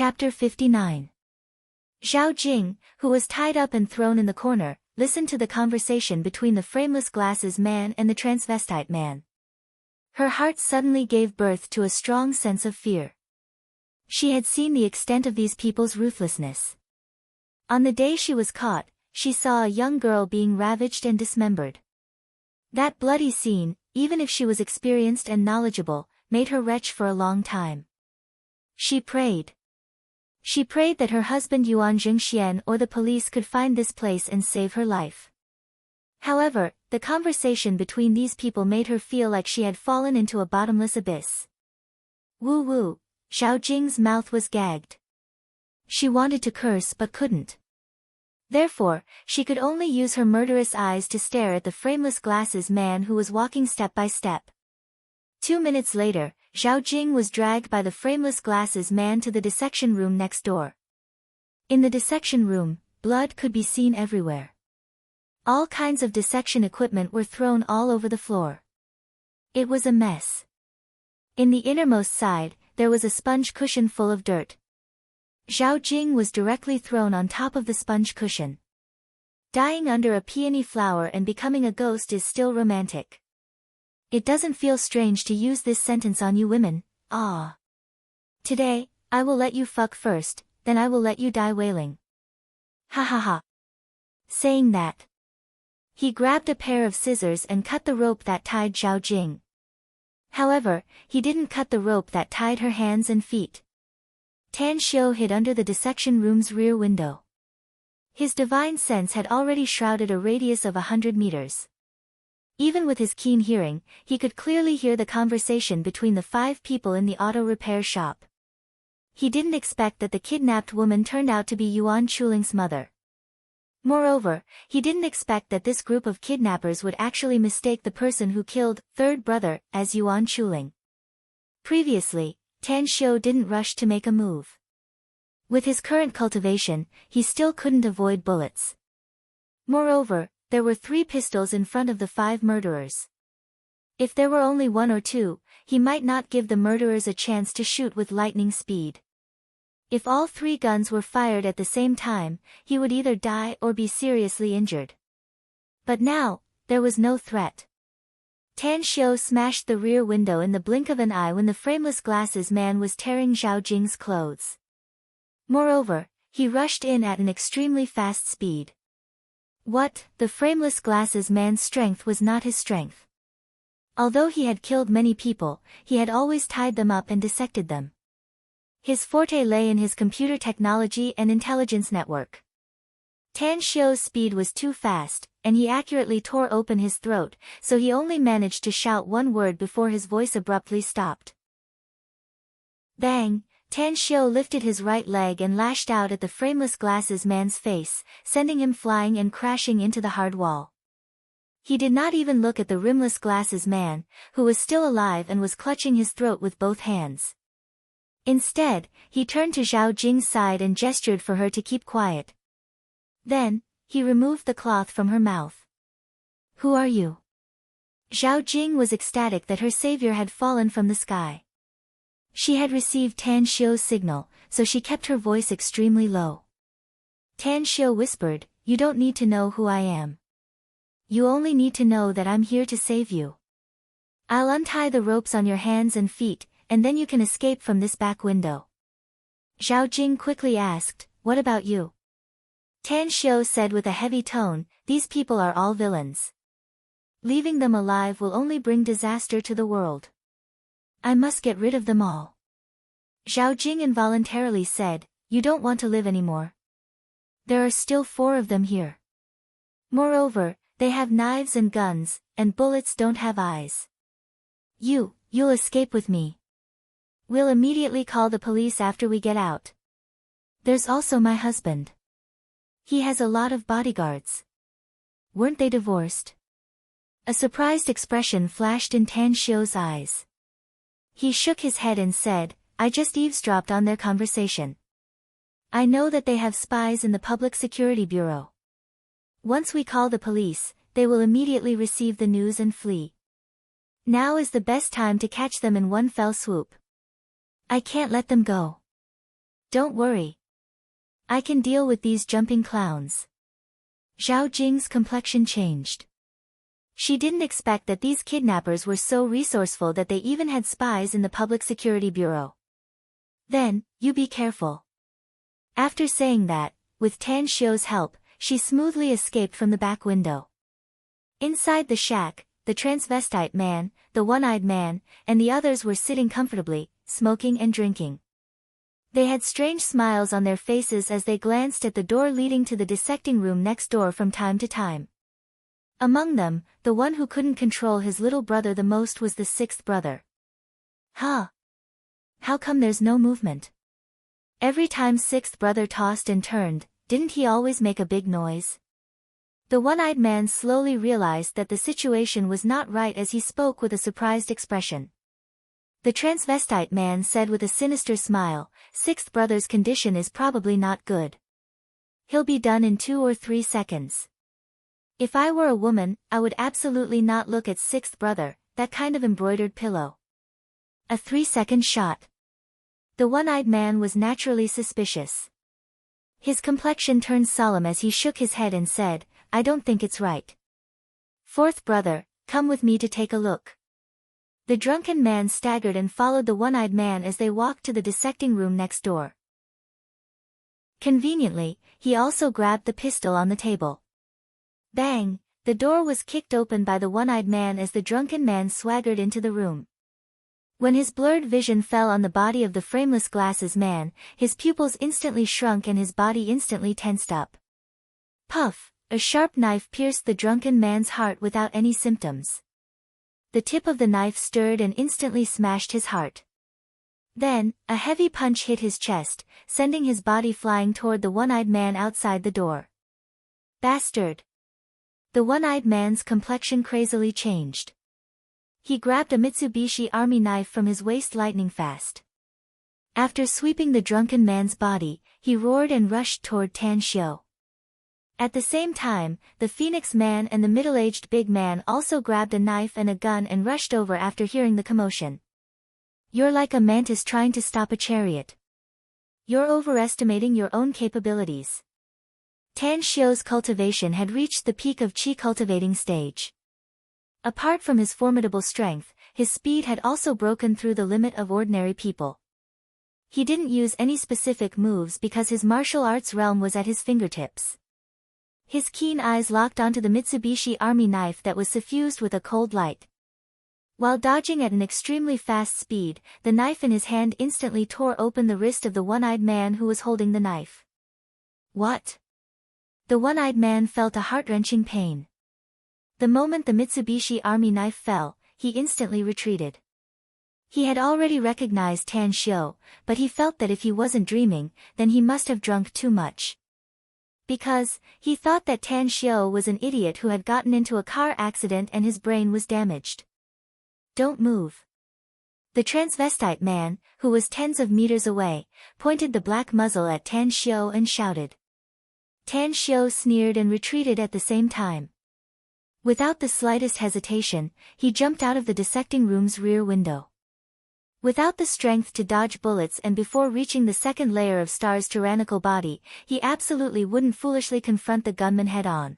Chapter 59. Zhao Jing, who was tied up and thrown in the corner, listened to the conversation between the frameless glasses man and the transvestite man. Her heart suddenly gave birth to a strong sense of fear. She had seen the extent of these people's ruthlessness. On the day she was caught, she saw a young girl being ravaged and dismembered. That bloody scene, even if she was experienced and knowledgeable, made her retch for a long time. She prayed. She prayed that her husband Yuan Jingxian or the police could find this place and save her life. However, the conversation between these people made her feel like she had fallen into a bottomless abyss. Woo woo, Zhao Jing's mouth was gagged. She wanted to curse but couldn't. Therefore, she could only use her murderous eyes to stare at the frameless glasses man who was walking step by step. 2 minutes later, Zhao Jing was dragged by the frameless glasses man to the dissection room next door. In the dissection room, blood could be seen everywhere. All kinds of dissection equipment were thrown all over the floor. It was a mess. In the innermost side, there was a sponge cushion full of dirt. Zhao Jing was directly thrown on top of the sponge cushion. Dying under a peony flower and becoming a ghost is still romantic. It doesn't feel strange to use this sentence on you women, ah. Today, I will let you fuck first, then I will let you die wailing. Ha ha ha. Saying that, he grabbed a pair of scissors and cut the rope that tied Zhao Jing. However, he didn't cut the rope that tied her hands and feet. Tan Xiu hid under the dissection room's rear window. His divine sense had already shrouded a radius of 100 meters. Even with his keen hearing, he could clearly hear the conversation between the 5 people in the auto repair shop. He didn't expect that the kidnapped woman turned out to be Yuan Chuling's mother. Moreover, he didn't expect that this group of kidnappers would actually mistake the person who killed third brother as Yuan Chuling. Previously, Tan Xiu didn't rush to make a move. With his current cultivation, he still couldn't avoid bullets. Moreover, there were 3 pistols in front of the 5 murderers. If there were only 1 or 2, he might not give the murderers a chance to shoot with lightning speed. If all 3 guns were fired at the same time, he would either die or be seriously injured. But now, there was no threat. Tan Xiu smashed the rear window in the blink of an eye when the frameless glasses man was tearing Zhao Jing's clothes. Moreover, he rushed in at an extremely fast speed. The frameless glasses man's strength was not his strength. Although he had killed many people, he had always tied them up and dissected them. His forte lay in his computer technology and intelligence network. Tan Xiu's speed was too fast, and he accurately tore open his throat, so he only managed to shout one word before his voice abruptly stopped. Bang! Tan Xiu lifted his right leg and lashed out at the frameless glasses man's face, sending him flying and crashing into the hard wall. He did not even look at the rimless glasses man, who was still alive and was clutching his throat with both hands. Instead, he turned to Zhao Jing's side and gestured for her to keep quiet. Then, he removed the cloth from her mouth. Who are you? Zhao Jing was ecstatic that her savior had fallen from the sky. She had received Tan Xiu's signal, so she kept her voice extremely low. Tan Xiu whispered, "You don't need to know who I am. You only need to know that I'm here to save you. I'll untie the ropes on your hands and feet, and then you can escape from this back window." Zhao Jing quickly asked, "What about you?" Tan Xiu said with a heavy tone, "These people are all villains. Leaving them alive will only bring disaster to the world. I must get rid of them all." Zhao Jing involuntarily said, "You don't want to live anymore. There are still 4 of them here. Moreover, they have knives and guns, and bullets don't have eyes. You'll escape with me. We'll immediately call the police after we get out. There's also my husband. He has a lot of bodyguards. Weren't they divorced?" A surprised expression flashed in Tan Xiu's eyes. He shook his head and said, "I just eavesdropped on their conversation. I know that they have spies in the Public Security Bureau. Once we call the police, they will immediately receive the news and flee. Now is the best time to catch them in one fell swoop. I can't let them go." Don't worry. I can deal with these jumping clowns. Zhao Jing's complexion changed. She didn't expect that these kidnappers were so resourceful that they even had spies in the Public Security Bureau. Then, you be careful. After saying that, with Tan Xiu's help, she smoothly escaped from the back window. Inside the shack, the transvestite man, the one-eyed man, and the others were sitting comfortably, smoking and drinking. They had strange smiles on their faces as they glanced at the door leading to the dissecting room next door from time to time. Among them, the one who couldn't control his little brother the most was the sixth brother. Huh? How come there's no movement? Every time sixth brother tossed and turned, didn't he always make a big noise? The one-eyed man slowly realized that the situation was not right as he spoke with a surprised expression. The transvestite man said with a sinister smile, "Sixth brother's condition is probably not good. He'll be done in 2 or 3 seconds. If I were a woman, I would absolutely not look at sixth brother, that kind of embroidered pillow." A 3-second shot. The one-eyed man was naturally suspicious. His complexion turned solemn as he shook his head and said, "I don't think it's right. Fourth brother, come with me to take a look." The drunken man staggered and followed the one-eyed man as they walked to the dissecting room next door. Conveniently, he also grabbed the pistol on the table. Bang! The door was kicked open by the one-eyed man as the drunken man swaggered into the room. When his blurred vision fell on the body of the frameless glasses man, his pupils instantly shrunk and his body instantly tensed up. Puff! A sharp knife pierced the drunken man's heart without any symptoms. The tip of the knife stirred and instantly smashed his heart. Then, a heavy punch hit his chest, sending his body flying toward the one-eyed man outside the door. Bastard! The one-eyed man's complexion crazily changed. He grabbed a Mitsubishi Army knife from his waist lightning fast. After sweeping the drunken man's body, he roared and rushed toward Tan Xiu. At the same time, the Phoenix man and the middle-aged big man also grabbed a knife and a gun and rushed over after hearing the commotion. "You're like a mantis trying to stop a chariot. You're overestimating your own capabilities." Tan Xiu's cultivation had reached the peak of qi cultivating stage. Apart from his formidable strength, his speed had also broken through the limit of ordinary people. He didn't use any specific moves because his martial arts realm was at his fingertips. His keen eyes locked onto the Mitsubishi Army knife that was suffused with a cold light. While dodging at an extremely fast speed, the knife in his hand instantly tore open the wrist of the one-eyed man who was holding the knife. What? The one-eyed man felt a heart-wrenching pain. The moment the Mitsubishi Army knife fell, he instantly retreated. He had already recognized Tan Xiu, but he felt that if he wasn't dreaming, then he must have drunk too much. Because, he thought that Tan Xiu was an idiot who had gotten into a car accident and his brain was damaged. "Don't move." The transvestite man, who was tens of meters away, pointed the black muzzle at Tan Xiu and shouted. Tan Xiu sneered and retreated at the same time. Without the slightest hesitation, he jumped out of the dissecting room's rear window. Without the strength to dodge bullets and before reaching the second layer of Star's tyrannical body, he absolutely wouldn't foolishly confront the gunman head-on.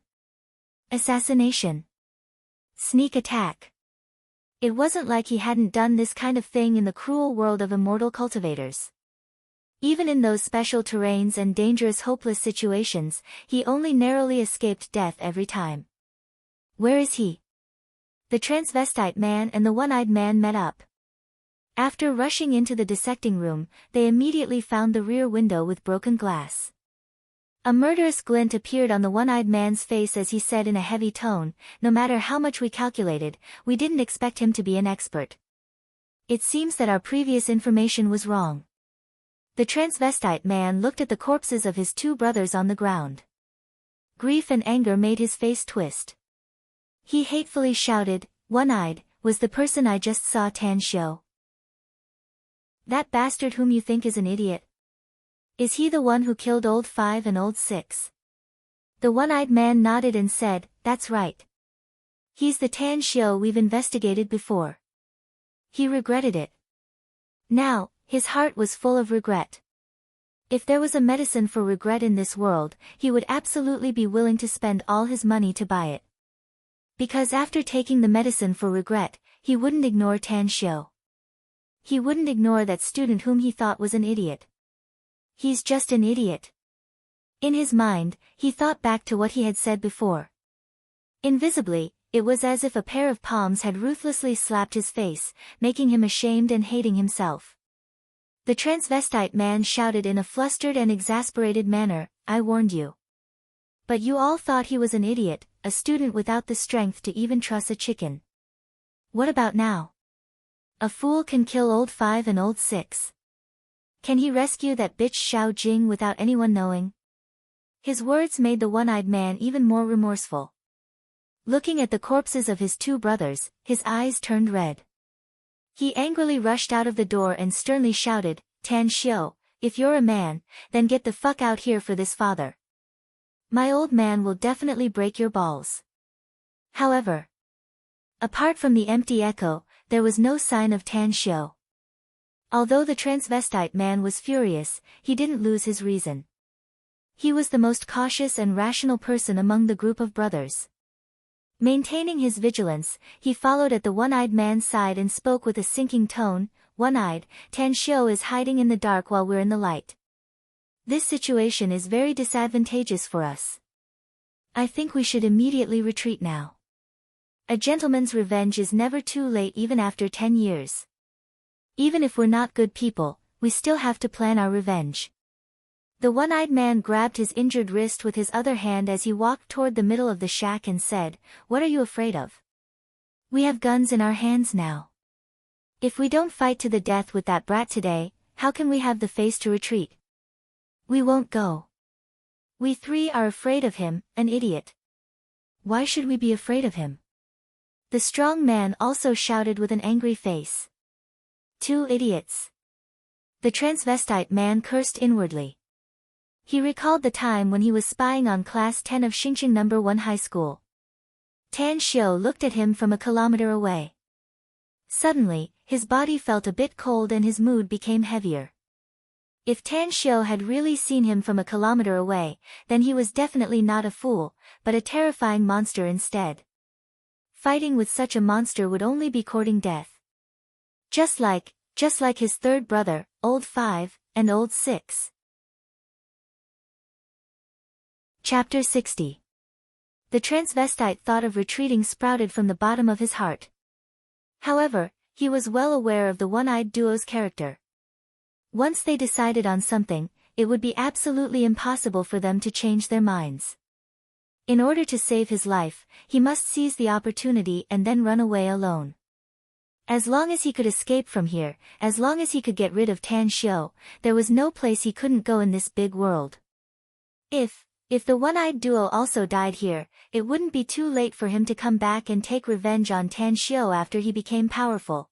Assassination. Sneak attack. It wasn't like he hadn't done this kind of thing in the cruel world of immortal cultivators. Even in those special terrains and dangerous hopeless situations, he only narrowly escaped death every time. Where is he? The transvestite man and the one-eyed man met up. After rushing into the dissecting room, they immediately found the rear window with broken glass. A murderous glint appeared on the one-eyed man's face as he said in a heavy tone, "No matter how much we calculated, we didn't expect him to be an expert. It seems that our previous information was wrong." The transvestite man looked at the corpses of his 2 brothers on the ground. Grief and anger made his face twist. He hatefully shouted, "One-eyed, was the person I just saw Tan Xiu? That bastard whom you think is an idiot? Is he the one who killed Old 5 and Old 6? The one-eyed man nodded and said, "That's right. He's the Tan Xiu we've investigated before." He regretted it. Now, his heart was full of regret. If there was a medicine for regret in this world, he would absolutely be willing to spend all his money to buy it. Because after taking the medicine for regret, he wouldn't ignore Tan Xiu. He wouldn't ignore that student whom he thought was an idiot. He's just an idiot. In his mind, he thought back to what he had said before. Invisibly, it was as if a pair of palms had ruthlessly slapped his face, making him ashamed and hating himself. The transvestite man shouted in a flustered and exasperated manner, "I warned you. But you all thought he was an idiot, a student without the strength to even truss a chicken. What about now? A fool can kill old 5 and old 6. Can he rescue that bitch Xiao Jing without anyone knowing?" His words made the one-eyed man even more remorseful. Looking at the corpses of his 2 brothers, his eyes turned red. He angrily rushed out of the door and sternly shouted, "Tan Xiu, if you're a man, then get the fuck out here for this father. My old man will definitely break your balls." However, apart from the empty echo, there was no sign of Tan Xiu. Although the transvestite man was furious, he didn't lose his reason. He was the most cautious and rational person among the group of brothers. Maintaining his vigilance, he followed at the one-eyed man's side and spoke with a sinking tone, "One-eyed, Tan Xiu is hiding in the dark while we're in the light. This situation is very disadvantageous for us. I think we should immediately retreat now. A gentleman's revenge is never too late even after 10 years. Even if we're not good people, we still have to plan our revenge." The one-eyed man grabbed his injured wrist with his other hand as he walked toward the middle of the shack and said, "What are you afraid of? We have guns in our hands now. If we don't fight to the death with that brat today, how can we have the face to retreat? We won't go. We 3 are afraid of him, an idiot. Why should we be afraid of him?" The strong man also shouted with an angry face. 2 idiots. The transvestite man cursed inwardly. He recalled the time when he was spying on Class 10 of Xingqing No. 1 High School. Tan Xiu looked at him from a kilometer away. Suddenly, his body felt a bit cold and his mood became heavier. If Tan Xiu had really seen him from a kilometer away, then he was definitely not a fool, but a terrifying monster instead. Fighting with such a monster would only be courting death. Just like his 3rd brother, old 5, and old 6. Chapter 60. The transvestite thought of retreating sprouted from the bottom of his heart. However, he was well aware of the one-eyed duo's character. Once they decided on something, it would be absolutely impossible for them to change their minds. In order to save his life, he must seize the opportunity and then run away alone. As long as he could escape from here, as long as he could get rid of Tan Xiu, there was no place he couldn't go in this big world. If the one-eyed duo also died here, it wouldn't be too late for him to come back and take revenge on Tan Xiu after he became powerful.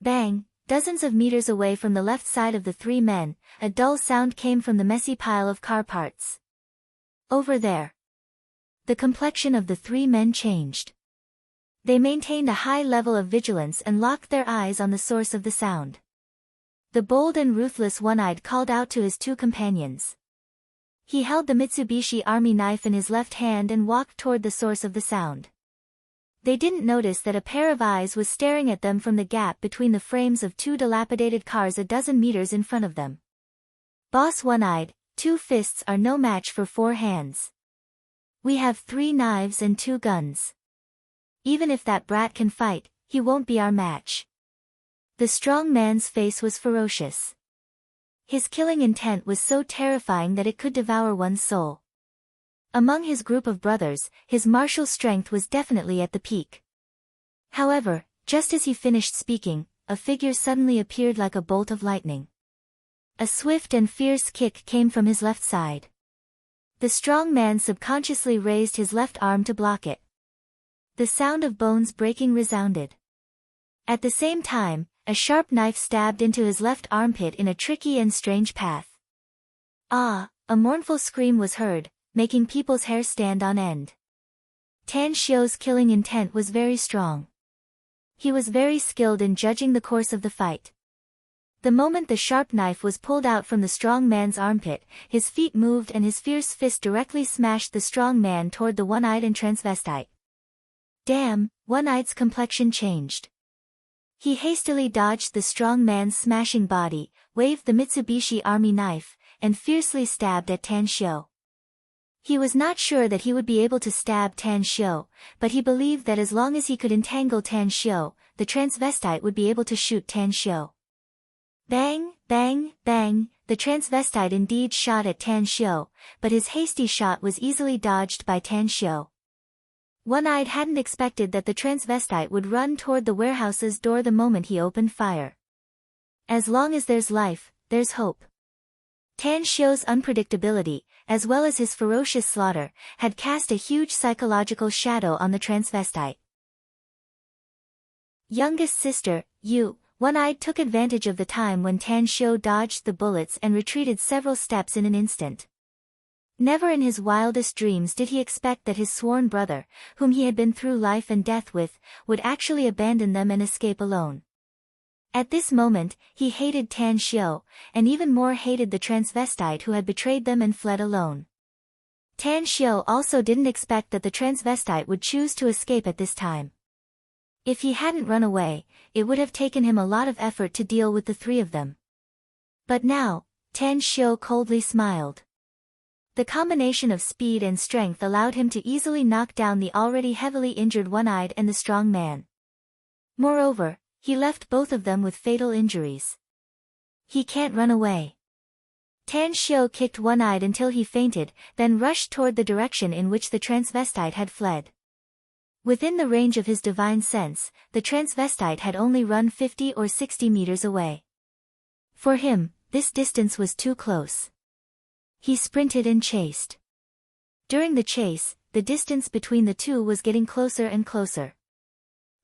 Bang! Dozens of meters away from the left side of the 3 men, a dull sound came from the messy pile of car parts. Over there. The complexion of the 3 men changed. They maintained a high level of vigilance and locked their eyes on the source of the sound. The bold and ruthless one-eyed called out to his 2 companions. He held the Mitsubishi Army knife in his left hand and walked toward the source of the sound. They didn't notice that a pair of eyes was staring at them from the gap between the frames of 2 dilapidated cars a dozen meters in front of them. "Boss one-eyed, 2 fists are no match for 4 hands. We have 3 knives and 2 guns. Even if that brat can fight, he won't be our match." The strong man's face was ferocious. His killing intent was so terrifying that it could devour one's soul. Among his group of brothers, his martial strength was definitely at the peak. However, just as he finished speaking, a figure suddenly appeared like a bolt of lightning. A swift and fierce kick came from his left side. The strong man subconsciously raised his left arm to block it. The sound of bones breaking resounded. At the same time, a sharp knife stabbed into his left armpit in a tricky and strange path. "Ah!" A mournful scream was heard, making people's hair stand on end. Tan Xiu's killing intent was very strong. He was very skilled in judging the course of the fight. The moment the sharp knife was pulled out from the strong man's armpit, his feet moved and his fierce fist directly smashed the strong man toward the one-eyed and transvestite. Damn, One-Eye's complexion changed. He hastily dodged the strong man's smashing body, waved the Mitsubishi Army knife, and fiercely stabbed at Tan Shio. He was not sure that he would be able to stab Tan Shio, but he believed that as long as he could entangle Tan Shio, the transvestite would be able to shoot Tan Shio. Bang, bang, bang, the transvestite indeed shot at Tan Shio, but his hasty shot was easily dodged by Tan Shio. One-Eyed hadn't expected that the transvestite would run toward the warehouse's door the moment he opened fire. As long as there's life, there's hope. Tan Shio's unpredictability, as well as his ferocious slaughter, had cast a huge psychological shadow on the transvestite. Youngest sister, you. One-Eyed took advantage of the time when Tan Shio dodged the bullets and retreated several steps in an instant. Never in his wildest dreams did he expect that his sworn brother, whom he had been through life and death with, would actually abandon them and escape alone. At this moment, he hated Tan Shio, and even more hated the transvestite who had betrayed them and fled alone. Tan Shio also didn't expect that the transvestite would choose to escape at this time. If he hadn't run away, it would have taken him a lot of effort to deal with the three of them. But now, Tan Shio coldly smiled. The combination of speed and strength allowed him to easily knock down the already heavily injured One-Eyed and the strong man. Moreover, he left both of them with fatal injuries. He can't run away. Tan Shio kicked One-Eyed until he fainted, then rushed toward the direction in which the transvestite had fled. Within the range of his divine sense, the transvestite had only run 50 or 60 meters away. For him, this distance was too close. He sprinted and chased. During the chase, the distance between the two was getting closer and closer.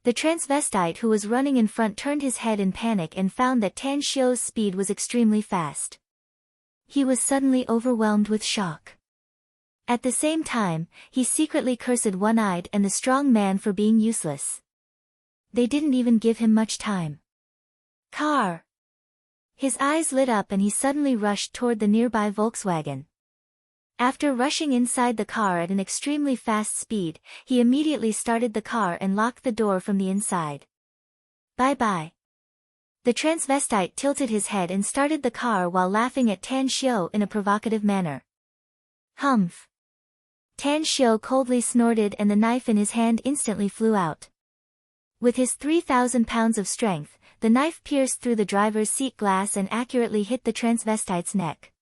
The transvestite who was running in front turned his head in panic and found that Tan Shio's speed was extremely fast. He was suddenly overwhelmed with shock. At the same time, he secretly cursed One-Eyed and the strong man for being useless. They didn't even give him much time. Car! His eyes lit up and he suddenly rushed toward the nearby Volkswagen. After rushing inside the car at an extremely fast speed, he immediately started the car and locked the door from the inside. Bye-bye. The transvestite tilted his head and started the car while laughing at Tan Shio in a provocative manner. Humph! Tan Shio coldly snorted and the knife in his hand instantly flew out. With his 3,000 pounds of strength, the knife pierced through the driver's seat glass and accurately hit the transvestite's neck.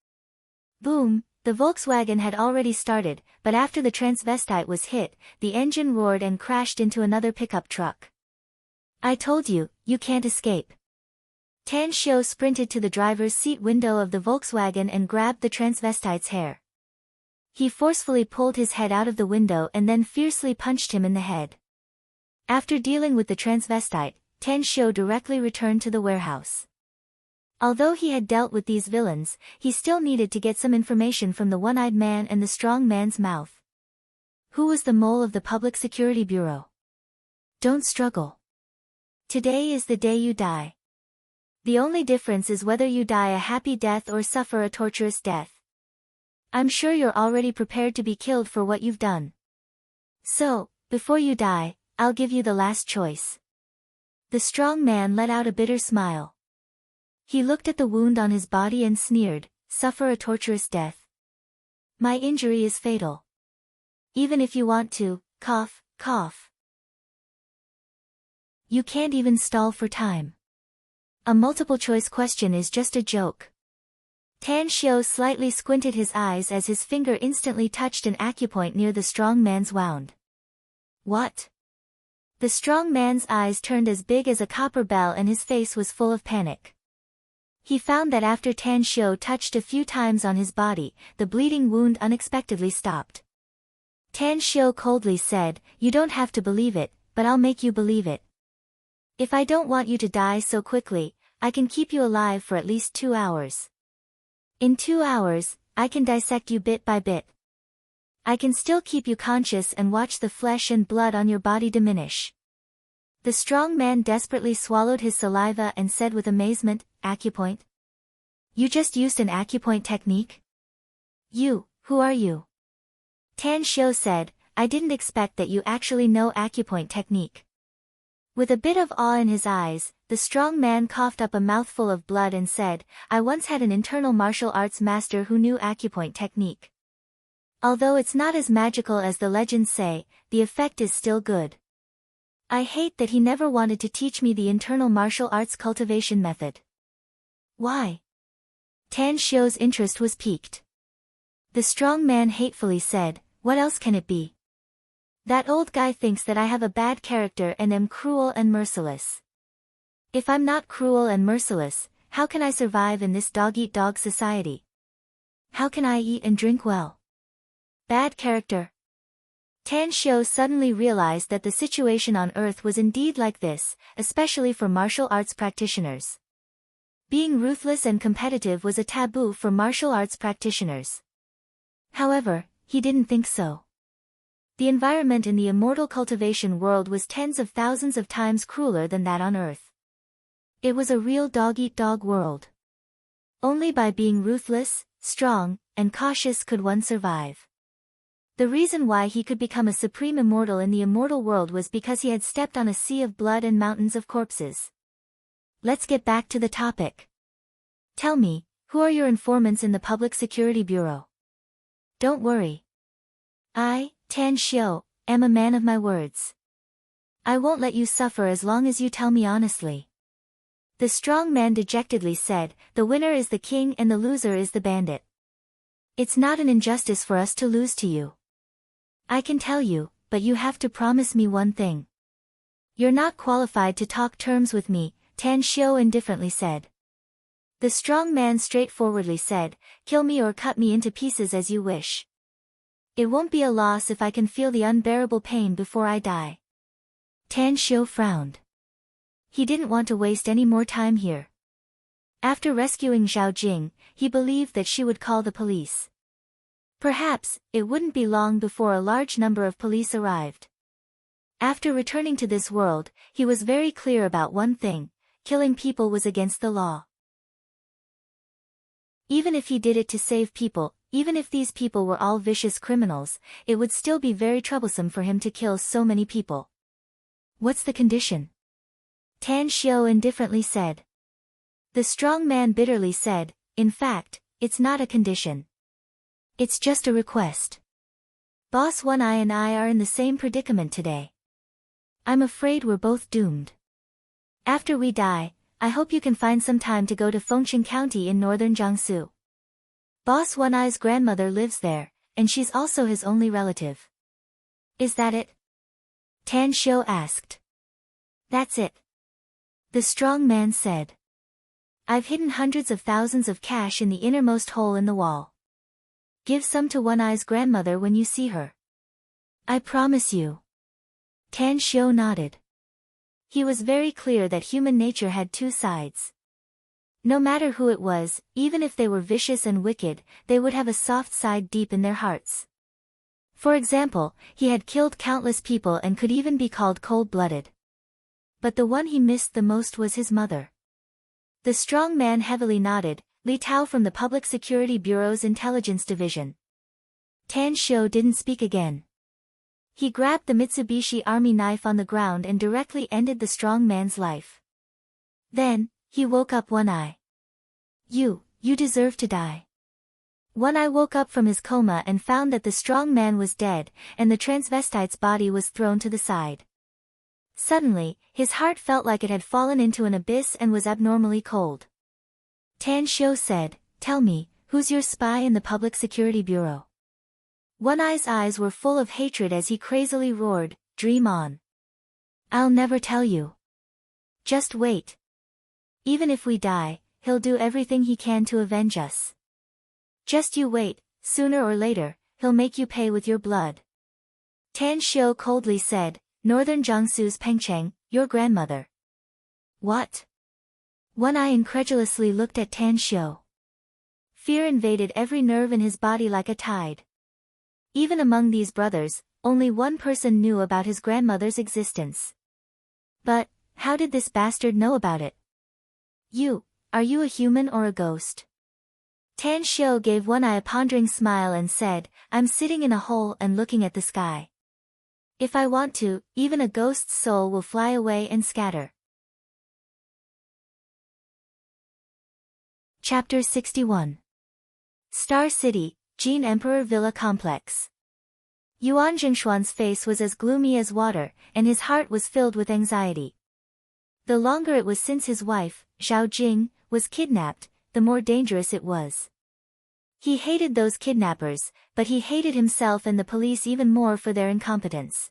Boom! The Volkswagen had already started, but after the transvestite was hit, the engine roared and crashed into another pickup truck. I told you, you can't escape. Tan Shio sprinted to the driver's seat window of the Volkswagen and grabbed the transvestite's hair. He forcefully pulled his head out of the window and then fiercely punched him in the head. After dealing with the transvestite, Tan Shio directly returned to the warehouse. Although he had dealt with these villains, he still needed to get some information from the one-eyed man and the strong man's mouth. Who was the mole of the Public Security Bureau? Don't struggle. Today is the day you die. The only difference is whether you die a happy death or suffer a torturous death. I'm sure you're already prepared to be killed for what you've done. So, before you die, I'll give you the last choice. The strong man let out a bitter smile. He looked at the wound on his body and sneered, suffer a torturous death. My injury is fatal. Even if you want to, cough, cough. You can't even stall for time. A multiple-choice question is just a joke. Tan Shio slightly squinted his eyes as his finger instantly touched an acupoint near the strong man's wound. What? The strong man's eyes turned as big as a copper bell and his face was full of panic. He found that after Tan Shio touched a few times on his body, the bleeding wound unexpectedly stopped. Tan Shio coldly said, "You don't have to believe it, but I'll make you believe it. If I don't want you to die so quickly, I can keep you alive for at least 2 hours. In 2 hours, I can dissect you bit by bit. I can still keep you conscious and watch the flesh and blood on your body diminish." The strong man desperately swallowed his saliva and said with amazement, acupoint? You just used an acupoint technique? Who are you? Tan Xiu said, I didn't expect that you actually know acupoint technique. With a bit of awe in his eyes, the strong man coughed up a mouthful of blood and said, I once had an internal martial arts master who knew acupoint technique. Although it's not as magical as the legends say, the effect is still good. I hate that he never wanted to teach me the internal martial arts cultivation method. Why? Tan Xiu's interest was piqued. The strong man hatefully said, what else can it be? That old guy thinks that I have a bad character and am cruel and merciless. If I'm not cruel and merciless, how can I survive in this dog-eat-dog society? How can I eat and drink well? Bad character. Tan Xiu suddenly realized that the situation on Earth was indeed like this, especially for martial arts practitioners. Being ruthless and competitive was a taboo for martial arts practitioners. However, he didn't think so. The environment in the immortal cultivation world was tens of thousands of times crueler than that on Earth. It was a real dog-eat-dog world. Only by being ruthless, strong, and cautious could one survive. The reason why he could become a supreme immortal in the immortal world was because he had stepped on a sea of blood and mountains of corpses. Let's get back to the topic. Tell me, who are your informants in the Public Security Bureau? Don't worry. I, Tan Xiu, am a man of my words. I won't let you suffer as long as you tell me honestly. The strong man dejectedly said, the winner is the king and the loser is the bandit. It's not an injustice for us to lose to you. I can tell you, but you have to promise me one thing. You're not qualified to talk terms with me, Tan Xiu indifferently said. The strong man straightforwardly said, kill me or cut me into pieces as you wish. It won't be a loss if I can feel the unbearable pain before I die. Tan Xiu frowned. He didn't want to waste any more time here. After rescuing Zhao Jing, he believed that she would call the police. Perhaps, it wouldn't be long before a large number of police arrived. After returning to this world, he was very clear about one thing, killing people was against the law. Even if he did it to save people, even if these people were all vicious criminals, it would still be very troublesome for him to kill so many people. What's the condition? Tan Xiu indifferently said. The strong man bitterly said, in fact, it's not a condition. It's just a request. Boss One Eye and I are in the same predicament today. I'm afraid we're both doomed. After we die, I hope you can find some time to go to Fengqing County in northern Jiangsu. Boss One Eye's grandmother lives there, and she's also his only relative. Is that it? Tan Xiu asked. That's it. The strong man said. I've hidden hundreds of thousands of cash in the innermost hole in the wall. Give some to One Eye's grandmother when you see her. I promise you. Tan Xiu nodded. He was very clear that human nature had two sides. No matter who it was, even if they were vicious and wicked, they would have a soft side deep in their hearts. For example, he had killed countless people and could even be called cold-blooded. But the one he missed the most was his mother. The strong man heavily nodded, Li Tao from the Public Security Bureau's Intelligence Division. Tan Xiu didn't speak again. He grabbed the Mitsubishi Army knife on the ground and directly ended the strong man's life. Then, he woke up One Eye. You deserve to die. One Eye woke up from his coma and found that the strong man was dead, and the transvestite's body was thrown to the side. Suddenly, his heart felt like it had fallen into an abyss and was abnormally cold. Tan Xiu said, tell me, who's your spy in the Public Security Bureau? One Eye's eyes were full of hatred as he crazily roared, dream on. I'll never tell you. Just wait. Even if we die, he'll do everything he can to avenge us. Just you wait, sooner or later, he'll make you pay with your blood. Tan Xiu coldly said, Northern Jiangsu's Pengcheng, your grandmother. What? One Eye incredulously looked at Tan Xiu. Fear invaded every nerve in his body like a tide. Even among these brothers, only one person knew about his grandmother's existence. But, how did this bastard know about it? are you a human or a ghost? Tan Xiao gave One Eye a pondering smile and said, I'm sitting in a hole and looking at the sky. If I want to, even a ghost's soul will fly away and scatter. Chapter 61. Star City, Jin Emperor Villa Complex. Yuan Jingshuan's face was as gloomy as water, and his heart was filled with anxiety. The longer it was since his wife, Zhao Jing, was kidnapped, the more dangerous it was. He hated those kidnappers, but he hated himself and the police even more for their incompetence.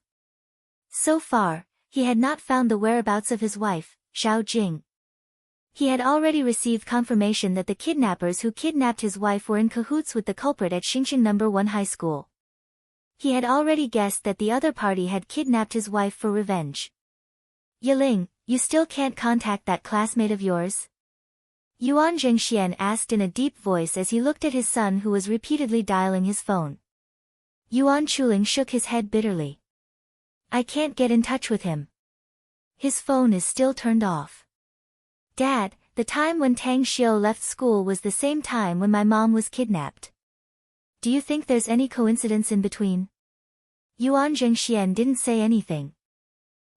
So far, he had not found the whereabouts of his wife, Zhao Jing. He had already received confirmation that the kidnappers who kidnapped his wife were in cahoots with the culprit at Xingqing No. 1 High School. He had already guessed that the other party had kidnapped his wife for revenge. Yiling, you still can't contact that classmate of yours? Yuan Jingxian asked in a deep voice as he looked at his son who was repeatedly dialing his phone. Yuan Chuling shook his head bitterly. I can't get in touch with him. His phone is still turned off. Dad, the time when Tang Xiu left school was the same time when my mom was kidnapped. Do you think there's any coincidence in between? Yuan Jingxian didn't say anything.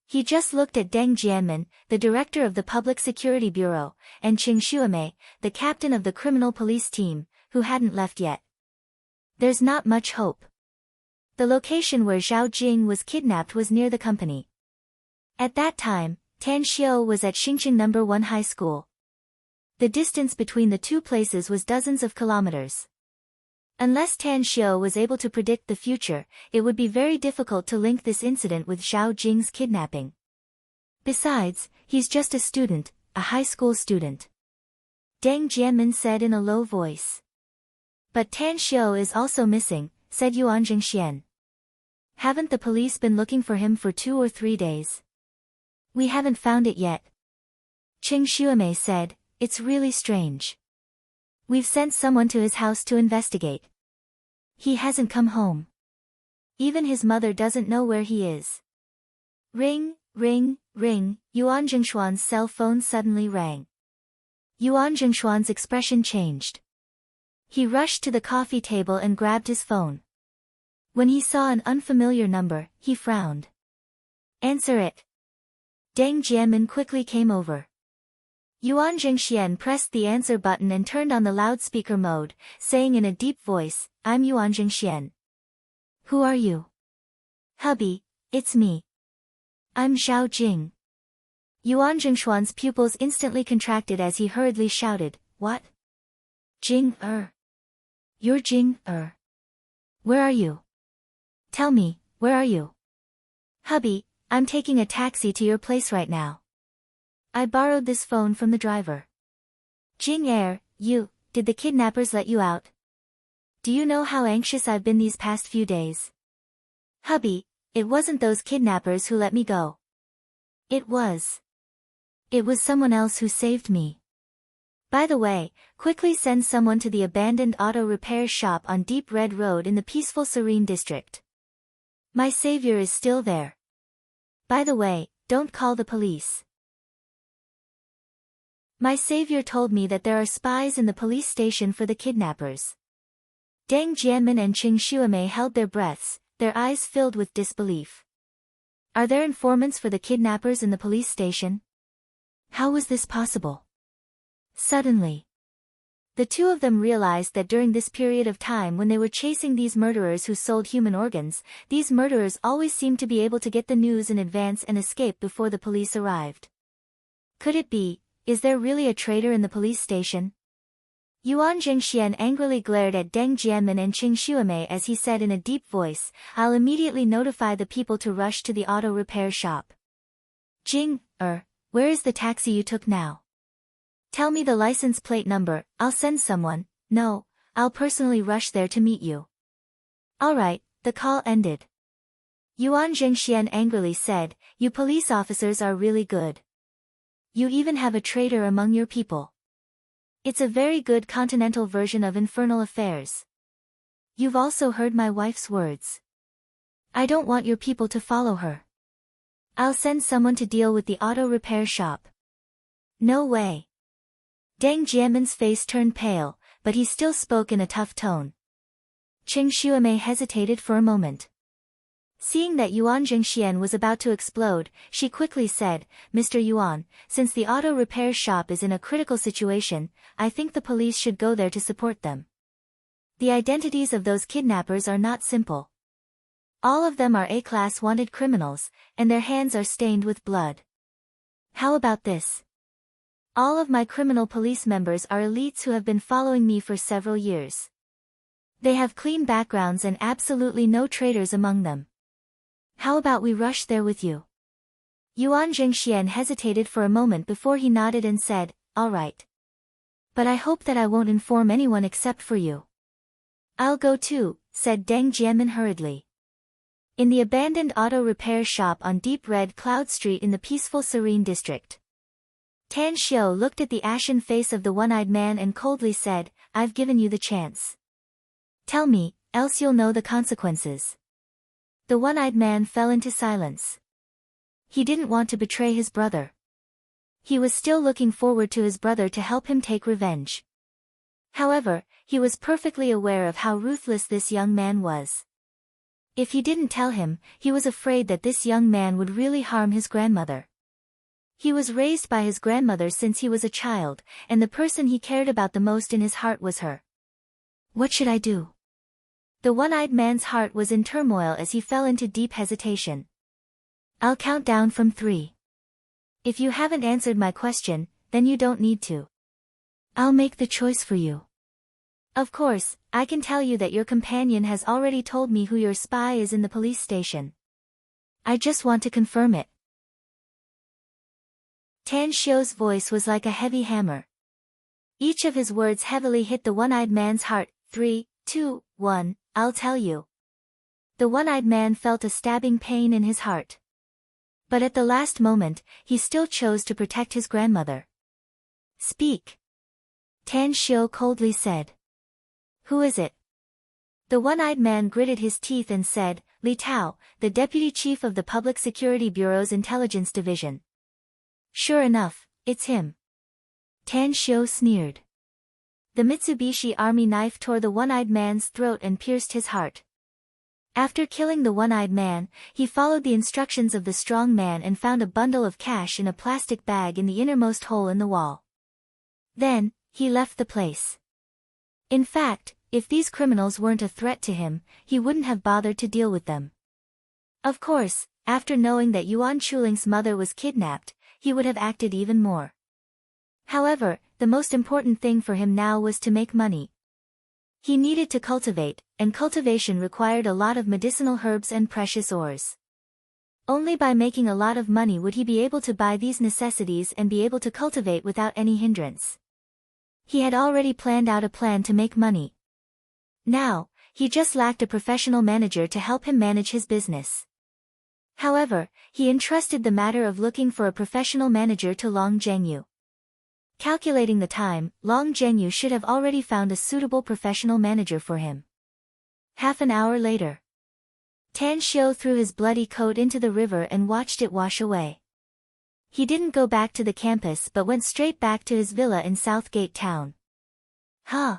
He just looked at Deng Jianmen, the director of the Public Security Bureau, and Qing Xuemei, the captain of the criminal police team, who hadn't left yet. There's not much hope. The location where Zhao Jing was kidnapped was near the company. At that time, Tan Xiu was at Xingqing No. 1 High School. The distance between the two places was dozens of kilometers. Unless Tan Xiu was able to predict the future, it would be very difficult to link this incident with Zhao Jing's kidnapping. Besides, he's just a student, a high school student. Deng Jianmen said in a low voice. But Tan Xiu is also missing, said Yuan Jingxian. Haven't the police been looking for him for 2 or 3 days? We haven't found it yet. Qing Xuemei said, it's really strange. We've sent someone to his house to investigate. He hasn't come home. Even his mother doesn't know where he is. Ring, ring, ring, Yuan Jingshuan's cell phone suddenly rang. Yuan Jingshuan's expression changed. He rushed to the coffee table and grabbed his phone. When he saw an unfamiliar number, he frowned. Answer it. Deng Jianmen quickly came over. Yuan Jingxian pressed the answer button and turned on the loudspeaker mode, saying in a deep voice, I'm Yuan Jingxian. Who are you? Hubby, it's me. I'm Zhao Jing. Yuan Jingshuan's pupils instantly contracted as he hurriedly shouted, What? Jing-er. You're Jing-er. Where are you? Tell me, where are you? Hubby, I'm taking a taxi to your place right now. I borrowed this phone from the driver. Jing-er, did the kidnappers let you out? Do you know how anxious I've been these past few days? Hubby, it wasn't those kidnappers who let me go. It was someone else who saved me. By the way, quickly send someone to the abandoned auto repair shop on Deep Red Road in the peaceful Serene district. My savior is still there. By the way, don't call the police. My savior told me that there are spies in the police station for the kidnappers. Deng Jianmen and Qing Xuemei held their breaths, their eyes filled with disbelief. Are there informants for the kidnappers in the police station? How was this possible? Suddenly, the two of them realized that during this period of time when they were chasing these murderers who sold human organs, these murderers always seemed to be able to get the news in advance and escape before the police arrived. Could it be? Is there really a traitor in the police station? Yuan Jingxian angrily glared at Deng Jianmen and Qing Xuemei as he said in a deep voice, I'll immediately notify the people to rush to the auto repair shop. Where is the taxi you took now? Tell me the license plate number, I'll send someone. No, I'll personally rush there to meet you. Alright, the call ended. Yuan Jingxian angrily said, you police officers are really good. You even have a traitor among your people. It's a very good continental version of infernal affairs. You've also heard my wife's words. I don't want your people to follow her. I'll send someone to deal with the auto repair shop. No way. Deng Jianmin's face turned pale, but he still spoke in a tough tone. Qing Xuemei hesitated for a moment. Seeing that Yuan Jingxian was about to explode, she quickly said, Mr. Yuan, since the auto repair shop is in a critical situation, I think the police should go there to support them. The identities of those kidnappers are not simple. All of them are A-class wanted criminals, and their hands are stained with blood. How about this? All of my criminal police members are elites who have been following me for several years. They have clean backgrounds and absolutely no traitors among them. How about we rush there with you? Yuan Jingxian hesitated for a moment before he nodded and said, all right. But I hope that I won't inform anyone except for you. I'll go too, said Deng Jianmin hurriedly. In the abandoned auto repair shop on Deep Red Cloud Street in the peaceful Serene district. Tan Xiu looked at the ashen face of the one-eyed man and coldly said, I've given you the chance. Tell me, else you'll know the consequences. The one-eyed man fell into silence. He didn't want to betray his brother. He was still looking forward to his brother to help him take revenge. However, he was perfectly aware of how ruthless this young man was. If he didn't tell him, he was afraid that this young man would really harm his grandmother. He was raised by his grandmother since he was a child, and the person he cared about the most in his heart was her. What should I do? The one-eyed man's heart was in turmoil as he fell into deep hesitation. I'll count down from 3. If you haven't answered my question, then you don't need to. I'll make the choice for you. Of course, I can tell you that your companion has already told me who your spy is in the police station. I just want to confirm it. Tan Xiu's voice was like a heavy hammer. Each of his words heavily hit the one-eyed man's heart. 3, 2, 1, I'll tell you. The one-eyed man felt a stabbing pain in his heart. But at the last moment, he still chose to protect his grandmother. Speak. Tan Xiu coldly said. Who is it? The one-eyed man gritted his teeth and said, Li Tao, the deputy chief of the Public Security Bureau's Intelligence Division. Sure enough, it's him. Tan Xiu sneered. The Mitsubishi Army knife tore the one-eyed man's throat and pierced his heart. After killing the one-eyed man, he followed the instructions of the strong man and found a bundle of cash in a plastic bag in the innermost hole in the wall. Then, he left the place. In fact, if these criminals weren't a threat to him, he wouldn't have bothered to deal with them. Of course, after knowing that Yuan Chuling's mother was kidnapped, he would have acted even more. However, the most important thing for him now was to make money. He needed to cultivate, and cultivation required a lot of medicinal herbs and precious ores. Only by making a lot of money would he be able to buy these necessities and be able to cultivate without any hindrance. He had already planned out a plan to make money. Now, he just lacked a professional manager to help him manage his business. However, he entrusted the matter of looking for a professional manager to Long Zhengyu. Calculating the time, Long Zhengyu should have already found a suitable professional manager for him. Half an hour later. Tan Xiu threw his bloody coat into the river and watched it wash away. He didn't go back to the campus but went straight back to his villa in Southgate Town. Huh?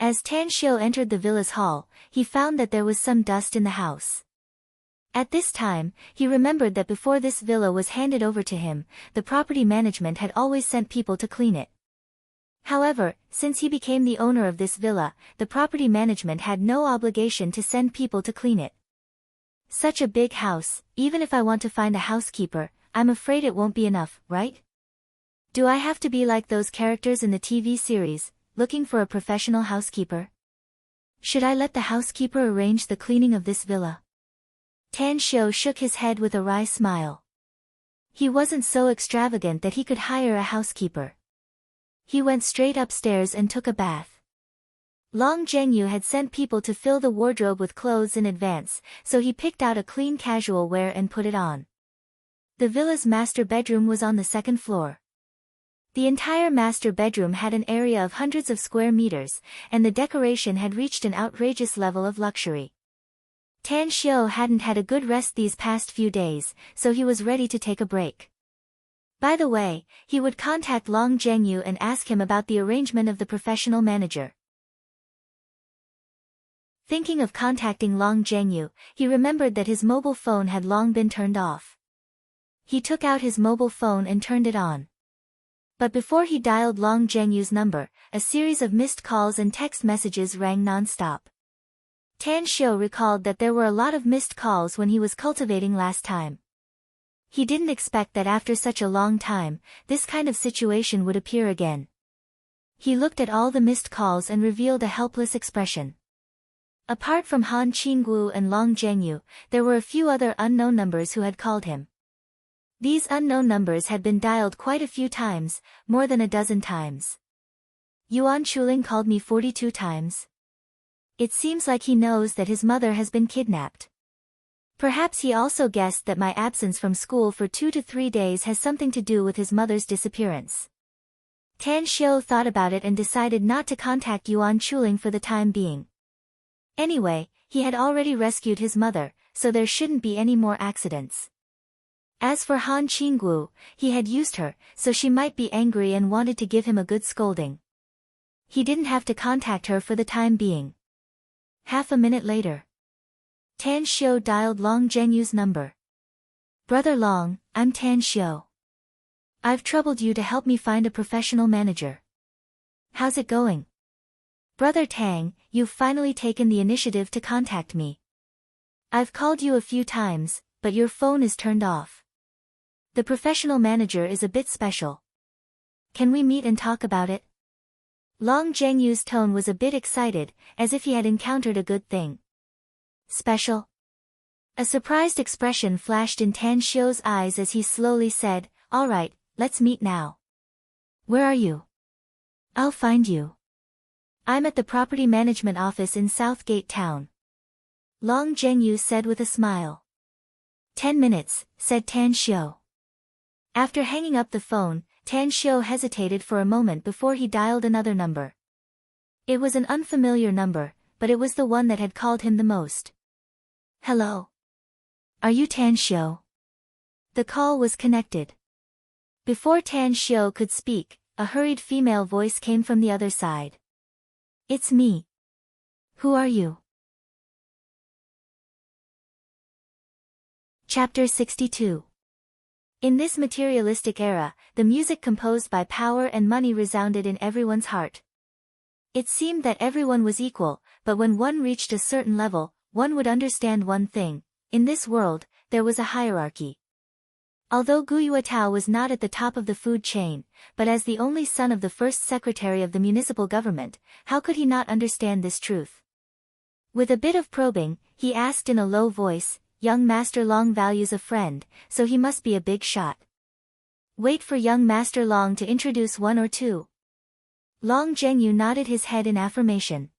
As Tan Xiu entered the villa's hall, he found that there was some dust in the house. At this time, he remembered that before this villa was handed over to him, the property management had always sent people to clean it. However, since he became the owner of this villa, the property management had no obligation to send people to clean it. Such a big house, even if I want to find a housekeeper, I'm afraid it won't be enough, right? Do I have to be like those characters in the TV series, looking for a professional housekeeper? Should I let the housekeeper arrange the cleaning of this villa? Tan Xiu shook his head with a wry smile. He wasn't so extravagant that he could hire a housekeeper. He went straight upstairs and took a bath. Long Zhengyu had sent people to fill the wardrobe with clothes in advance, so he picked out a clean casual wear and put it on. The villa's master bedroom was on the second floor. The entire master bedroom had an area of hundreds of square meters, and the decoration had reached an outrageous level of luxury. Tan Xiu hadn't had a good rest these past few days, so he was ready to take a break. By the way, he would contact Long Zhengyu and ask him about the arrangement of the professional manager. Thinking of contacting Long Zhengyu, he remembered that his mobile phone had long been turned off. He took out his mobile phone and turned it on. But before he dialed Long Zhengyu's number, a series of missed calls and text messages rang non-stop. Tan Xiu recalled that there were a lot of missed calls when he was cultivating last time. He didn't expect that after such a long time, this kind of situation would appear again. He looked at all the missed calls and revealed a helpless expression. Apart from Han Qingguo and Long Zhengyu, there were a few other unknown numbers who had called him. These unknown numbers had been dialed quite a few times, more than a dozen times. Yuan Chuling called me 42 times. It seems like he knows that his mother has been kidnapped. Perhaps he also guessed that my absence from school for 2 to 3 days has something to do with his mother's disappearance. Tan Xiu thought about it and decided not to contact Yuan Chuling for the time being. Anyway, he had already rescued his mother, so there shouldn't be any more accidents. As for Han Qingguo, he had used her, so she might be angry and wanted to give him a good scolding. He didn't have to contact her for the time being. Half a minute later, Tan Xiu dialed Long Zhengyu's number. Brother Long, I'm Tan Xiu. I've troubled you to help me find a professional manager. How's it going? Brother Tang, you've finally taken the initiative to contact me. I've called you a few times, but your phone is turned off. The professional manager is a bit special. Can we meet and talk about it? Long Zhengyu's tone was a bit excited, as if he had encountered a good thing. Special? A surprised expression flashed in Tan Xiu's eyes as he slowly said, "All right, let's meet now." Where are you? I'll find you. I'm at the property management office in Southgate Town. Long Zhengyu said with a smile. 10 minutes, said Tan Xiu. After hanging up the phone, Tan Xiu hesitated for a moment before he dialed another number. It was an unfamiliar number, but it was the one that had called him the most. Hello. Are you Tan Xiu? The call was connected. Before Tan Xiu could speak, a hurried female voice came from the other side. It's me. Who are you? Chapter 62. In this materialistic era, the music composed by power and money resounded in everyone's heart. It seemed that everyone was equal, but when one reached a certain level, one would understand one thing: in this world, there was a hierarchy. Although Gu Yuetao was not at the top of the food chain, but as the only son of the first secretary of the municipal government, how could he not understand this truth? With a bit of probing, he asked in a low voice, "Young Master Long values a friend, so he must be a big shot. Wait for young Master Long to introduce one or two." Long Zhengyu nodded his head in affirmation.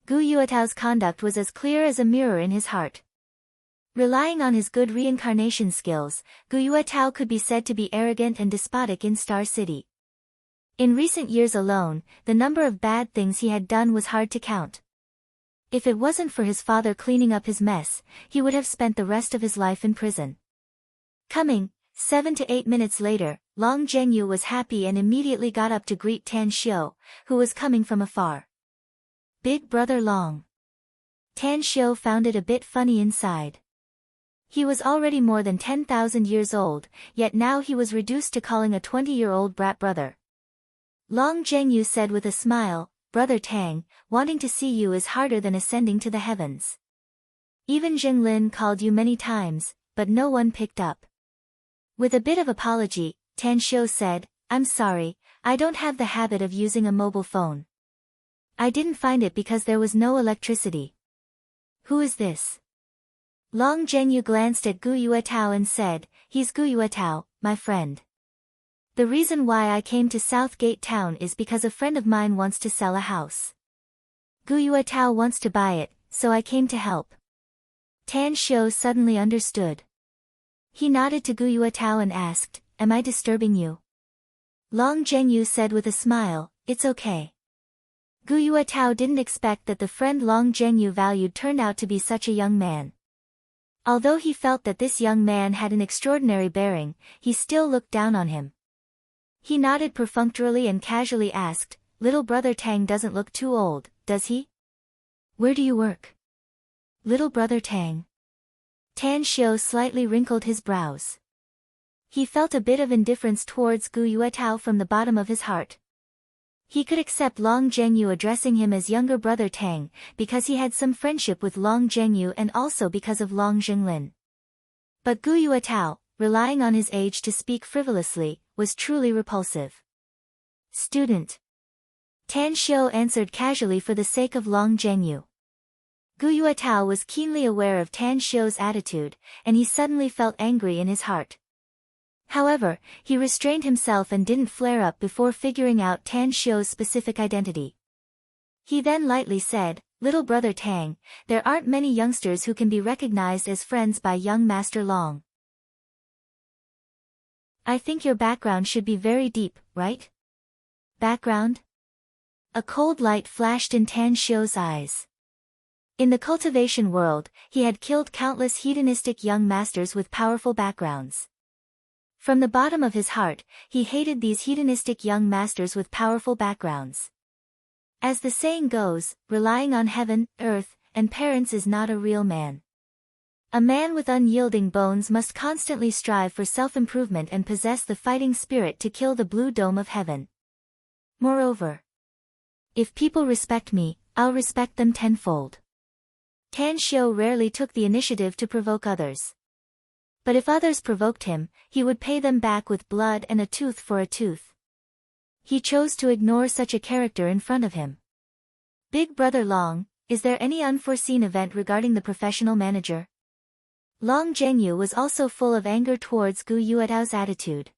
Gu Yuetao's conduct was as clear as a mirror in his heart. Relying on his good reincarnation skills, Gu Yuetao could be said to be arrogant and despotic in Star City. In recent years alone, the number of bad things he had done was hard to count. If it wasn't for his father cleaning up his mess, he would have spent the rest of his life in prison. Coming 7 to 8 minutes later, Long Zhengyu was happy and immediately got up to greet Tan Xiu, who was coming from afar. Big brother Long. Tan Xiu found it a bit funny inside. He was already more than 10,000 years old, yet now he was reduced to calling a 20-year-old brat brother. Long Zhengyu said with a smile, "Brother Tang, wanting to see you is harder than ascending to the heavens. Even Zheng Lin called you many times, but no one picked up." With a bit of apology, Tan Xiu said, "I'm sorry, I don't have the habit of using a mobile phone. I didn't find it because there was no electricity." Who is this? Long Zhengyu glanced at Gu Yuetao and said, "He's Gu Yuetao, my friend. The reason why I came to Southgate Town is because a friend of mine wants to sell a house. Gu Yuetao wants to buy it, so I came to help." Tan Xiu suddenly understood. He nodded to Gu Yuetao and asked, "Am I disturbing you?" Long Zhengyu said with a smile, "It's okay." Gu Yuetao didn't expect that the friend Long Zhengyu valued turned out to be such a young man. Although he felt that this young man had an extraordinary bearing, he still looked down on him. He nodded perfunctorily and casually asked, "Little brother Tang doesn't look too old, does he? Where do you work?" "Little brother Tang." Tan Xiu slightly wrinkled his brows. He felt a bit of indifference towards Gu Yuetao from the bottom of his heart. He could accept Long Zhengyu addressing him as younger brother Tang, because he had some friendship with Long Zhengyu and also because of Long Zhenglin. But Gu Yuetao, relying on his age to speak frivolously, was truly repulsive. "Student." Tan Xiu answered casually for the sake of Long Zhengyu. Gu Yuetao was keenly aware of Tan Xiu's attitude, and he suddenly felt angry in his heart. However, he restrained himself and didn't flare up before figuring out Tan Xiu's specific identity. He then lightly said, "Little brother Tang, there aren't many youngsters who can be recognized as friends by young Master Long. I think your background should be very deep, right?" "Background?" A cold light flashed in Tan Xiu's eyes. In the cultivation world, he had killed countless hedonistic young masters with powerful backgrounds. From the bottom of his heart, he hated these hedonistic young masters with powerful backgrounds. As the saying goes, relying on heaven, earth, and parents is not a real man. A man with unyielding bones must constantly strive for self-improvement and possess the fighting spirit to kill the blue dome of heaven. Moreover, if people respect me, I'll respect them tenfold. Tan Xiu rarely took the initiative to provoke others. But if others provoked him, he would pay them back with blood and a tooth for a tooth. He chose to ignore such a character in front of him. "Big brother Long, is there any unforeseen event regarding the professional manager?" Long Zhengyu was also full of anger towards Gu Yuetao's attitude.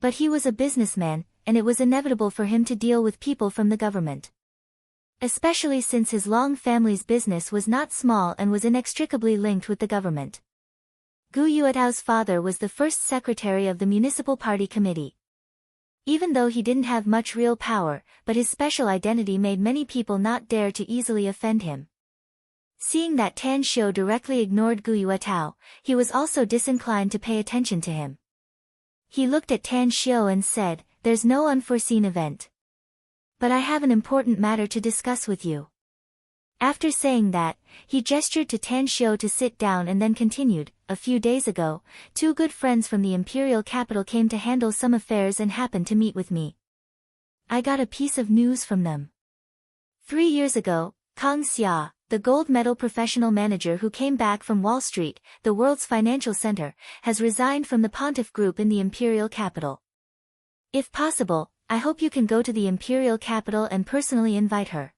But he was a businessman, and it was inevitable for him to deal with people from the government. Especially since his Long family's business was not small and was inextricably linked with the government. Gu Yuetao's father was the first secretary of the municipal party committee. Even though he didn't have much real power, but his special identity made many people not dare to easily offend him. Seeing that Tan Xiu directly ignored Gu Yuetao, he was also disinclined to pay attention to him. He looked at Tan Xiu and said, "There's no unforeseen event. But I have an important matter to discuss with you." After saying that, he gestured to Tan Xiu to sit down and then continued, "A few days ago, two good friends from the imperial capital came to handle some affairs and happened to meet with me. I got a piece of news from them. 3 years ago, Kang Xia, the gold medal professional manager who came back from Wall Street, the world's financial center, has resigned from the Pontiff Group in the imperial capital. If possible, I hope you can go to the imperial capital and personally invite her."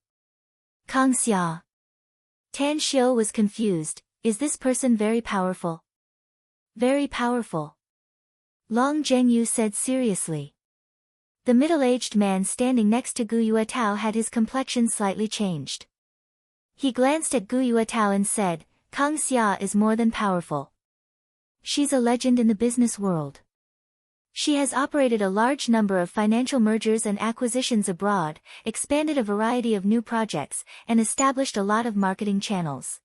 Kang Xia. Tan Xiu was confused. Is this person very powerful? Very powerful. Long Zhengyu said seriously. The middle-aged man standing next to Gu Yuetao had his complexion slightly changed. He glanced at Gu Yuetao and said, "Kang Xia is more than powerful. She's a legend in the business world. She has operated a large number of financial mergers and acquisitions abroad, expanded a variety of new projects, and established a lot of marketing channels.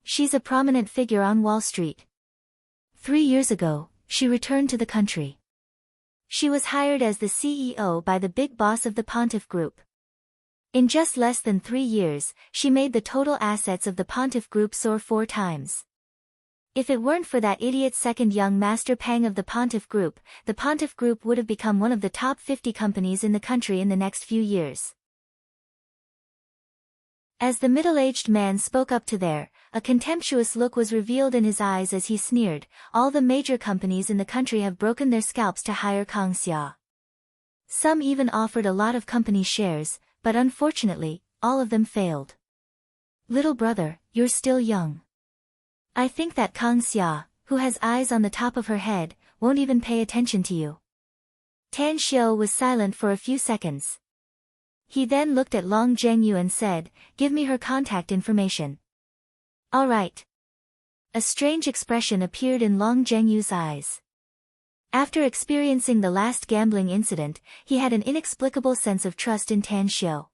She's a prominent figure on Wall Street. 3 years ago, she returned to the country. She was hired as the CEO by the big boss of the Pontiff Group. In just less than 3 years, she made the total assets of the Pontiff Group soar 4 times. If it weren't for that idiot second young master Pang of the Pontiff Group would have become one of the top 50 companies in the country in the next few years." As the middle-aged man spoke up to there, a contemptuous look was revealed in his eyes as he sneered, "All the major companies in the country have broken their scalps to hire Kang Xia. Some even offered a lot of company shares, but unfortunately, all of them failed. Little brother, you're still young. I think that Kang Xia, who has eyes on the top of her head, won't even pay attention to you." Tan Xiu was silent for a few seconds. He then looked at Long Zhengyu and said, "Give me her contact information." "All right." A strange expression appeared in Long Zhengyu's eyes. After experiencing the last gambling incident, he had an inexplicable sense of trust in Tan Xiu.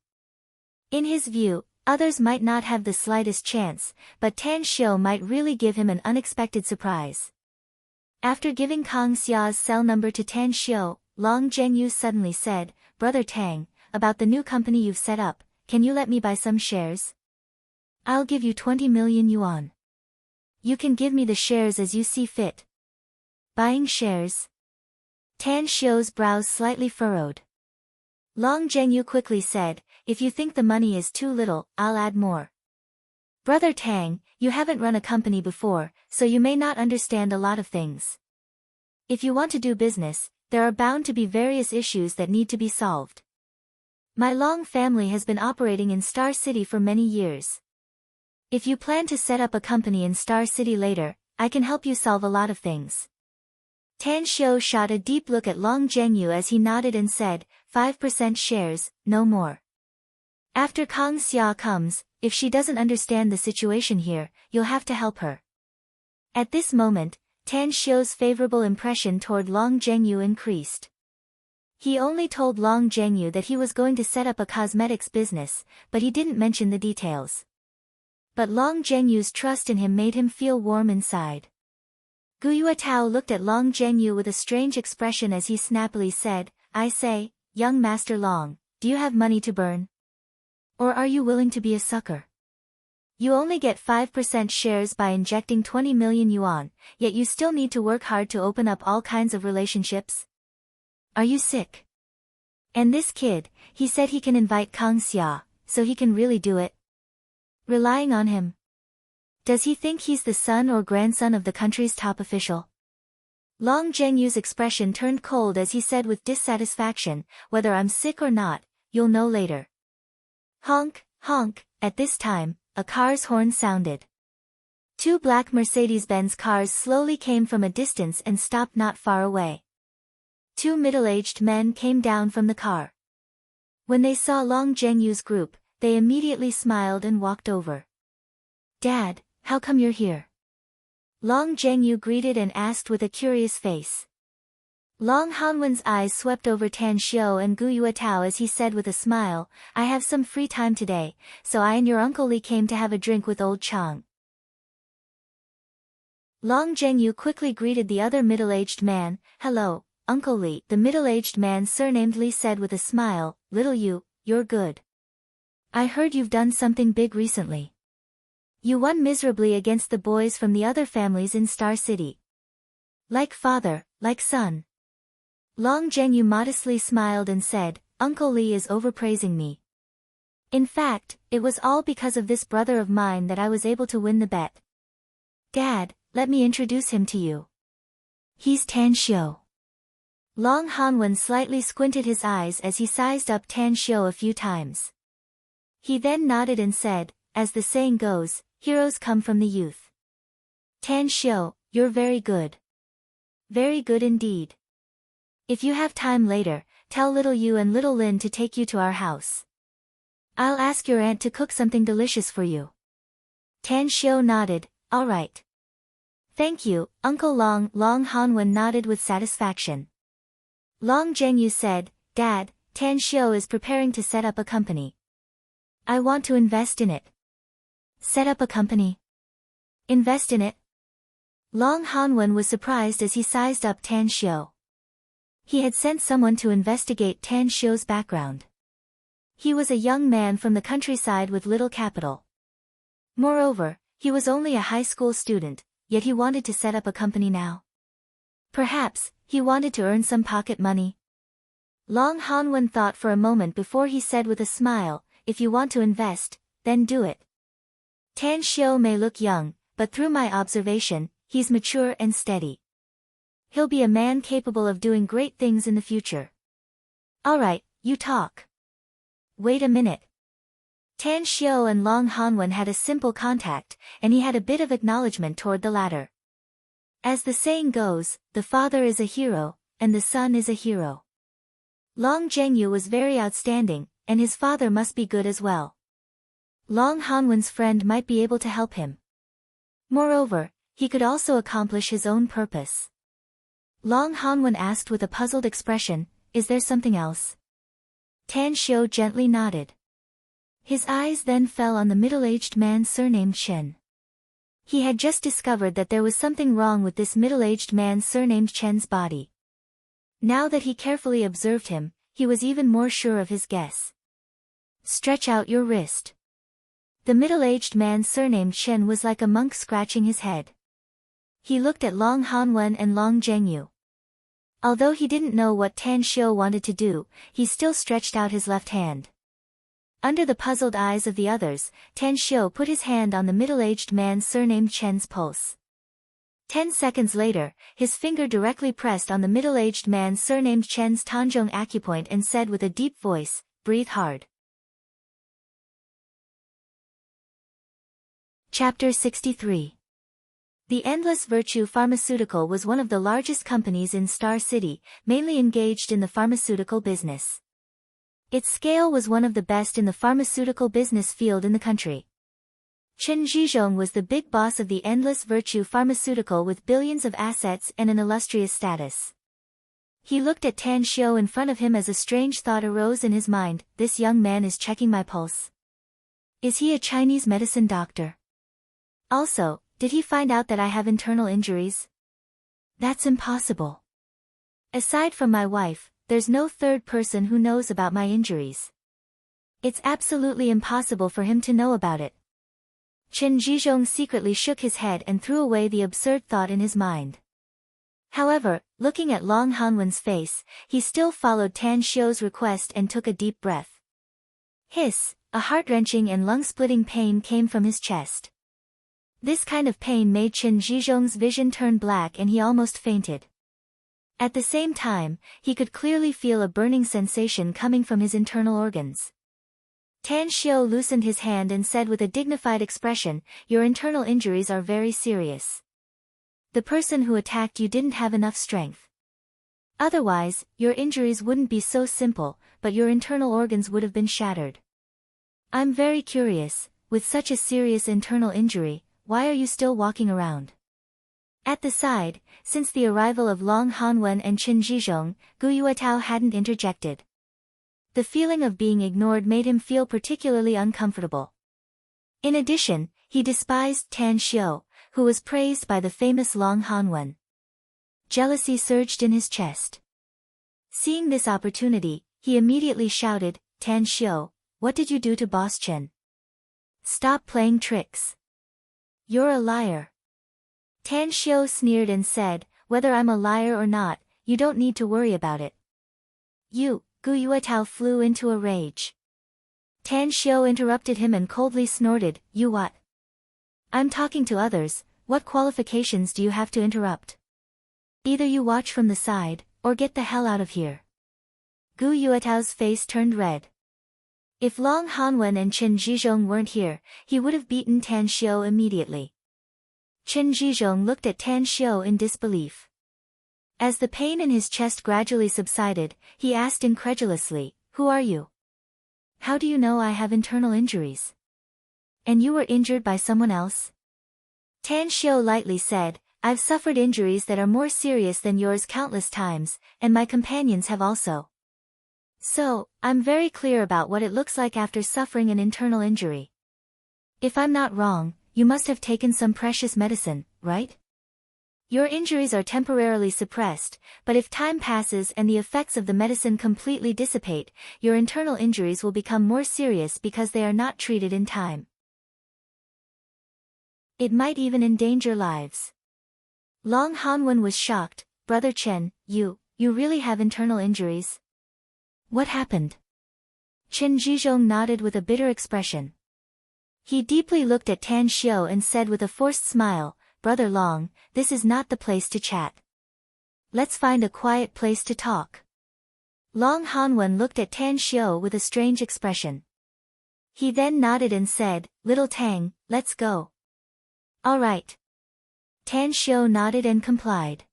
In his view, Others might not have the slightest chance, but Tan Xiu might really give him an unexpected surprise. After giving Kang Xia's cell number to Tan Xiu, Long Zhenyu suddenly said, "Brother Tang, about the new company you've set up, can you let me buy some shares? I'll give you 20 million yuan. You can give me the shares as you see fit." Buying shares? Tan Xiu's brows slightly furrowed. Long Zhenyu quickly said, "If you think the money is too little, I'll add more. Brother Tang, you haven't run a company before, so you may not understand a lot of things. If you want to do business, there are bound to be various issues that need to be solved. My Long family has been operating in Star City for many years. If you plan to set up a company in Star City later, I can help you solve a lot of things." Tan Xiu shot a deep look at Long Zhenyu as he nodded and said, 5% shares, no more. After Kang Xia comes, if she doesn't understand the situation here, you'll have to help her. At this moment, Tan Xiu's favorable impression toward Long Zhenyu increased. He only told Long Zhenyu that he was going to set up a cosmetics business, but he didn't mention the details. But Long Zhenyu's trust in him made him feel warm inside. Gu Yuetao looked at Long Zhenyu with a strange expression as he snappily said, "I say, young Master Long, do you have money to burn? Or are you willing to be a sucker? You only get 5% shares by injecting 20 million yuan, yet you still need to work hard to open up all kinds of relationships? Are you sick? And this kid, he said he can invite Kang Xia, so he can really do it? Relying on him? Does he think he's the son or grandson of the country's top official?" Long Zhenyu's expression turned cold as he said with dissatisfaction, "Whether I'm sick or not, you'll know later." Honk, honk, at this time, a car's horn sounded. Two black Mercedes-Benz cars slowly came from a distance and stopped not far away. Two middle-aged men came down from the car. When they saw Long Zhenyu's group, they immediately smiled and walked over. "Dad, how come you're here?" Long Zhenyu greeted and asked with a curious face. Long Hanwen's eyes swept over Tan Xiu and Gu Yuetao as he said with a smile, "I have some free time today, so I and your Uncle Li came to have a drink with old Chang." Long Zhenyu quickly greeted the other middle-aged man, "Hello, Uncle Li." The middle-aged man surnamed Li said with a smile, "Little you, you're good. I heard you've done something big recently. You won miserably against the boys from the other families in Star City. Like father, like son." Long Zhenyu modestly smiled and said, "Uncle Li is overpraising me. In fact, it was all because of this brother of mine that I was able to win the bet. Dad, let me introduce him to you. He's Tan Xiu." Long Hanwen slightly squinted his eyes as he sized up Tan Xiu a few times. He then nodded and said, "As the saying goes, heroes come from the youth. Tan Xiu, you're very good. Very good indeed. If you have time later, tell little you and little Lin to take you to our house. I'll ask your aunt to cook something delicious for you." Tan Xiu nodded, "All right. Thank you, Uncle Long." Long Hanwen nodded with satisfaction. Long Zhenyu said, "Dad, Tan Xiu is preparing to set up a company. I want to invest in it." "Set up a company? Invest in it?" Long Hanwen was surprised as he sized up Tan Xiu. He had sent someone to investigate Tan Xiu's background. He was a young man from the countryside with little capital. Moreover, he was only a high school student, yet he wanted to set up a company now. Perhaps, he wanted to earn some pocket money. Long Hanwen thought for a moment before he said with a smile, "If you want to invest, then do it. Tan Xiu may look young, but through my observation, he's mature and steady. He'll be a man capable of doing great things in the future." "All right, you talk." "Wait a minute." Tan Xiu and Long Hanwen had a simple contact, and he had a bit of acknowledgement toward the latter. As the saying goes, the father is a hero, and the son is a hero. Long Zhenyu was very outstanding, and his father must be good as well. Long Hanwen's friend might be able to help him. Moreover, he could also accomplish his own purpose. Long Hanwen asked with a puzzled expression, "Is there something else?" Tan Xiu gently nodded. His eyes then fell on the middle-aged man surnamed Chen. He had just discovered that there was something wrong with this middle-aged man surnamed Chen's body. Now that he carefully observed him, he was even more sure of his guess. Stretch out your wrist. The middle-aged man surnamed Chen was like a monk scratching his head. He looked at Long Hanwen and Long Zhengyu. Although he didn't know what Tan Xiu wanted to do, he still stretched out his left hand. Under the puzzled eyes of the others, Tan Xiu put his hand on the middle-aged man surnamed Chen's pulse. 10 seconds later, his finger directly pressed on the middle-aged man surnamed Chen's Tanzhong acupoint and said with a deep voice, "Breathe hard." Chapter 63. The Endless Virtue Pharmaceutical was one of the largest companies in Star City, mainly engaged in the pharmaceutical business. Its scale was one of the best in the pharmaceutical business field in the country. Chen Zhizhong was the big boss of the Endless Virtue Pharmaceutical with billions of assets and an illustrious status. He looked at Tan Xiu in front of him as a strange thought arose in his mind. This young man is checking my pulse. Is he a Chinese medicine doctor? Also, did he find out that I have internal injuries? That's impossible. Aside from my wife, there's no third person who knows about my injuries. It's absolutely impossible for him to know about it. Chen Zhizhong secretly shook his head and threw away the absurd thought in his mind. However, looking at Long Hanwen's face, he still followed Tan Xiu's request and took a deep breath. Hiss, a heart-wrenching and lung-splitting pain came from his chest. This kind of pain made Chen Zhizhong's vision turn black and he almost fainted. At the same time, he could clearly feel a burning sensation coming from his internal organs. Tan Xiu loosened his hand and said with a dignified expression, "Your internal injuries are very serious. The person who attacked you didn't have enough strength. Otherwise, your injuries wouldn't be so simple, but your internal organs would have been shattered. I'm very curious, with such a serious internal injury, why are you still walking around?" At the side, since the arrival of Long Hanwen and Chen Zhizhong, Gu Yuetao hadn't interjected. The feeling of being ignored made him feel particularly uncomfortable. In addition, he despised Tan Xiu, who was praised by the famous Long Hanwen. Jealousy surged in his chest. Seeing this opportunity, he immediately shouted, "Tan Xiu, what did you do to Boss Chen? Stop playing tricks. You're a liar." Tan Xiu sneered and said, "Whether I'm a liar or not, you don't need to worry about it." "You," Gu Yuetao flew into a rage. Tan Xiu interrupted him and coldly snorted, "You what? I'm talking to others, what qualifications do you have to interrupt? Either you watch from the side, or get the hell out of here." Gu Yuetao's face turned red. If Long Hanwen and Chen Zhizhong weren't here, he would have beaten Tan Xiu immediately. Chen Zhizhong looked at Tan Xiu in disbelief. As the pain in his chest gradually subsided, he asked incredulously, "Who are you? How do you know I have internal injuries? And you were injured by someone else?" Tan Xiu lightly said, "I've suffered injuries that are more serious than yours countless times, and my companions have also. So, I'm very clear about what it looks like after suffering an internal injury. If I'm not wrong, you must have taken some precious medicine, right? Your injuries are temporarily suppressed, but if time passes and the effects of the medicine completely dissipate, your internal injuries will become more serious because they are not treated in time. It might even endanger lives." Long Hanwen was shocked. "Brother Chen, you really have internal injuries? What happened?" Chen Zhizhong nodded with a bitter expression. He deeply looked at Tan Xiu and said with a forced smile, "Brother Long, this is not the place to chat. Let's find a quiet place to talk." Long Hanwen looked at Tan Xiu with a strange expression. He then nodded and said, "Little Tang, let's go." "All right." Tan Xiu nodded and complied.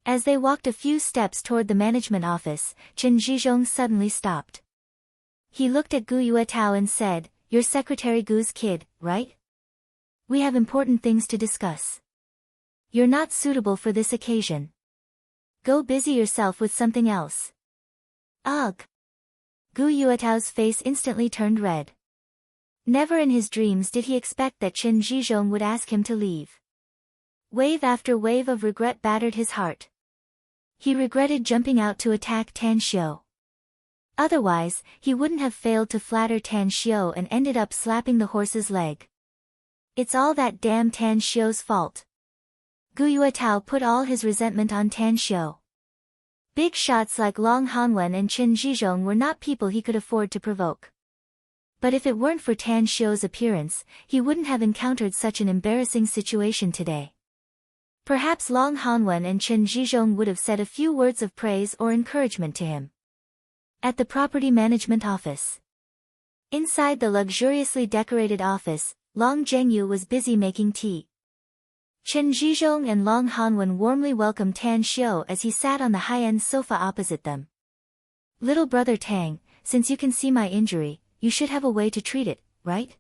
As they walked a few steps toward the management office, Chen Zhizhong suddenly stopped. He looked at Gu Yuetao and said, "You're Secretary Gu's kid, right? We have important things to discuss. You're not suitable for this occasion. Go busy yourself with something else." Ugh! Gu Yuetao's face instantly turned red. Never in his dreams did he expect that Chen Zhizhong would ask him to leave. Wave after wave of regret battered his heart. He regretted jumping out to attack Tan Xiu. Otherwise, he wouldn't have failed to flatter Tan Xiu and ended up slapping the horse's leg. It's all that damn Tan Xiu's fault. Gu Yuetao put all his resentment on Tan Xiu. Big shots like Long Hanwen and Chen Zhizhong were not people he could afford to provoke. But if it weren't for Tan Xiu's appearance, he wouldn't have encountered such an embarrassing situation today. Perhaps Long Hanwen and Chen Zhizhong would have said a few words of praise or encouragement to him. At the property management office. Inside the luxuriously decorated office, Long Zhengyu was busy making tea. Chen Zhizhong and Long Hanwen warmly welcomed Tan Xiu as he sat on the high-end sofa opposite them. Little brother Tang, since you can see my injury, you should have a way to treat it, right?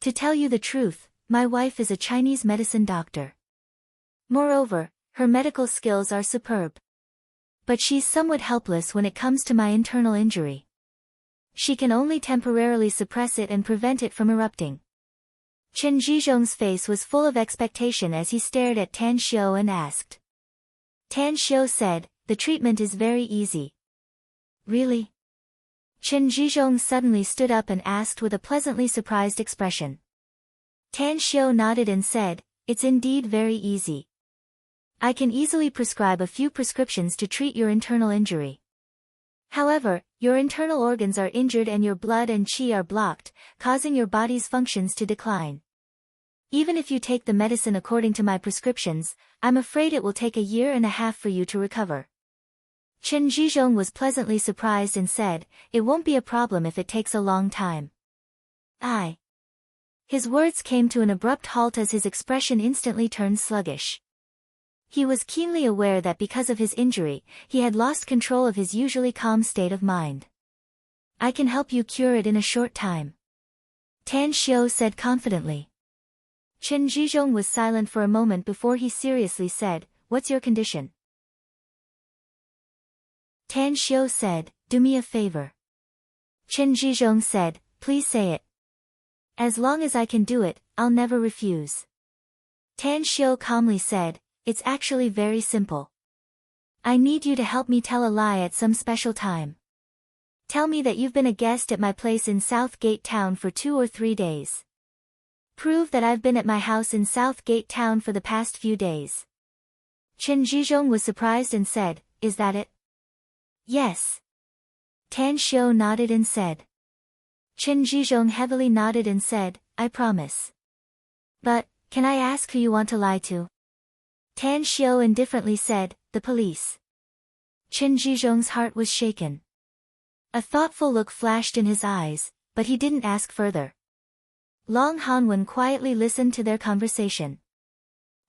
To tell you the truth, my wife is a Chinese medicine doctor. Moreover, her medical skills are superb. But she's somewhat helpless when it comes to my internal injury. She can only temporarily suppress it and prevent it from erupting. Chen Zhizhong's face was full of expectation as he stared at Tan Xiu and asked. Tan Xiu said, the treatment is very easy. Really? Chen Zhizhong suddenly stood up and asked with a pleasantly surprised expression. Tan Xiu nodded and said, it's indeed very easy. I can easily prescribe a few prescriptions to treat your internal injury. However, your internal organs are injured and your blood and qi are blocked, causing your body's functions to decline. Even if you take the medicine according to my prescriptions, I'm afraid it will take a year and a half for you to recover. Chen Zhizhong was pleasantly surprised and said, it won't be a problem if it takes a long time. His words came to an abrupt halt as his expression instantly turned sluggish. He was keenly aware that because of his injury, he had lost control of his usually calm state of mind. I can help you cure it in a short time. Tan Xiu said confidently. Chen Zhizhong was silent for a moment before he seriously said, what's your condition? Tan Xiu said, do me a favor. Chen Zhizhong said, please say it. As long as I can do it, I'll never refuse. Tan Xiu calmly said, it's actually very simple. I need you to help me tell a lie at some special time. Tell me that you've been a guest at my place in South Gate Town for 2 or 3 days. Prove that I've been at my house in South Gate Town for the past few days. Chen Zhizhong was surprised and said, is that it? Yes. Tan Xiu nodded and said. Chen Zhizhong heavily nodded and said, I promise. But, can I ask who you want to lie to? Tan Xiu indifferently said, the police. Chen Zhizhong's heart was shaken. A thoughtful look flashed in his eyes, but he didn't ask further. Long Hanwen quietly listened to their conversation.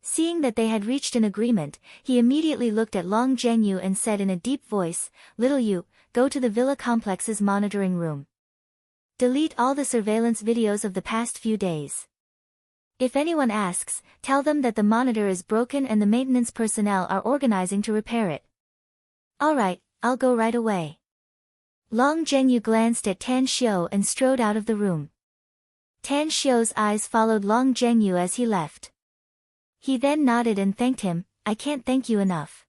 Seeing that they had reached an agreement, he immediately looked at Long Zhengyu and said in a deep voice, little you, go to the villa complex's monitoring room. Delete all the surveillance videos of the past few days. If anyone asks, tell them that the monitor is broken and the maintenance personnel are organizing to repair it. Alright, I'll go right away. Long Zhengyu glanced at Tan Xiu and strode out of the room. Tan Xiu's eyes followed Long Zhengyu as he left. He then nodded and thanked him, I can't thank you enough.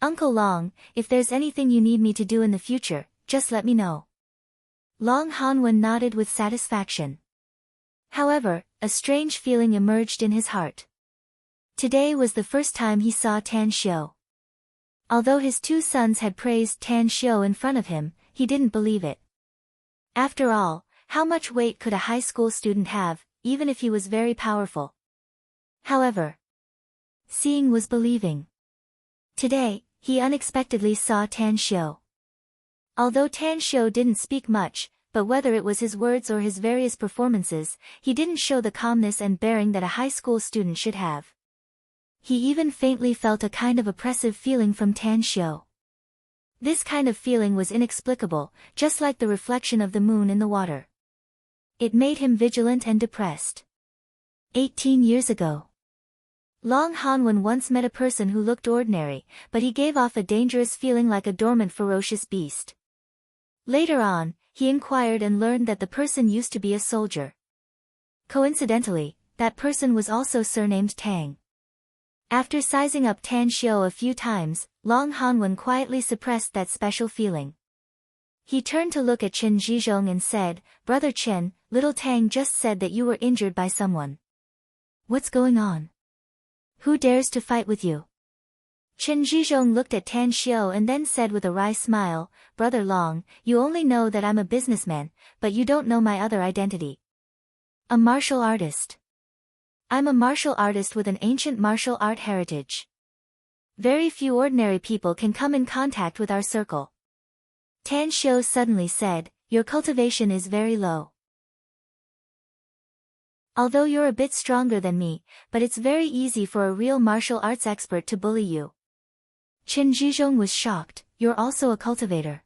Uncle Long, if there's anything you need me to do in the future, just let me know. Long Hanwen nodded with satisfaction. However, a strange feeling emerged in his heart. Today was the first time he saw Tan Xiu. Although his 2 sons had praised Tan Xiu in front of him, he didn't believe it. After all, how much weight could a high school student have, even if he was very powerful? However, seeing was believing. Today, he unexpectedly saw Tan Xiu. Although Tan Xiu didn't speak much, but whether it was his words or his various performances, he didn't show the calmness and bearing that a high school student should have. He even faintly felt a kind of oppressive feeling from Tan Xiu. This kind of feeling was inexplicable, just like the reflection of the moon in the water. It made him vigilant and depressed. 18 years ago. Long Hanwen once met a person who looked ordinary, but he gave off a dangerous feeling like a dormant ferocious beast. Later on, he inquired and learned that the person used to be a soldier. Coincidentally, that person was also surnamed Tang. After sizing up Tan Xiao a few times, Long Hanwen quietly suppressed that special feeling. He turned to look at Chen Zhizhong and said, "Brother Chen, little Tang just said that you were injured by someone. What's going on? Who dares to fight with you?" Chen Zhizhong looked at Tan Xiao and then said with a wry smile, "Brother Long, you only know that I'm a businessman, but you don't know my other identity. A martial artist. I'm a martial artist with an ancient martial art heritage. Very few ordinary people can come in contact with our circle." Tan Xiao suddenly said, "Your cultivation is very low. Although you're a bit stronger than me, but it's very easy for a real martial arts expert to bully you." Chen Zhizhong was shocked, "You're also a cultivator?"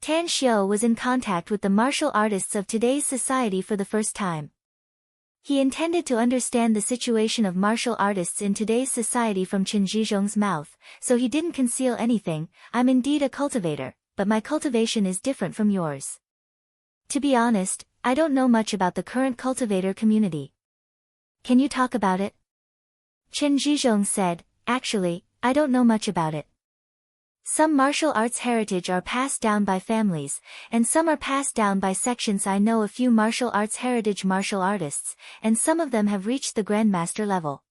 Tan Xiao was in contact with the martial artists of today's society for the first time. He intended to understand the situation of martial artists in today's society from Chen Zhizhong's mouth, so he didn't conceal anything. "I'm indeed a cultivator, but my cultivation is different from yours. To be honest, I don't know much about the current cultivator community. Can you talk about it?" Chen Zhizhong said, "Actually, I don't know much about it. Some martial arts heritage are passed down by families, and some are passed down by sections. I know a few martial arts heritage martial artists, and some of them have reached the grandmaster level.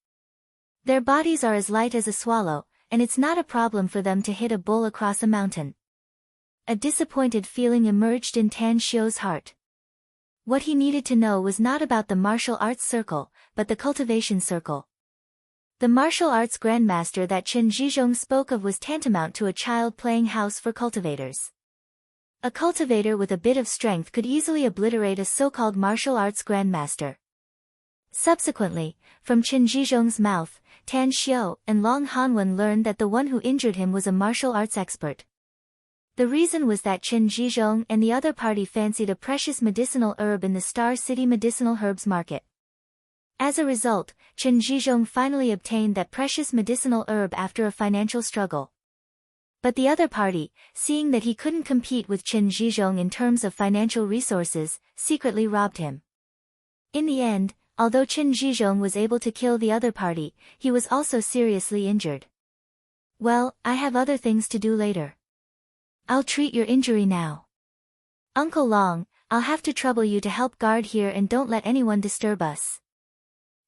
Their bodies are as light as a swallow, and it's not a problem for them to hit a bull across a mountain." A disappointed feeling emerged in Tan Xiao's heart. What he needed to know was not about the martial arts circle, but the cultivation circle. The martial arts grandmaster that Chen Zhizhong spoke of was tantamount to a child playing house for cultivators. A cultivator with a bit of strength could easily obliterate a so-called martial arts grandmaster. Subsequently, from Chen Zhizhong's mouth, Tan Xiao and Long Hanwen learned that the one who injured him was a martial arts expert. The reason was that Chen Zhizhong and the other party fancied a precious medicinal herb in the Star City medicinal herbs market. As a result, Chen Zhizhong finally obtained that precious medicinal herb after a financial struggle. But the other party, seeing that he couldn't compete with Chen Zhizhong in terms of financial resources, secretly robbed him. In the end, although Chen Zhizhong was able to kill the other party, he was also seriously injured. "Well, I have other things to do later. I'll treat your injury now. Uncle Long, I'll have to trouble you to help guard here and don't let anyone disturb us."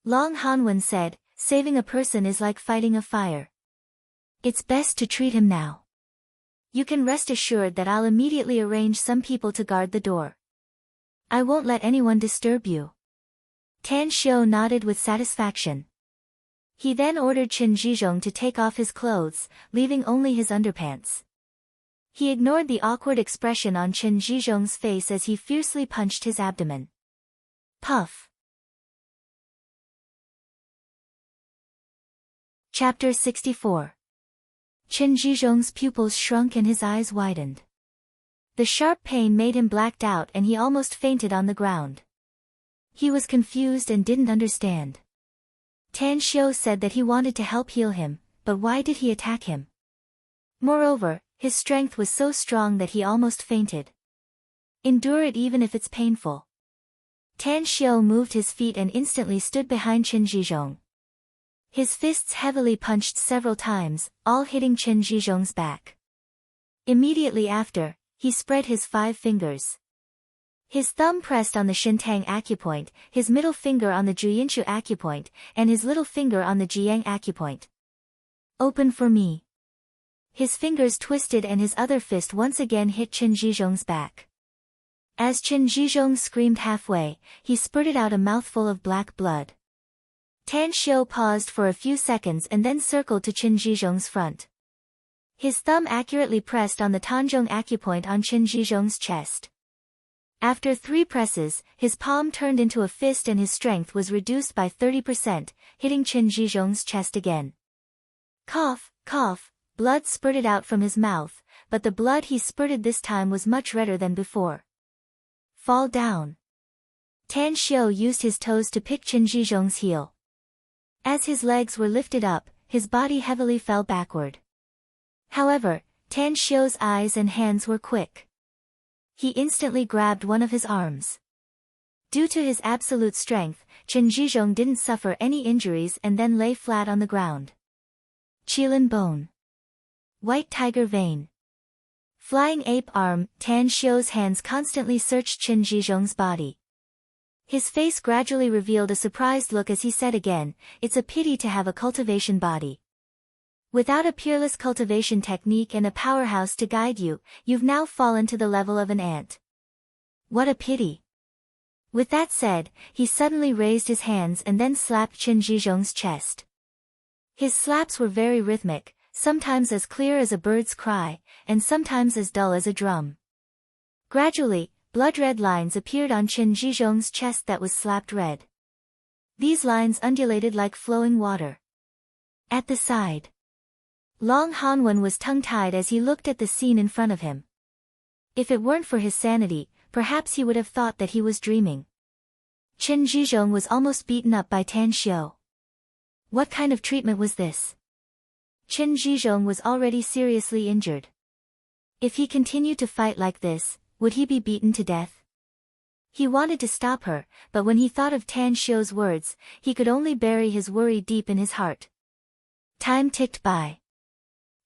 Long Hanwen said, "Saving a person is like fighting a fire. It's best to treat him now. You can rest assured that I'll immediately arrange some people to guard the door. I won't let anyone disturb you." Tan Xiao nodded with satisfaction. He then ordered Chen Zhizhong to take off his clothes, leaving only his underpants. He ignored the awkward expression on Chen Zhizhong's face as he fiercely punched his abdomen. Puff. Chapter 64. Chen Zhizhong's pupils shrunk and his eyes widened. The sharp pain made him blacked out and he almost fainted on the ground. He was confused and didn't understand. Tan Xiao said that he wanted to help heal him, but why did he attack him? Moreover, his strength was so strong that he almost fainted. Endure it even if it's painful. Tan Xiao moved his feet and instantly stood behind Chen Zhizhong. His fists heavily punched several times, all hitting Chen Zhizhong's back. Immediately after, he spread his 5 fingers. His thumb pressed on the Shintang acupoint, his middle finger on the Juyinshu acupoint, and his little finger on the Jiyang acupoint. "Open for me." His fingers twisted and his other fist once again hit Chen Zhizhong's back. As Chen Zhizhong screamed halfway, he spurted out a mouthful of black blood. Tan Xiao paused for a few seconds and then circled to Chen Zhizhong's front. His thumb accurately pressed on the Tanzhong acupoint on Chen Zhizhong's chest. After 3 presses, his palm turned into a fist and his strength was reduced by 30%, hitting Chen Zhizhong's chest again. Cough, cough, blood spurted out from his mouth, but the blood he spurted this time was much redder than before. Fall down. Tan Xiao used his toes to pick Chen Zhizhong's heel. As his legs were lifted up, his body heavily fell backward. However, Tan Xiao's eyes and hands were quick. He instantly grabbed one of his arms. Due to his absolute strength, Chen Zhizhong didn't suffer any injuries and then lay flat on the ground. Qilin bone. White tiger vein. Flying ape arm. Tan Xiu's hands constantly searched Chen Zhizhong's body. His face gradually revealed a surprised look as he said again, "It's a pity to have a cultivation body. Without a peerless cultivation technique and a powerhouse to guide you, you've now fallen to the level of an ant. What a pity." With that said, he suddenly raised his hands and then slapped Chen Zhizhong's chest. His slaps were very rhythmic, sometimes as clear as a bird's cry, and sometimes as dull as a drum. Gradually, blood-red lines appeared on Chen Zhizhong's chest that was slapped red. These lines undulated like flowing water. At the side, Long Hanwen was tongue-tied as he looked at the scene in front of him. If it weren't for his sanity, perhaps he would have thought that he was dreaming. Chen Zhizhong was almost beaten up by Tan Xiu. What kind of treatment was this? Chen Zhizhong was already seriously injured. If he continued to fight like this, would he be beaten to death? He wanted to stop her, but when he thought of Tan Xiu's words, he could only bury his worry deep in his heart. Time ticked by.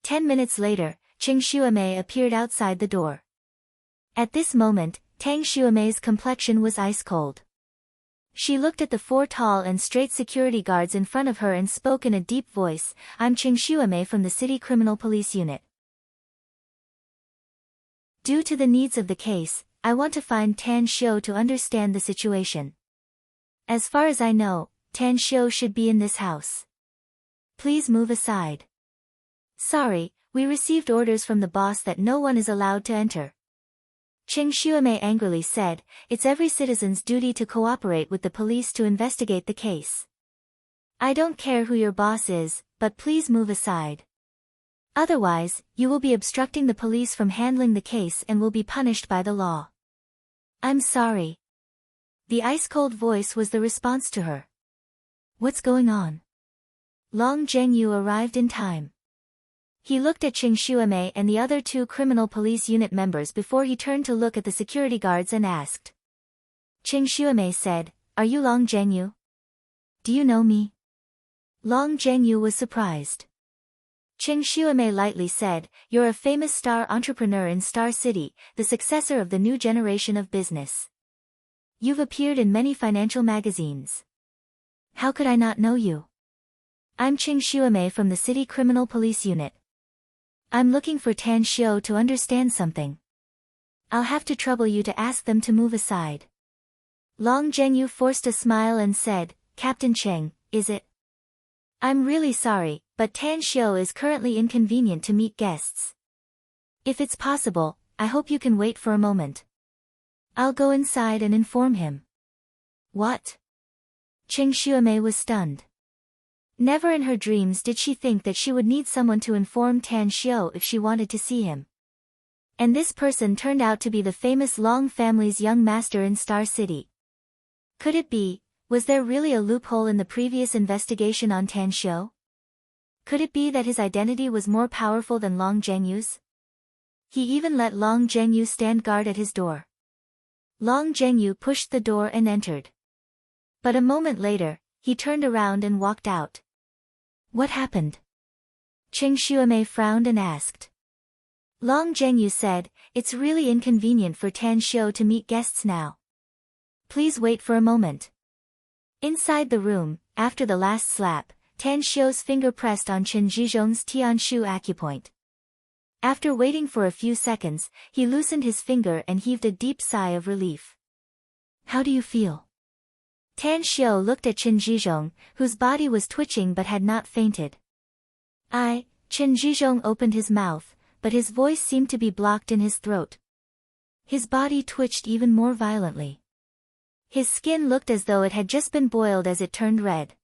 10 minutes later, Cheng Xuemei appeared outside the door. At this moment, Tang Xuemei's complexion was ice cold. She looked at the 4 tall and straight security guards in front of her and spoke in a deep voice, "I'm Cheng Xuemei from the City Criminal Police Unit. Due to the needs of the case, I want to find Tan Xiu to understand the situation. As far as I know, Tan Xiu should be in this house. Please move aside. Sorry, we received orders from the boss that no one is allowed to enter." Cheng Xuemei angrily said, "It's every citizen's duty to cooperate with the police to investigate the case. I don't care who your boss is, but please move aside. Otherwise, you will be obstructing the police from handling the case and will be punished by the law." "I'm sorry." The ice-cold voice was the response to her. "What's going on?" Long Zhengyu arrived in time. He looked at Cheng Xuemei and the other 2 criminal police unit members before he turned to look at the security guards and asked. Cheng Xuemei said, "Are you Long Zhengyu? Do you know me?" Long Zhengyu was surprised. Cheng Xuemei lightly said, "You're a famous star entrepreneur in Star City, the successor of the new generation of business. You've appeared in many financial magazines. How could I not know you? I'm Cheng Xuemei from the City Criminal Police Unit. I'm looking for Tan Xiu to understand something. I'll have to trouble you to ask them to move aside." Long Zhengyu forced a smile and said, "Captain Cheng, is it? I'm really sorry, but Tan Xiu is currently inconvenient to meet guests. If it's possible, I hope you can wait for a moment. I'll go inside and inform him." "What?" Cheng Xuemei was stunned. Never in her dreams did she think that she would need someone to inform Tan Xiu if she wanted to see him. And this person turned out to be the famous Long family's young master in Star City. Could it be, was there really a loophole in the previous investigation on Tan Xiu? Could it be that his identity was more powerful than Long Zhengyu's? He even let Long Zhengyu stand guard at his door. Long Zhengyu pushed the door and entered. But a moment later, he turned around and walked out. What happened? Cheng Xuemei frowned and asked. Long Zhengyu said, "It's really inconvenient for Tan Xiu to meet guests now. Please wait for a moment." Inside the room, after the last slap, Tan Xiu's finger pressed on Chen Zhizhong's Tianshu acupoint. After waiting for a few seconds, he loosened his finger and heaved a deep sigh of relief. "How do you feel?" Tan Xiu looked at Chen Zhizhong, whose body was twitching but had not fainted. Chen Zhizhong opened his mouth, but his voice seemed to be blocked in his throat. His body twitched even more violently. His skin looked as though it had just been boiled as it turned red.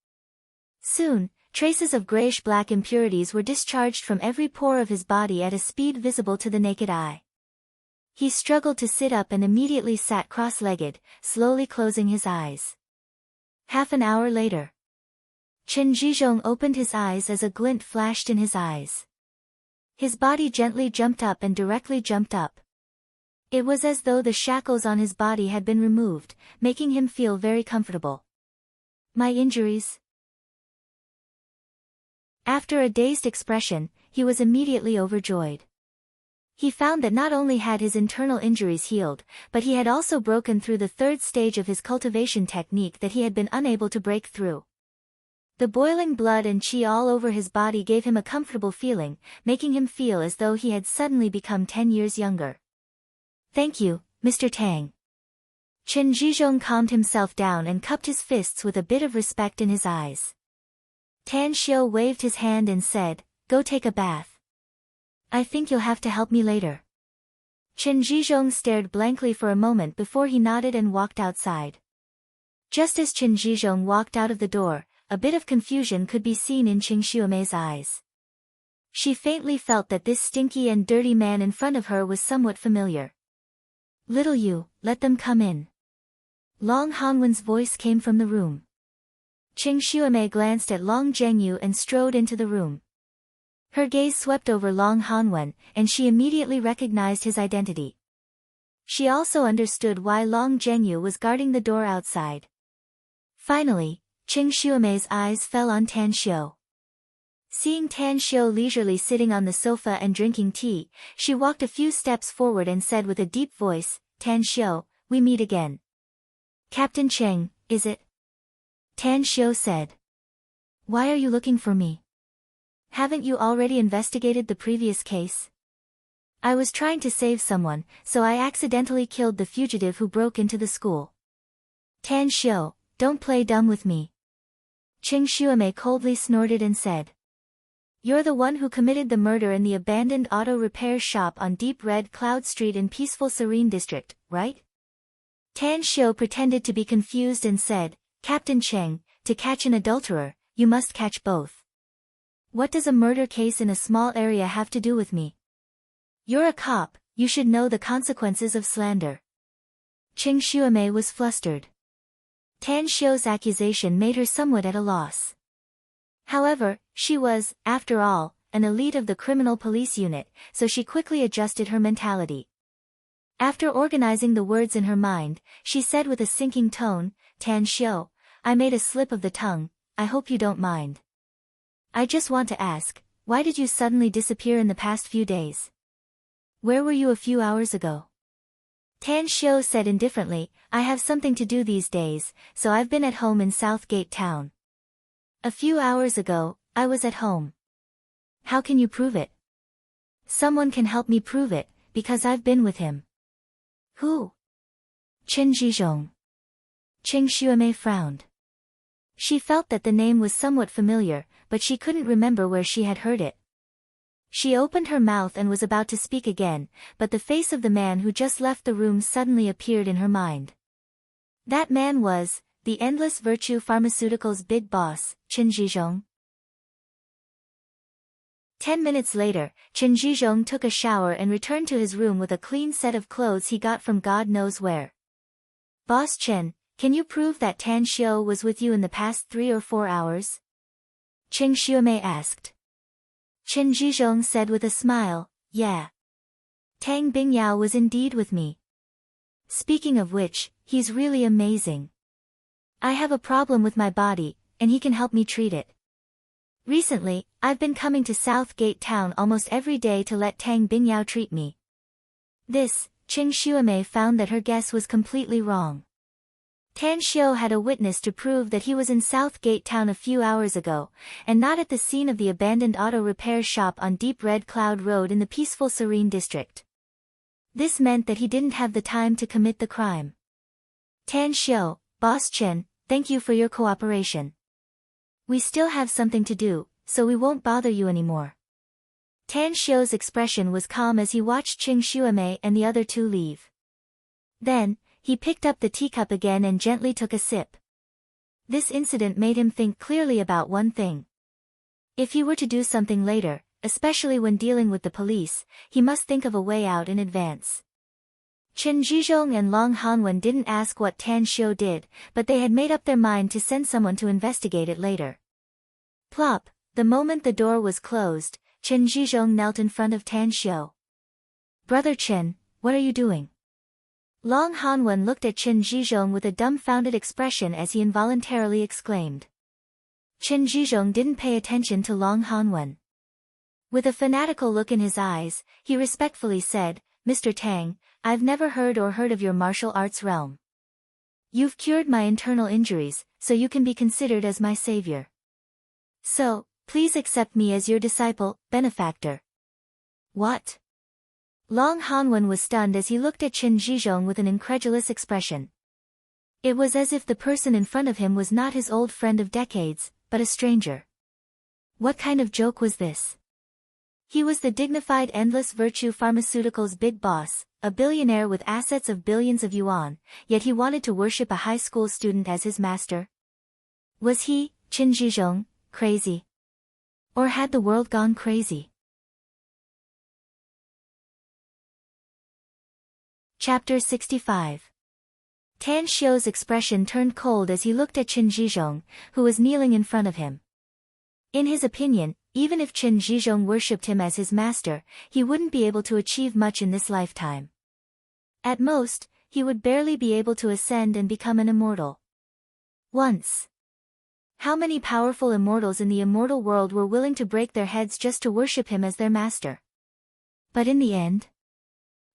Soon, traces of grayish-black impurities were discharged from every pore of his body at a speed visible to the naked eye. He struggled to sit up and immediately sat cross-legged, slowly closing his eyes. Half an hour later, Chen Zhizhong opened his eyes as a glint flashed in his eyes. His body gently jumped up and directly jumped up. It was as though the shackles on his body had been removed, making him feel very comfortable. My injuries? After a dazed expression, he was immediately overjoyed. He found that not only had his internal injuries healed, but he had also broken through the third stage of his cultivation technique that he had been unable to break through. The boiling blood and qi all over his body gave him a comfortable feeling, making him feel as though he had suddenly become 10 years younger. Thank you, Mr. Tang. Chen Zhizhong calmed himself down and cupped his fists with a bit of respect in his eyes. Tan Xiu waved his hand and said, Go take a bath. I think you'll have to help me later. Chen Zhizhong stared blankly for a moment before he nodded and walked outside. Just as Chen Zhizhong walked out of the door, a bit of confusion could be seen in Qing Xuemei's eyes. She faintly felt that this stinky and dirty man in front of her was somewhat familiar. Little you, let them come in. Long Hanwen's voice came from the room. Qing Xuemei glanced at Long Zhengyu and strode into the room. Her gaze swept over Long Hanwen, and she immediately recognized his identity. She also understood why Long Zhengyu was guarding the door outside. Finally, Qing Xuemei's eyes fell on Tan Xiu. Seeing Tan Xiu leisurely sitting on the sofa and drinking tea, she walked a few steps forward and said with a deep voice, Tan Xiu, we meet again. Captain Cheng, is it? Tan Xiu said. Why are you looking for me? Haven't you already investigated the previous case? I was trying to save someone, so I accidentally killed the fugitive who broke into the school. Tan Xiu, don't play dumb with me. Qing Xuemei coldly snorted and said. You're the one who committed the murder in the abandoned auto repair shop on Deep Red Cloud Street in peaceful Serene District, right? Tan Xiu pretended to be confused and said, Captain Cheng, to catch an adulterer, you must catch both. What does a murder case in a small area have to do with me? You're a cop, you should know the consequences of slander. Qing Xuemei was flustered. Tan Xiu's accusation made her somewhat at a loss. However, she was, after all, an elite of the criminal police unit, so she quickly adjusted her mentality. After organizing the words in her mind, she said with a sinking tone, Tan Xiu, I made a slip of the tongue, I hope you don't mind. I just want to ask, why did you suddenly disappear in the past few days? Where were you a few hours ago? Tan Xiu said indifferently, I have something to do these days, so I've been at home in Southgate Town. A few hours ago, I was at home. How can you prove it? Someone can help me prove it, because I've been with him. Who? Chen Zhizhong. Qing Xuemei frowned. She felt that the name was somewhat familiar, but she couldn't remember where she had heard it. She opened her mouth and was about to speak again, but the face of the man who just left the room suddenly appeared in her mind. That man was the Endless Virtue Pharmaceuticals' big boss, Chen Zhizhong. 10 minutes later, Chen Zhizhong took a shower and returned to his room with a clean set of clothes he got from God knows where. Boss Chen, can you prove that Tan Xiu was with you in the past 3 or 4 hours? Qing Xuemei asked. Chen Zhizhong said with a smile, yeah. Tang Bingyao was indeed with me. Speaking of which, he's really amazing. I have a problem with my body, and he can help me treat it. Recently, I've been coming to Southgate Town almost every day to let Tang Bingyao treat me. This, Qing Xuemei found that her guess was completely wrong. Tan Xiu had a witness to prove that he was in Southgate Town a few hours ago, and not at the scene of the abandoned auto repair shop on Deep Red Cloud Road in the peaceful Serene District. This meant that he didn't have the time to commit the crime. Tan Xiu, Boss Chen, thank you for your cooperation. We still have something to do, so we won't bother you anymore. Tan Xiu's expression was calm as he watched Qing Xuemei and the other two leave. Then, he picked up the teacup again and gently took a sip. This incident made him think clearly about one thing. If he were to do something later, especially when dealing with the police, he must think of a way out in advance. Chen Zhizhong and Long Hanwen didn't ask what Tan Xiu did, but they had made up their mind to send someone to investigate it later. Plop, the moment the door was closed, Chen Zhizhong knelt in front of Tan Xiu. Brother Chen, what are you doing? Long Hanwen looked at Qin Zhizhong with a dumbfounded expression as he involuntarily exclaimed. Qin Zhizhong didn't pay attention to Long Hanwen. With a fanatical look in his eyes, he respectfully said, Mr. Tang, I've never heard of your martial arts realm. You've cured my internal injuries, so you can be considered as my savior. So, please accept me as your disciple, benefactor. What? Long Hanwen was stunned as he looked at Qin Zhizhong with an incredulous expression. It was as if the person in front of him was not his old friend of decades, but a stranger. What kind of joke was this? He was the dignified Endless Virtue Pharmaceuticals big boss, a billionaire with assets of billions of yuan, yet he wanted to worship a high school student as his master. Was he, Qin Zhizhong, crazy? Or had the world gone crazy? Chapter 65. Tan Xiu's expression turned cold as he looked at Qin Zhizhong, who was kneeling in front of him. In his opinion, even if Qin Zhizhong worshipped him as his master, he wouldn't be able to achieve much in this lifetime. At most, he would barely be able to ascend and become an immortal. Once. How many powerful immortals in the immortal world were willing to break their heads just to worship him as their master? But in the end,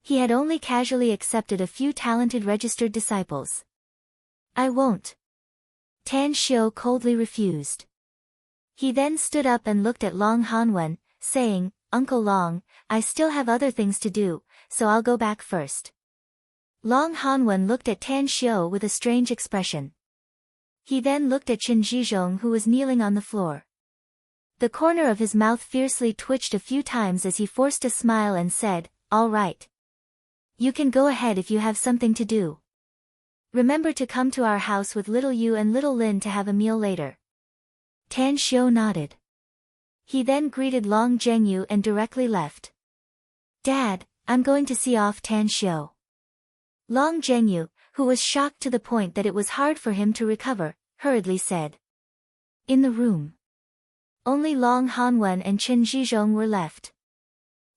he had only casually accepted a few talented registered disciples. I won't. Tan Xiu coldly refused. He then stood up and looked at Long Hanwen, saying, Uncle Long, I still have other things to do, so I'll go back first. Long Hanwen looked at Tan Xiu with a strange expression. He then looked at Qin Zhizhong who was kneeling on the floor. The corner of his mouth fiercely twitched a few times as he forced a smile and said, All right. You can go ahead if you have something to do. Remember to come to our house with little Yu and little Lin to have a meal later. Tan Xiu nodded. He then greeted Long Zhengyu and directly left. Dad, I'm going to see off Tan Xiu. Long Zhengyu, who was shocked to the point that it was hard for him to recover, hurriedly said. In the room, only Long Hanwen and Qin Zhizhong were left.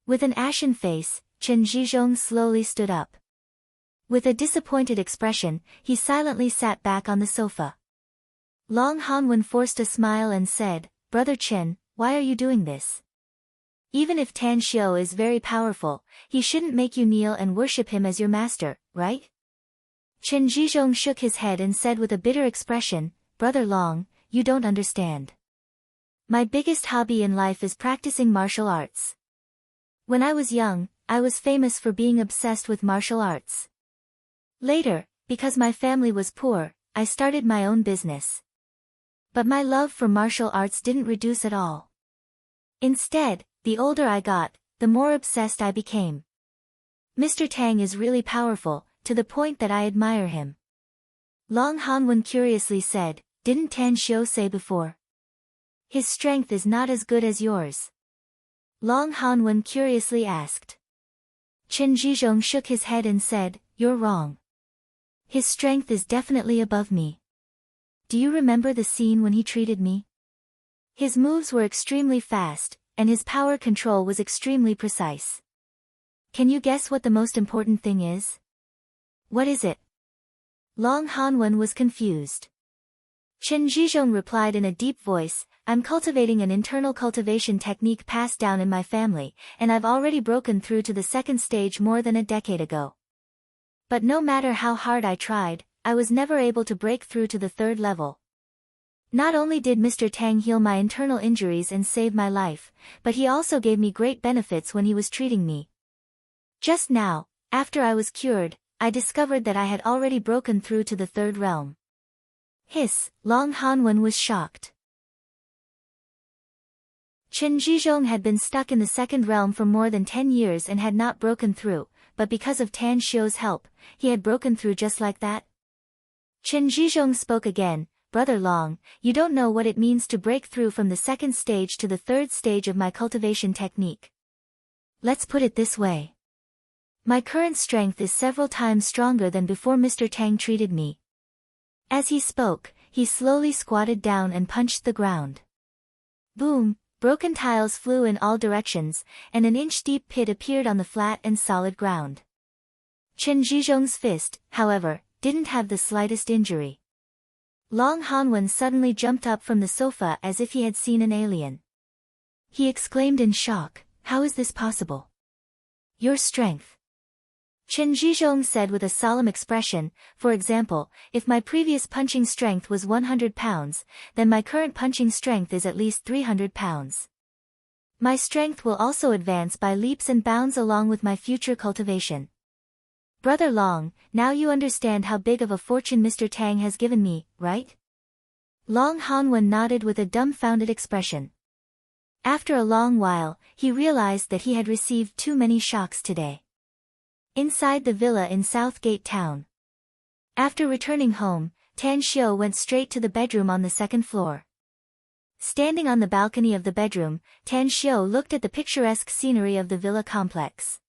With an ashen face, Qin Zhizhong slowly stood up. With a disappointed expression, he silently sat back on the sofa. Long Hanwen forced a smile and said, Brother Qin, why are you doing this? Even if Tan Xiu is very powerful, he shouldn't make you kneel and worship him as your master, right? Qin Zhizhong shook his head and said with a bitter expression, Brother Long, you don't understand. My biggest hobby in life is practicing martial arts. When I was young, I was famous for being obsessed with martial arts. Later, because my family was poor, I started my own business. But my love for martial arts didn't reduce at all. Instead, the older I got, the more obsessed I became. Mr. Tang is really powerful, to the point that I admire him. Long Hanwen curiously said, Didn't Tan Xiu say before? His strength is not as good as yours. Long Hanwen curiously asked. Qin Zhizhong shook his head and said, You're wrong. His strength is definitely above me. Do you remember the scene when he treated me? His moves were extremely fast, and his power control was extremely precise. Can you guess what the most important thing is? What is it? Long Hanwen was confused. Qin Zhizhong replied in a deep voice, I'm cultivating an internal cultivation technique passed down in my family, and I've already broken through to the second stage more than a decade ago. But no matter how hard I tried, I was never able to break through to the third level. Not only did Mr. Tang heal my internal injuries and save my life, but he also gave me great benefits when he was treating me. Just now, after I was cured, I discovered that I had already broken through to the third realm. Hiss, Long Hanwen was shocked. Qin Zhizhong had been stuck in the second realm for more than 10 years and had not broken through, but because of Tan Xiu's help, he had broken through just like that. Qin Zhizhong spoke again, Brother Long, you don't know what it means to break through from the second stage to the third stage of my cultivation technique. Let's put it this way. My current strength is several times stronger than before Mr. Tang treated me. As he spoke, he slowly squatted down and punched the ground. Boom, broken tiles flew in all directions, and an inch-deep pit appeared on the flat and solid ground. Chen Zhizhong's fist, however, didn't have the slightest injury. Long Hanwen suddenly jumped up from the sofa as if he had seen an alien. He exclaimed in shock, "How is this possible?" "Your strength," Chen Zhizhong said with a solemn expression. "For example, if my previous punching strength was 100 pounds, then my current punching strength is at least 300 pounds. My strength will also advance by leaps and bounds along with my future cultivation. Brother Long, now you understand how big of a fortune Mr. Tang has given me, right?" Long Hanwen nodded with a dumbfounded expression. After a long while, he realized that he had received too many shocks today. Inside the villa in Southgate Town. After returning home, Tan Xiu went straight to the bedroom on the second floor. Standing on the balcony of the bedroom, Tan Xiu looked at the picturesque scenery of the villa complex.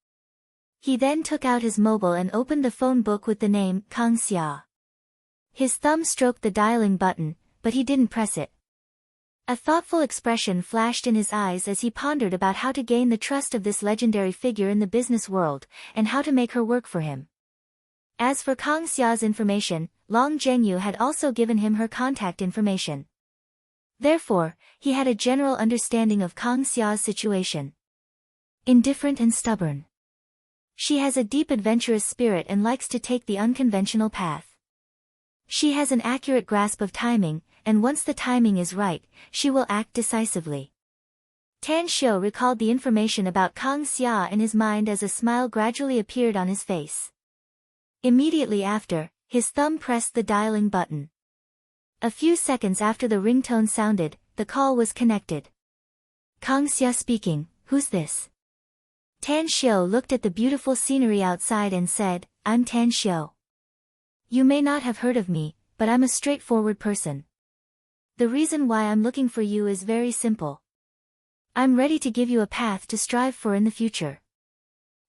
He then took out his mobile and opened the phone book with the name Kang Xia. His thumb stroked the dialing button, but he didn't press it. A thoughtful expression flashed in his eyes as he pondered about how to gain the trust of this legendary figure in the business world, and how to make her work for him. As for Kang Xia's information, Long Zhengyu had also given him her contact information. Therefore, he had a general understanding of Kang Xia's situation. Indifferent and stubborn. She has a deep adventurous spirit and likes to take the unconventional path. She has an accurate grasp of timing, and once the timing is right, she will act decisively. Tan Xiu recalled the information about Kang Xia in his mind as a smile gradually appeared on his face. Immediately after, his thumb pressed the dialing button. A few seconds after the ringtone sounded, the call was connected. Kang Xia speaking, "Who's this?" Tan Xiu looked at the beautiful scenery outside and said, "I'm Tan Xiu. You may not have heard of me, but I'm a straightforward person. The reason why I'm looking for you is very simple. I'm ready to give you a path to strive for in the future.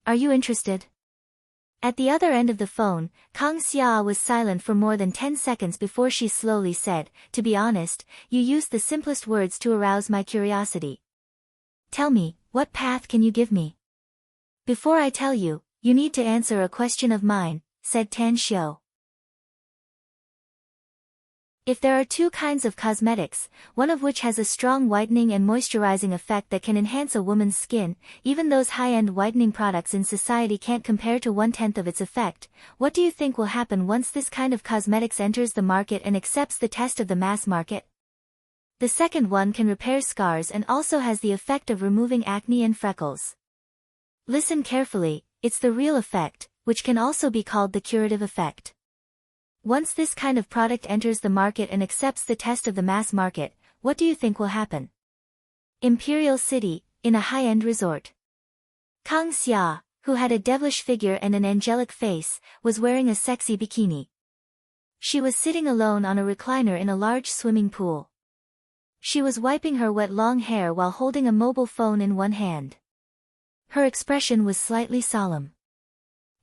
Are you interested?" At the other end of the phone, Kang Xia was silent for more than 10 seconds before she slowly said, "To be honest, you used the simplest words to arouse my curiosity. Tell me, what path can you give me?" "Before I tell you, you need to answer a question of mine," said Tan Xiu. If there are two kinds of cosmetics, one of which has a strong whitening and moisturizing effect that can enhance a woman's skin, even those high-end whitening products in society can't compare to 1/10 of its effect, what do you think will happen once this kind of cosmetics enters the market and accepts the test of the mass market? The second one can repair scars and also has the effect of removing acne and freckles. Listen carefully, it's the real effect, which can also be called the curative effect. Once this kind of product enters the market and accepts the test of the mass market, what do you think will happen? Imperial City, in a high-end resort. Kang Xia, who had a devilish figure and an angelic face, was wearing a sexy bikini. She was sitting alone on a recliner in a large swimming pool. She was wiping her wet long hair while holding a mobile phone in one hand. Her expression was slightly solemn.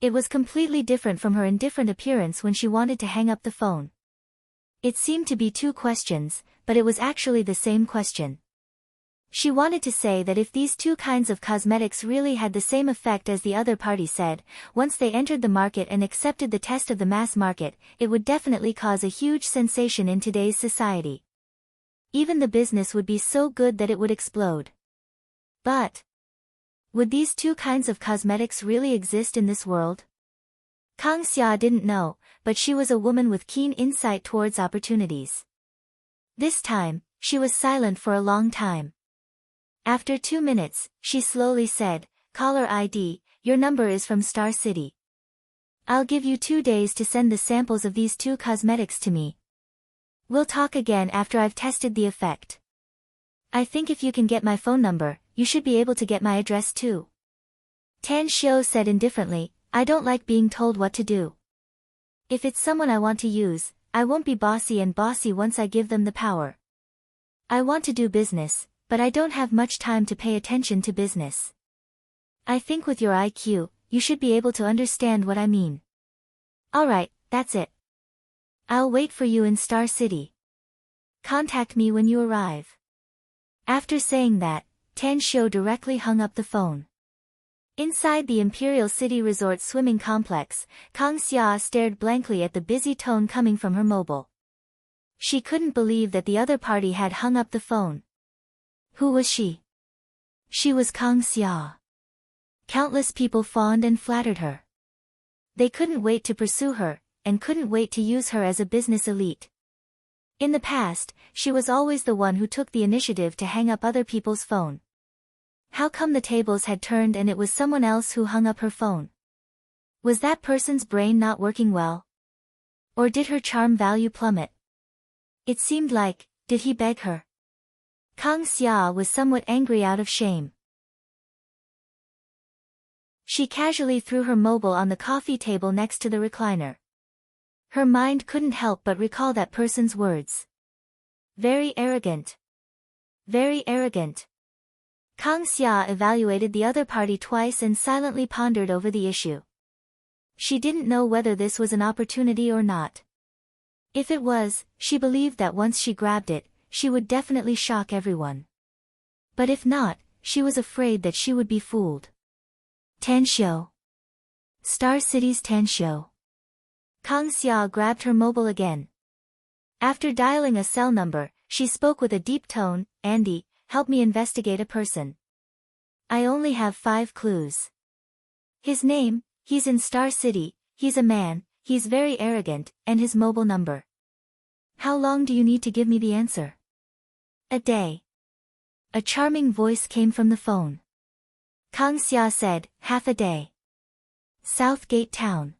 It was completely different from her indifferent appearance when she wanted to hang up the phone. It seemed to be two questions, but it was actually the same question. She wanted to say that if these two kinds of cosmetics really had the same effect as the other party said, once they entered the market and accepted the test of the mass market, it would definitely cause a huge sensation in today's society. Even the business would be so good that it would explode. But would these two kinds of cosmetics really exist in this world? Kang Xia didn't know, but she was a woman with keen insight towards opportunities. This time, she was silent for a long time. After 2 minutes, she slowly said, "Caller ID, your number is from Star City. I'll give you 2 days to send the samples of these two cosmetics to me. We'll talk again after I've tested the effect. I think if you can get my phone number, you should be able to get my address too." Tan Xiu said indifferently, "I don't like being told what to do. If it's someone I want to use, I won't be bossy and bossy once I give them the power. I want to do business, but I don't have much time to pay attention to business. I think with your IQ, you should be able to understand what I mean. Alright, that's it. I'll wait for you in Star City. Contact me when you arrive." After saying that, Tan Xiu directly hung up the phone. Inside the Imperial City Resort swimming complex, Kang Xia stared blankly at the busy tone coming from her mobile. She couldn't believe that the other party had hung up the phone. Who was she? She was Kang Xia. Countless people fawned and flattered her. They couldn't wait to pursue her, and couldn't wait to use her as a business elite. In the past, she was always the one who took the initiative to hang up other people's phone. How come the tables had turned and it was someone else who hung up her phone? Was that person's brain not working well? Or did her charm value plummet? It seemed like, did he beg her? Kang Xia was somewhat angry out of shame. She casually threw her mobile on the coffee table next to the recliner. Her mind couldn't help but recall that person's words. Very arrogant. Very arrogant. Kang Xia evaluated the other party twice and silently pondered over the issue. She didn't know whether this was an opportunity or not. If it was, she believed that once she grabbed it, she would definitely shock everyone. But if not, she was afraid that she would be fooled. Tanxiu. Star City's Tanxiu. Kang Xia grabbed her mobile again. After dialing a cell number, she spoke with a deep tone, "Andy, help me investigate a person. I only have 5 clues. His name, he's in Star City, he's a man, he's very arrogant, and his mobile number. How long do you need to give me the answer?" "A day." A charming voice came from the phone. Kang Xia said, "Half a day." Southgate Town.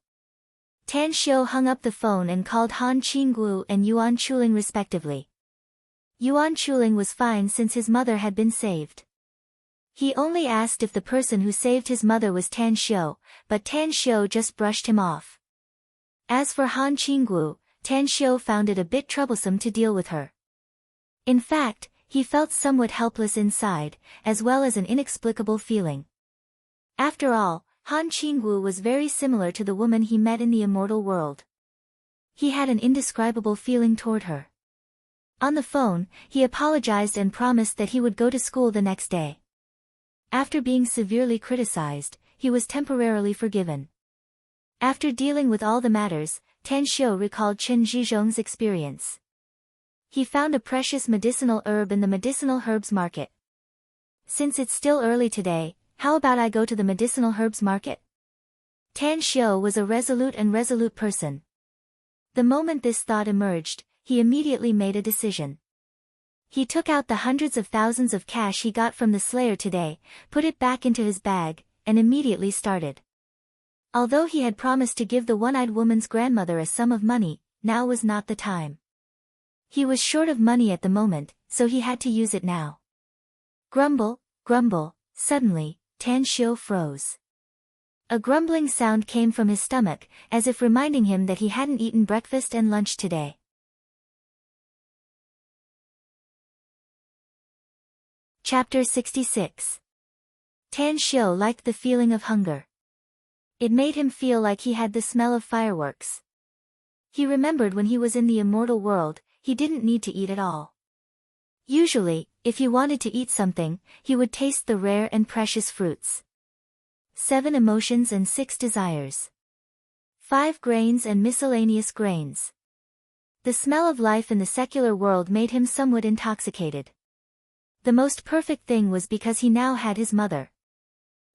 Tan Xiu hung up the phone and called Han Qinggu and Yuan Chuling respectively. Yuan Chuling was fine since his mother had been saved. He only asked if the person who saved his mother was Tan Xiu, but Tan Xiu just brushed him off. As for Han Qinggu, Tan Xiu found it a bit troublesome to deal with her. In fact, he felt somewhat helpless inside, as well as an inexplicable feeling. After all, Han Qinggu was very similar to the woman he met in the immortal world. He had an indescribable feeling toward her. On the phone, he apologized and promised that he would go to school the next day. After being severely criticized, he was temporarily forgiven. After dealing with all the matters, Tan Xiu recalled Chen Zhizhong's experience. He found a precious medicinal herb in the medicinal herbs market. "Since it's still early today, how about I go to the medicinal herbs market?" Tan Xiu was a resolute person. The moment this thought emerged, he immediately made a decision. He took out the hundreds of thousands of cash he got from the Slayer today, put it back into his bag, and immediately started. Although he had promised to give the one-eyed woman's grandmother a sum of money, now was not the time. He was short of money at the moment, so he had to use it now. Grumble, grumble, suddenly, Tan Xiu froze. A grumbling sound came from his stomach, as if reminding him that he hadn't eaten breakfast and lunch today. Chapter 66. Tan Xiu liked the feeling of hunger. It made him feel like he had the smell of fireworks. He remembered when he was in the immortal world, he didn't need to eat at all. Usually, if he wanted to eat something, he would taste the rare and precious fruits. 7 emotions and 6 desires. 5 grains and miscellaneous grains. The smell of life in the secular world made him somewhat intoxicated. The most perfect thing was because he now had his mother.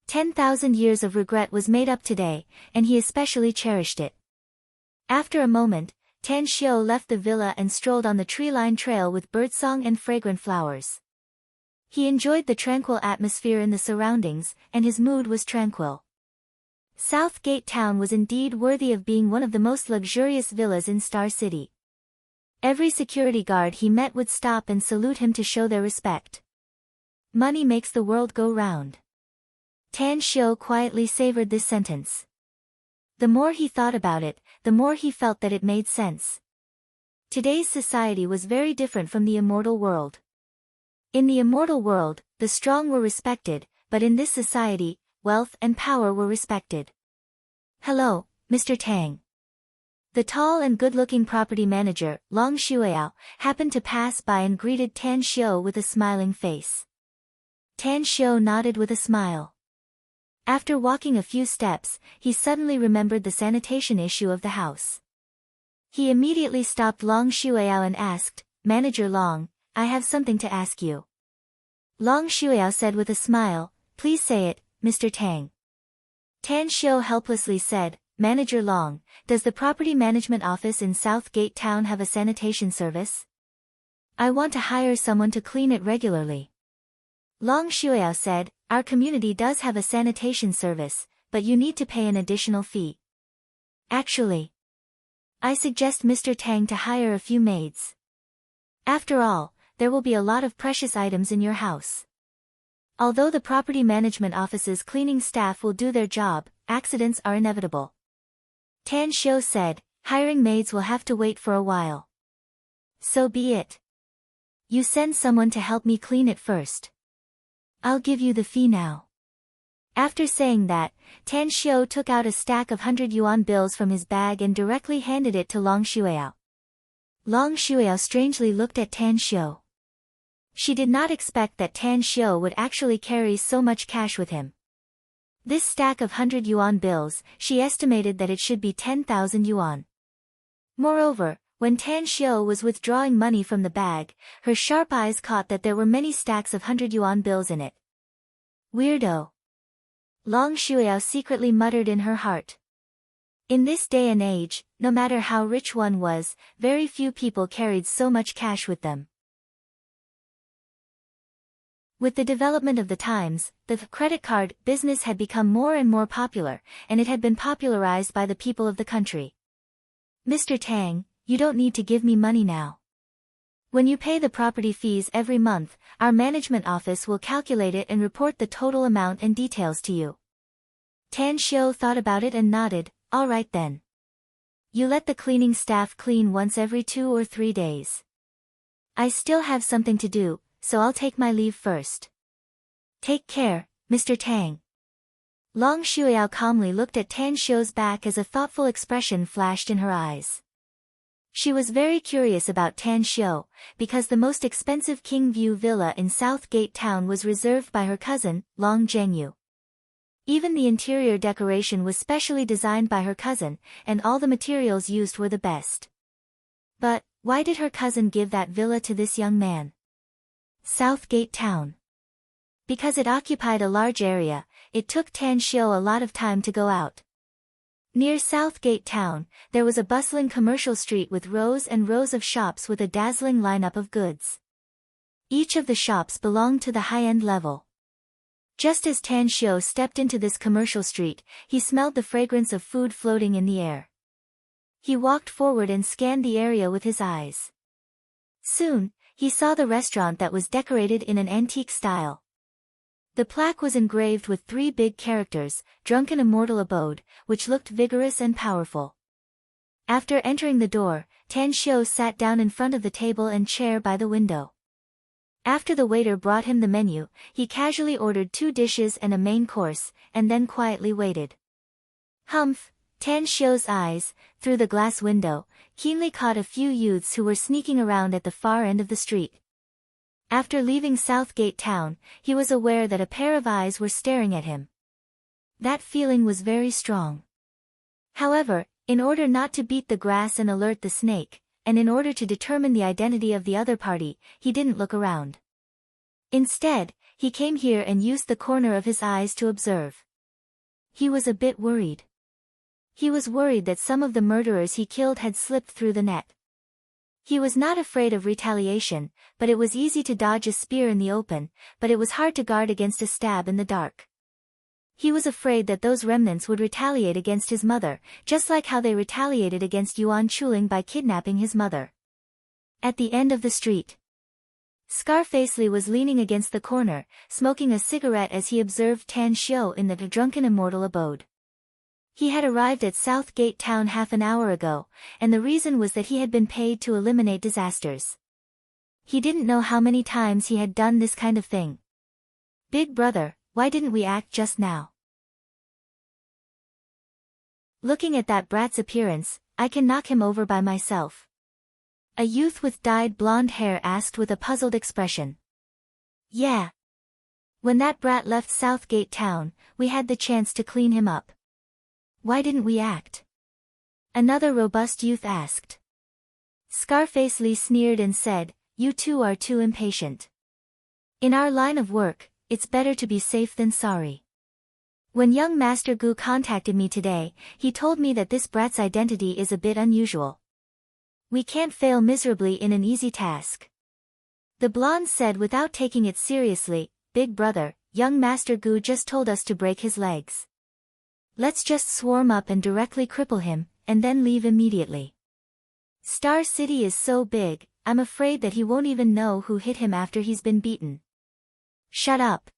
10,000 years of regret was made up today, and he especially cherished it. After a moment, Tan Xiu left the villa and strolled on the tree-lined trail with birdsong and fragrant flowers. He enjoyed the tranquil atmosphere in the surroundings, and his mood was tranquil. Southgate Town was indeed worthy of being one of the most luxurious villas in Star City. Every security guard he met would stop and salute him to show their respect. Money makes the world go round. Tan Xiu quietly savored this sentence. The more he thought about it, the more he felt that it made sense. Today's society was very different from the immortal world. In the immortal world, the strong were respected, but in this society, wealth and power were respected. "Hello, Mr. Tang." The tall and good-looking property manager, Long Shuiao, happened to pass by and greeted Tan Xiu with a smiling face. Tan Xiu nodded with a smile. After walking a few steps, he suddenly remembered the sanitation issue of the house. He immediately stopped Long Shuiao and asked, "Manager Long, I have something to ask you." Long Shuiao said with a smile, "Please say it, Mr. Tang." Tan Xiu helplessly said, "Manager Long, does the property management office in South Gate Town have a sanitation service? I want to hire someone to clean it regularly." Long Shuiao said, "Our community does have a sanitation service, but you need to pay an additional fee. Actually, I suggest Mr. Tang to hire a few maids. After all, there will be a lot of precious items in your house. Although the property management office's cleaning staff will do their job, accidents are inevitable." Tan Xiu said, "Hiring maids will have to wait for a while. So be it. You send someone to help me clean it first. I'll give you the fee now." After saying that, Tan Xiu took out a stack of 100 yuan bills from his bag and directly handed it to Long Shuiao. Long Shuiao strangely looked at Tan Xiu. She did not expect that Tan Xiu would actually carry so much cash with him. This stack of 100 yuan bills, she estimated that it should be 10,000 yuan. Moreover, when Tan Xiu was withdrawing money from the bag, her sharp eyes caught that there were many stacks of 100 yuan bills in it. Weirdo. Long Shuiao secretly muttered in her heart. In this day and age, no matter how rich one was, very few people carried so much cash with them. With the development of the times, the credit card business had become more and more popular, and it had been popularized by the people of the country. "Mr. Tang, you don't need to give me money now. When you pay the property fees every month, our management office will calculate it and report the total amount and details to you." Tan Xiu thought about it and nodded, "All right then. You let the cleaning staff clean once every 2 or 3 days. I still have something to do, so I'll take my leave first. Take care, Mr. Tang." Long Shuiao calmly looked at Tan Xiu's back as a thoughtful expression flashed in her eyes. She was very curious about Tan Xiu, because the most expensive King View villa in South Gate Town was reserved by her cousin, Long Zhengyu. Even the interior decoration was specially designed by her cousin, and all the materials used were the best. But, why did her cousin give that villa to this young man? South Gate Town. Because it occupied a large area, it took Tan Xiu a lot of time to go out. Near South Gate Town, there was a bustling commercial street with rows and rows of shops with a dazzling lineup of goods. Each of the shops belonged to the high-end level. Just as Tan Xiu stepped into this commercial street, he smelled the fragrance of food floating in the air. He walked forward and scanned the area with his eyes. Soon, he saw the restaurant that was decorated in an antique style. The plaque was engraved with 3 big characters, "Drunken Immortal Abode," which looked vigorous and powerful. After entering the door, Tan Xiu sat down in front of the table and chair by the window. After the waiter brought him the menu, he casually ordered 2 dishes and a main course, and then quietly waited. Humph! Tan Xiu's eyes, through the glass window, keenly caught a few youths who were sneaking around at the far end of the street. After leaving South Gate Town, he was aware that a pair of eyes were staring at him. That feeling was very strong. However, in order not to beat the grass and alert the snake, and in order to determine the identity of the other party, he didn't look around. Instead, he came here and used the corner of his eyes to observe. He was a bit worried. He was worried that some of the murderers he killed had slipped through the net. He was not afraid of retaliation, but it was easy to dodge a spear in the open, but it was hard to guard against a stab in the dark. He was afraid that those remnants would retaliate against his mother, just like how they retaliated against Yuan Chuling by kidnapping his mother. At the end of the street, Scarfacely was leaning against the corner, smoking a cigarette as he observed Tan Xiu in the Drunken Immortal Abode. He had arrived at South Gate Town half an hour ago, and the reason was that he had been paid to eliminate disasters. He didn't know how many times he had done this kind of thing. "Big brother, why didn't we act just now? Looking at that brat's appearance, I can knock him over by myself." A youth with dyed blonde hair asked with a puzzled expression. "Yeah. When that brat left Southgate Town, we had the chance to clean him up. Why didn't we act? Another robust youth asked. Scarface Lee sneered and said, "You two are too impatient. In our line of work, it's better to be safe than sorry. When young Master Gu contacted me today, he told me that this brat's identity is a bit unusual. We can't fail miserably in an easy task." The blonde said without taking it seriously, "Big brother, young Master Gu just told us to break his legs. Let's just swarm up and directly cripple him, and then leave immediately. Star City is so big, I'm afraid that he won't even know who hit him after he's been beaten." "Shut up."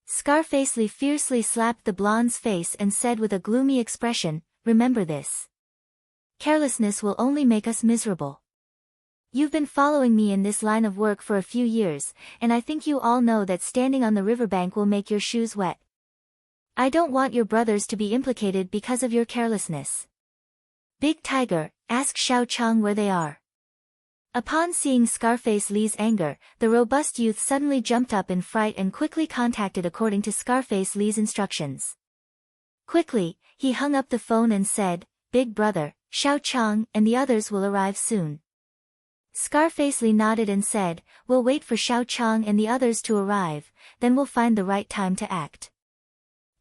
Scarface Lee fiercely slapped the blonde's face and said with a gloomy expression, "Remember this. Carelessness will only make us miserable. You've been following me in this line of work for a few years, and I think you all know that standing on the riverbank will make your shoes wet. I don't want your brothers to be implicated because of your carelessness. Big Tiger, ask Xiao Chang where they are." Upon seeing Scarface Lee's anger, the robust youth suddenly jumped up in fright and quickly contacted according to Scarface Lee's instructions. Quickly, he hung up the phone and said, "Big brother, Xiao Chang and the others will arrive soon." Scarface Lee nodded and said, "We'll wait for Xiao Chang and the others to arrive, then we'll find the right time to act."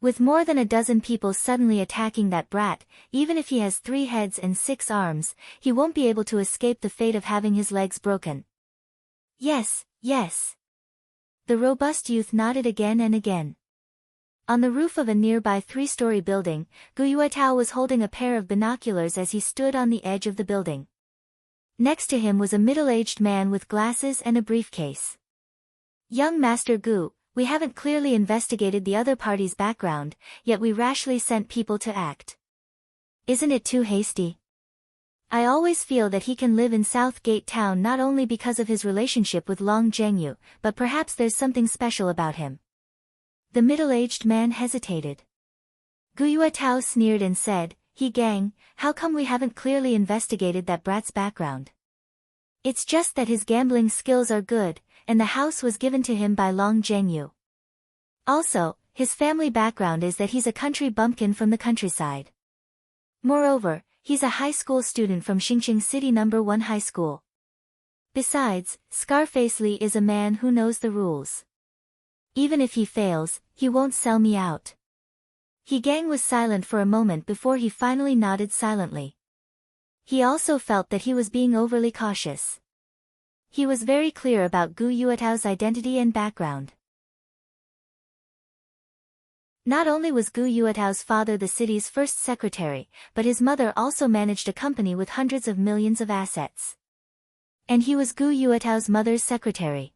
With more than a dozen people suddenly attacking that brat, even if he has 3 heads and 6 arms, he won't be able to escape the fate of having his legs broken. "Yes, yes." The robust youth nodded again and again. On the roof of a nearby 3-story building, Gu Yuetao was holding a pair of binoculars as he stood on the edge of the building. Next to him was a middle-aged man with glasses and a briefcase. "Young Master Gu, we haven't clearly investigated the other party's background, yet we rashly sent people to act. Isn't it too hasty? I always feel that he can live in Southgate Town not only because of his relationship with Long Zhengyu, but perhaps there's something special about him." The middle-aged man hesitated. Gu Yuetao sneered and said, "He gang, how come we haven't clearly investigated that brat's background? It's just that his gambling skills are good, and the house was given to him by Long Zhengyu. Also, his family background is that he's a country bumpkin from the countryside. Moreover, he's a high school student from Xingqing City No. 1 High School. Besides, Scarface Lee is a man who knows the rules. Even if he fails, he won't sell me out." He gang was silent for a moment before he finally nodded silently. He also felt that he was being overly cautious. He was very clear about Gu Yuetao's identity and background. Not only was Gu Yuetao's father the city's first secretary, but his mother also managed a company with hundreds of millions of assets. And he was Gu Yuetao's mother's secretary.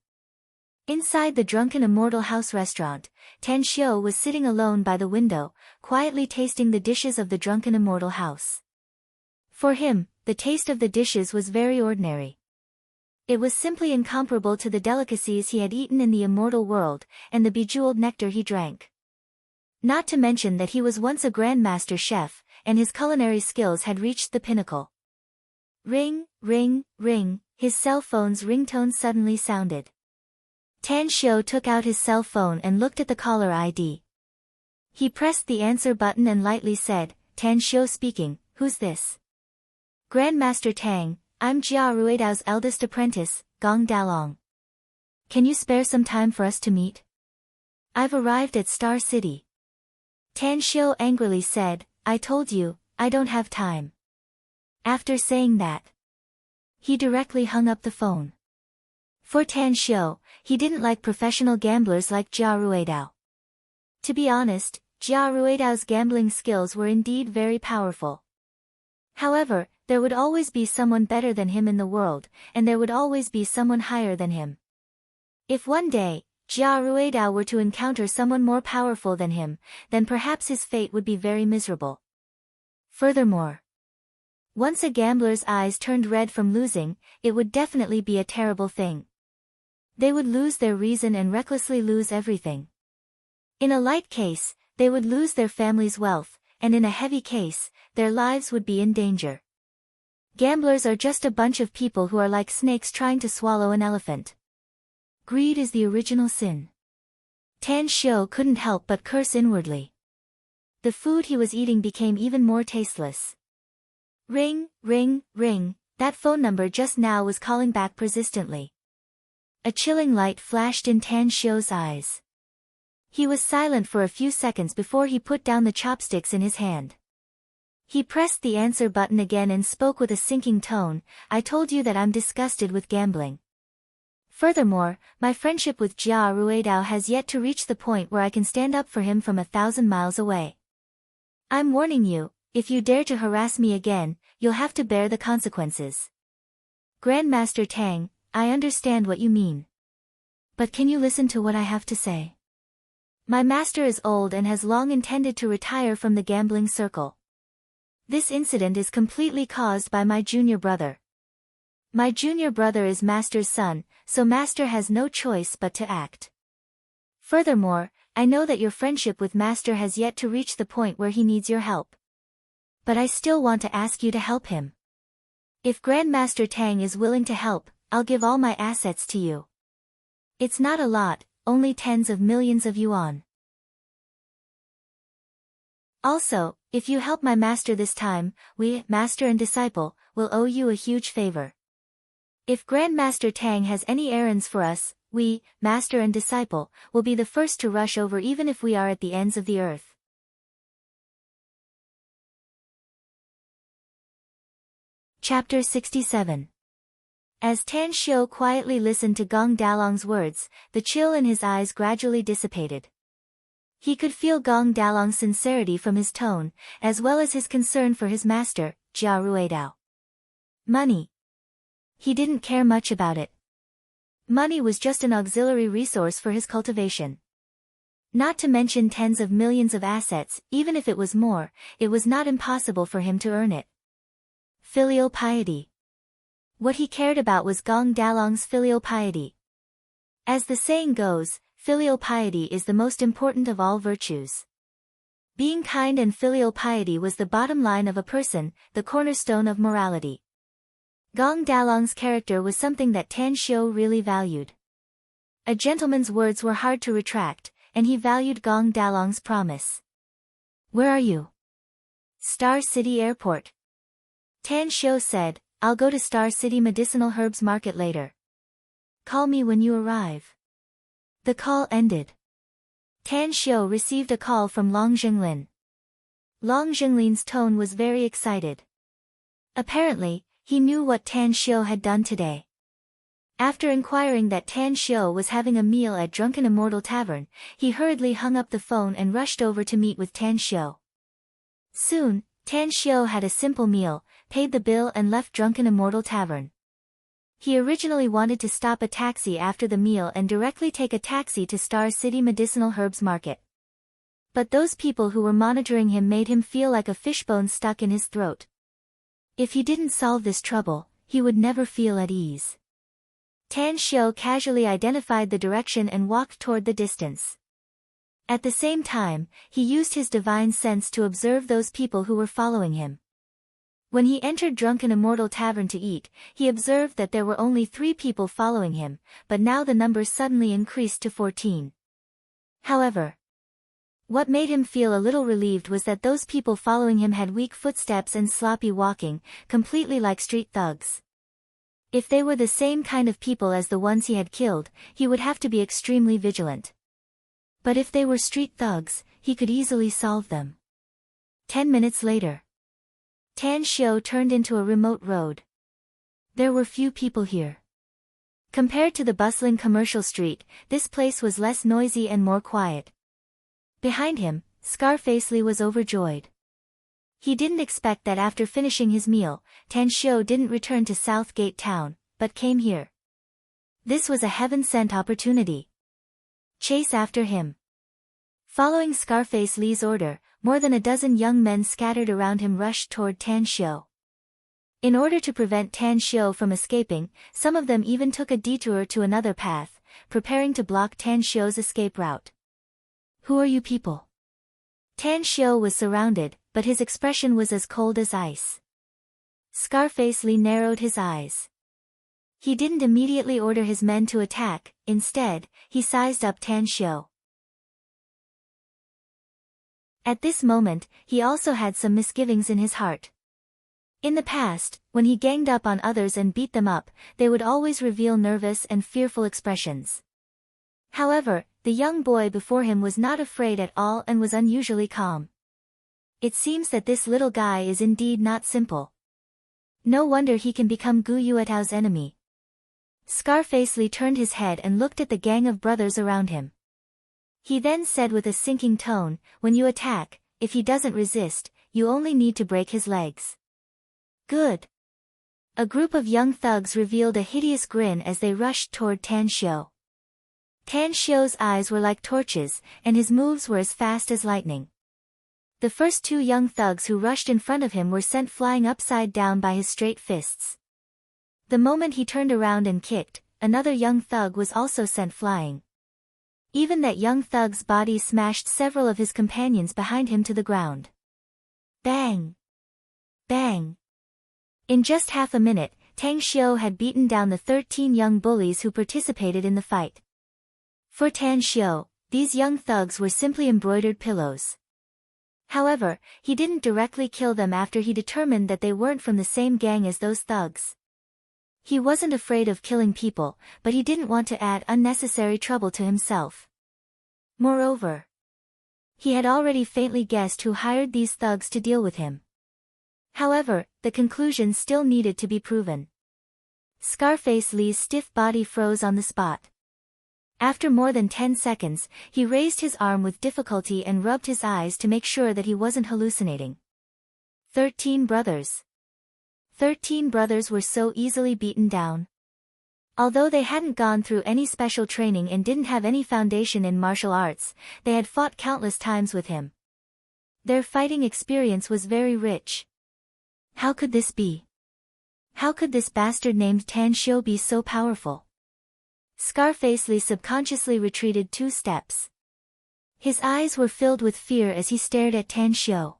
Inside the Drunken Immortal House restaurant, Tan Xiu was sitting alone by the window, quietly tasting the dishes of the Drunken Immortal House. For him, the taste of the dishes was very ordinary. It was simply incomparable to the delicacies he had eaten in the immortal world, and the bejeweled nectar he drank. Not to mention that he was once a grandmaster chef, and his culinary skills had reached the pinnacle. Ring, ring, ring, his cell phone's ringtone suddenly sounded. Tan Xiu took out his cell phone and looked at the caller ID. He pressed the answer button and lightly said, "Tan Xiu speaking, who's this?" "Grandmaster Tang, I'm Jia Ruidao's eldest apprentice, Gong Dalong. Can you spare some time for us to meet? I've arrived at Star City." Tan Xiu angrily said, "I told you, I don't have time." After saying that, he directly hung up the phone. For Tan Xiu, he didn't like professional gamblers like Jia Ruidao. To be honest, Jia Ruidao's gambling skills were indeed very powerful. However, there would always be someone better than him in the world, and there would always be someone higher than him. If one day, Jia Ruidao were to encounter someone more powerful than him, then perhaps his fate would be very miserable. Furthermore, once a gambler's eyes turned red from losing, it would definitely be a terrible thing. They would lose their reason and recklessly lose everything. In a light case, they would lose their family's wealth, and in a heavy case, their lives would be in danger. Gamblers are just a bunch of people who are like snakes trying to swallow an elephant. Greed is the original sin. Tan Xiu couldn't help but curse inwardly. The food he was eating became even more tasteless. Ring, ring, ring, that phone number just now was calling back persistently. A chilling light flashed in Tan Xiu's eyes. He was silent for a few seconds before he put down the chopsticks in his hand. He pressed the answer button again and spoke with a sinking tone, "I told you that I'm disgusted with gambling. Furthermore, my friendship with Jia Ruidao has yet to reach the point where I can stand up for him from 1,000 miles away. I'm warning you, if you dare to harass me again, you'll have to bear the consequences." "Grandmaster Tang, I understand what you mean. But can you listen to what I have to say? My master is old and has long intended to retire from the gambling circle. This incident is completely caused by my junior brother. My junior brother is master's son, so master has no choice but to act. Furthermore, I know that your friendship with master has yet to reach the point where he needs your help. But I still want to ask you to help him. If Grandmaster Tang is willing to help, I'll give all my assets to you. It's not a lot, only tens of millions of yuan. Also, if you help my master this time, we, master and disciple, will owe you a huge favor. If Grandmaster Tang has any errands for us, we, master and disciple, will be the first to rush over even if we are at the ends of the earth." Chapter 67. As Tan Xiu quietly listened to Gong Dalong's words, the chill in his eyes gradually dissipated. He could feel Gong Dalong's sincerity from his tone, as well as his concern for his master, Jia Ruidao. Money. He didn't care much about it. Money was just an auxiliary resource for his cultivation. Not to mention tens of millions of assets, even if it was more, it was not impossible for him to earn it. Filial piety. What he cared about was Gong Dalong's filial piety. As the saying goes, filial piety is the most important of all virtues. Being kind and filial piety was the bottom line of a person, the cornerstone of morality. Gong Dalong's character was something that Tan Xiu really valued. A gentleman's words were hard to retract, and he valued Gong Dalong's promise. "Where are you?" "Star City Airport." Tan Xiu said, "I'll go to Star City Medicinal Herbs Market later. Call me when you arrive." The call ended. Tan Xiu received a call from Long Jinglin. Long Jinglin's tone was very excited. Apparently, he knew what Tan Xiu had done today. After inquiring that Tan Xiu was having a meal at Drunken Immortal Tavern, he hurriedly hung up the phone and rushed over to meet with Tan Xiu. Soon, Tan Xiu had a simple meal, paid the bill and left Drunken Immortal Tavern. He originally wanted to stop a taxi after the meal and directly take a taxi to Star City Medicinal Herbs Market. But those people who were monitoring him made him feel like a fishbone stuck in his throat. If he didn't solve this trouble, he would never feel at ease. Tan Xiu casually identified the direction and walked toward the distance. At the same time, he used his divine sense to observe those people who were following him. When he entered Drunken Immortal Tavern to eat, he observed that there were only 3 people following him, but now the number suddenly increased to 14. However, what made him feel a little relieved was that those people following him had weak footsteps and sloppy walking, completely like street thugs. If they were the same kind of people as the ones he had killed, he would have to be extremely vigilant. But if they were street thugs, he could easily solve them. 10 minutes later, Tan Xiu turned into a remote road. There were few people here. Compared to the bustling commercial street, this place was less noisy and more quiet. Behind him, Scarface Lee was overjoyed. He didn't expect that after finishing his meal, Tan Xiu didn't return to South Gate Town, but came here. This was a heaven-sent opportunity. Chase after him. Following Scarface Lee's order, more than a dozen young men scattered around him rushed toward Tan Xiu. In order to prevent Tan Xiu from escaping, some of them even took a detour to another path, preparing to block Tan Xiu's escape route. "Who are you people?" Tan Xiu was surrounded, but his expression was as cold as ice. Scarface Lee narrowed his eyes. He didn't immediately order his men to attack, instead, he sized up Tan Xiu. At this moment, he also had some misgivings in his heart. In the past, when he ganged up on others and beat them up, they would always reveal nervous and fearful expressions. However, the young boy before him was not afraid at all and was unusually calm. It seems that this little guy is indeed not simple. No wonder he can become Gu Yuetao's enemy. Scarface Li turned his head and looked at the gang of brothers around him. He then said with a sinking tone, "When you attack, if he doesn't resist, you only need to break his legs." Good. A group of young thugs revealed a hideous grin as they rushed toward Tan Xiu. Tan Xiu's eyes were like torches, and his moves were as fast as lightning. The first two young thugs who rushed in front of him were sent flying upside down by his straight fists. The moment he turned around and kicked, another young thug was also sent flying. Even that young thug's body smashed several of his companions behind him to the ground. Bang! Bang! In just half a minute, Tang Xiu had beaten down the 13 young bullies who participated in the fight. For Tan Xiu, these young thugs were simply embroidered pillows. However, he didn't directly kill them after he determined that they weren't from the same gang as those thugs. He wasn't afraid of killing people, but he didn't want to add unnecessary trouble to himself. Moreover, he had already faintly guessed who hired these thugs to deal with him. However, the conclusion still needed to be proven. Scarface Li's stiff body froze on the spot. After more than 10 seconds, he raised his arm with difficulty and rubbed his eyes to make sure that he wasn't hallucinating. 13 brothers. 13 brothers were so easily beaten down. Although they hadn't gone through any special training and didn't have any foundation in martial arts, they had fought countless times with him. Their fighting experience was very rich. How could this be? How could this bastard named Tan Xiu be so powerful? Scarface Li subconsciously retreated 2 steps. His eyes were filled with fear as he stared at Tan Xiu.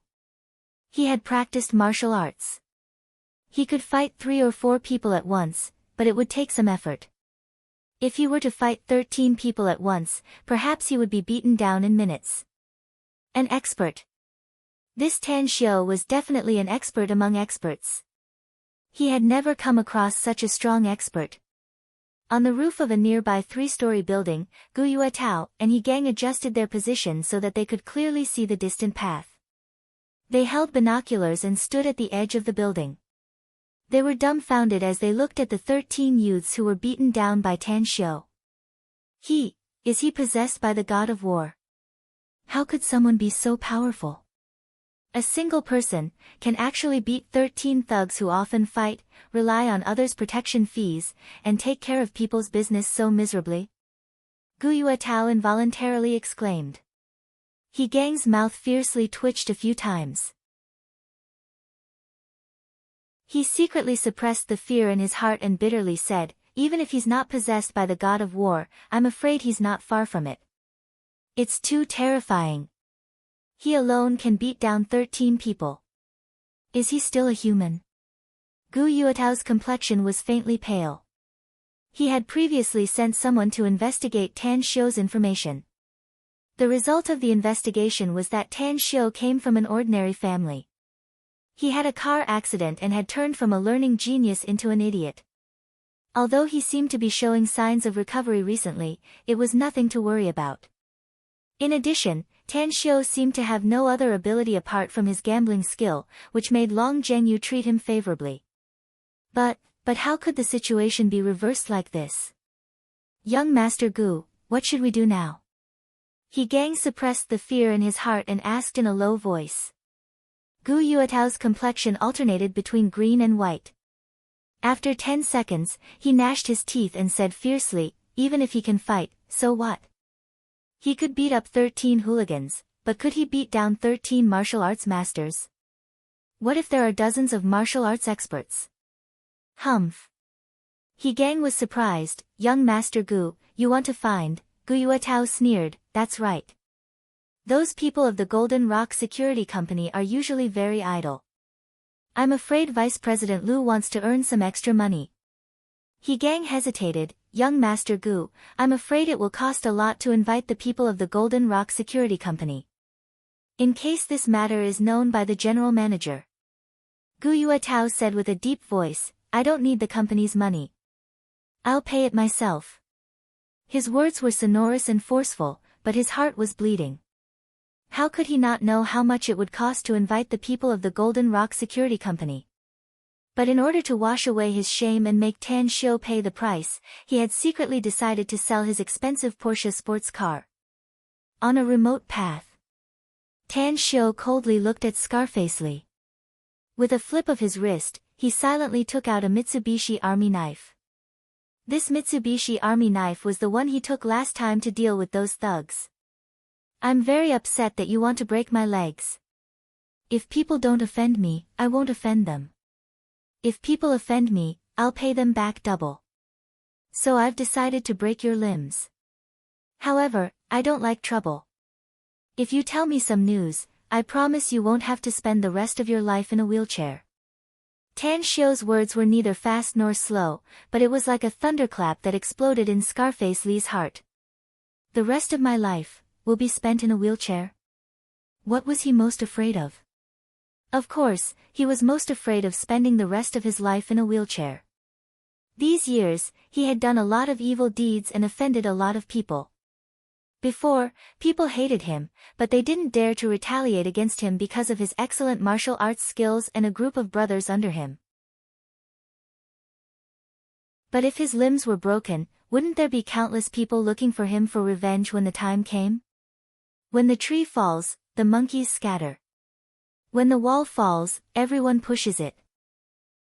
He had practiced martial arts. He could fight 3 or 4 people at once, but it would take some effort. If he were to fight 13 people at once, perhaps he would be beaten down in minutes. An expert. This Tan Xiu was definitely an expert among experts. He had never come across such a strong expert. On the roof of a nearby 3-story building, Gu Yuetao and he gang adjusted their position so that they could clearly see the distant path. They held binoculars and stood at the edge of the building. They were dumbfounded as they looked at the 13 youths who were beaten down by Tan Xiu. Is he possessed by the god of war? How could someone be so powerful? A single person can actually beat 13 thugs who often fight, rely on others' protection fees, and take care of people's business so miserably? Gu Yuetao involuntarily exclaimed. He gang's mouth fiercely twitched a few times. He secretly suppressed the fear in his heart and bitterly said, "Even if he's not possessed by the god of war, I'm afraid he's not far from it. It's too terrifying. He alone can beat down 13 people. Is he still a human?" Gu Yuetao's complexion was faintly pale. He had previously sent someone to investigate Tan Xiu's information. The result of the investigation was that Tan Xiu came from an ordinary family. He had a car accident and had turned from a learning genius into an idiot. Although he seemed to be showing signs of recovery recently, it was nothing to worry about. In addition, Tan Xiu seemed to have no other ability apart from his gambling skill, which made Long Zhengyu treat him favorably. But how could the situation be reversed like this? "Young Master Gu, what should we do now?" He gang suppressed the fear in his heart and asked in a low voice. Gu Yuetao's complexion alternated between green and white. After 10 seconds, he gnashed his teeth and said fiercely, "Even if he can fight, so what? He could beat up 13 hooligans, but could he beat down 13 martial arts masters? What if there are dozens of martial arts experts?" Humph. He gang was surprised. "Young Master Gu, you want to find," Gu Yuetao sneered, "that's right. Those people of the Golden Rock Security Company are usually very idle. I'm afraid Vice President Liu wants to earn some extra money." He gang hesitated. "Young Master Gu, I'm afraid it will cost a lot to invite the people of the Golden Rock Security Company." In case this matter is known by the general manager. Gu Yuetao said with a deep voice, I don't need the company's money. I'll pay it myself. His words were sonorous and forceful, but his heart was bleeding. How could he not know how much it would cost to invite the people of the Golden Rock Security Company? But in order to wash away his shame and make Tan Xiu pay the price, he had secretly decided to sell his expensive Porsche sports car. On a remote path. Tan Xiu coldly looked at Scarface Li. With a flip of his wrist, he silently took out a Mitsubishi Army knife. This Mitsubishi Army knife was the one he took last time to deal with those thugs. I'm very upset that you want to break my legs. If people don't offend me, I won't offend them. If people offend me, I'll pay them back double. So I've decided to break your limbs. However, I don't like trouble. If you tell me some news, I promise you won't have to spend the rest of your life in a wheelchair. Tan Xiu's words were neither fast nor slow, but it was like a thunderclap that exploded in Scarface Li's heart. The rest of my life will be spent in a wheelchair? What was he most afraid of? Of course, he was most afraid of spending the rest of his life in a wheelchair. These years, he had done a lot of evil deeds and offended a lot of people. Before, people hated him, but they didn't dare to retaliate against him because of his excellent martial arts skills and a group of brothers under him. But if his limbs were broken, wouldn't there be countless people looking for him for revenge when the time came? When the tree falls, the monkeys scatter. When the wall falls, everyone pushes it.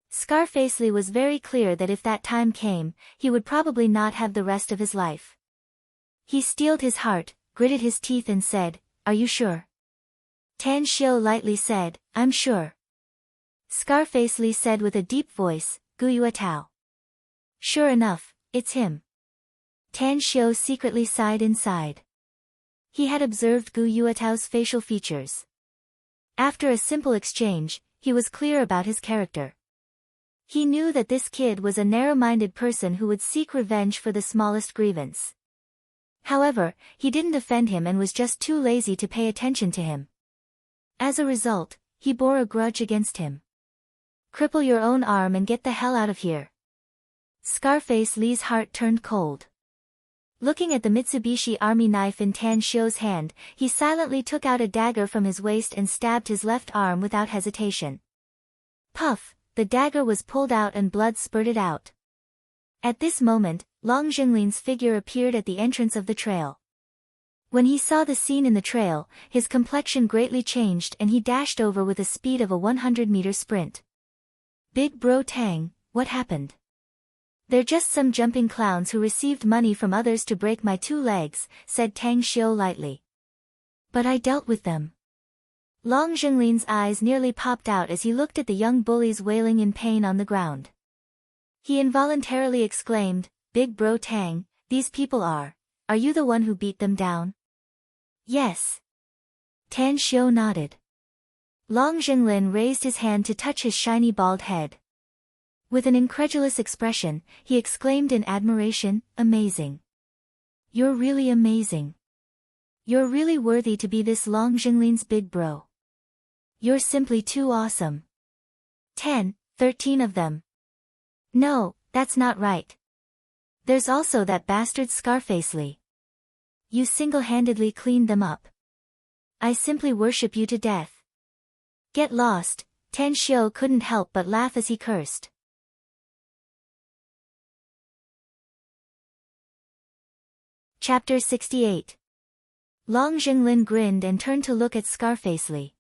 Scarface Li was very clear that if that time came, he would probably not have the rest of his life. He steeled his heart, gritted his teeth and said, Are you sure? Tan Xiu lightly said, I'm sure. Scarface Li said with a deep voice, Gu Yuetao. Sure enough, it's him. Tan Xiu secretly sighed inside. He had observed Gu Yuetao's facial features. After a simple exchange, he was clear about his character. He knew that this kid was a narrow-minded person who would seek revenge for the smallest grievance. However, he didn't offend him and was just too lazy to pay attention to him. As a result, he bore a grudge against him. Cripple your own arm and get the hell out of here. Scarface Li's heart turned cold. Looking at the Mitsubishi Army knife in Tan Xiu's hand, he silently took out a dagger from his waist and stabbed his left arm without hesitation. Puff, the dagger was pulled out and blood spurted out. At this moment, Long Jinglin's figure appeared at the entrance of the trail. When he saw the scene in the trail, his complexion greatly changed and he dashed over with a speed of a 100-meter sprint. Big Bro Tang, what happened? They're just some jumping clowns who received money from others to break my 2 legs, said Tang Xiu lightly. But I dealt with them. Long Jinglin's eyes nearly popped out as he looked at the young bullies wailing in pain on the ground. He involuntarily exclaimed, Big Bro Tang, these people are you the one who beat them down? Yes. Tan Xiu nodded. Long Jinglin raised his hand to touch his shiny bald head. With an incredulous expression, he exclaimed in admiration, Amazing. You're really amazing. You're really worthy to be this Long Jinglin's big bro. You're simply too awesome. 13 of them. No, that's not right. There's also that bastard Scarface Li. You single-handedly cleaned them up. I simply worship you to death. Get lost. Tan Xiu couldn't help but laugh as he cursed. Chapter 68. Long Jinglin grinned and turned to look at Scarface Li.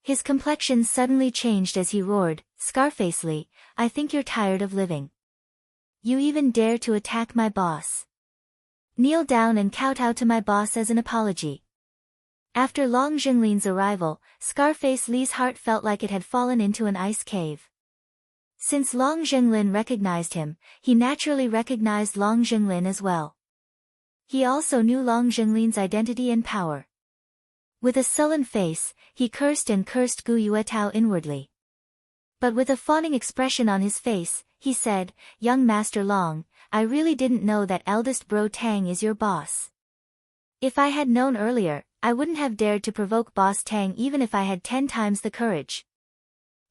His complexion suddenly changed as he roared, Scarface Li, I think you're tired of living. You even dare to attack my boss. Kneel down and kowtow to my boss as an apology. After Long Jinglin's arrival, Scarface Li's heart felt like it had fallen into an ice cave. Since Long Jinglin recognized him, he naturally recognized Long Jinglin as well. He also knew Long Jinglin's identity and power. With a sullen face, he cursed and cursed Gu Yuetao inwardly. But with a fawning expression on his face, he said, Young Master Long, I really didn't know that eldest bro Tang is your boss. If I had known earlier, I wouldn't have dared to provoke Boss Tang even if I had 10 times the courage.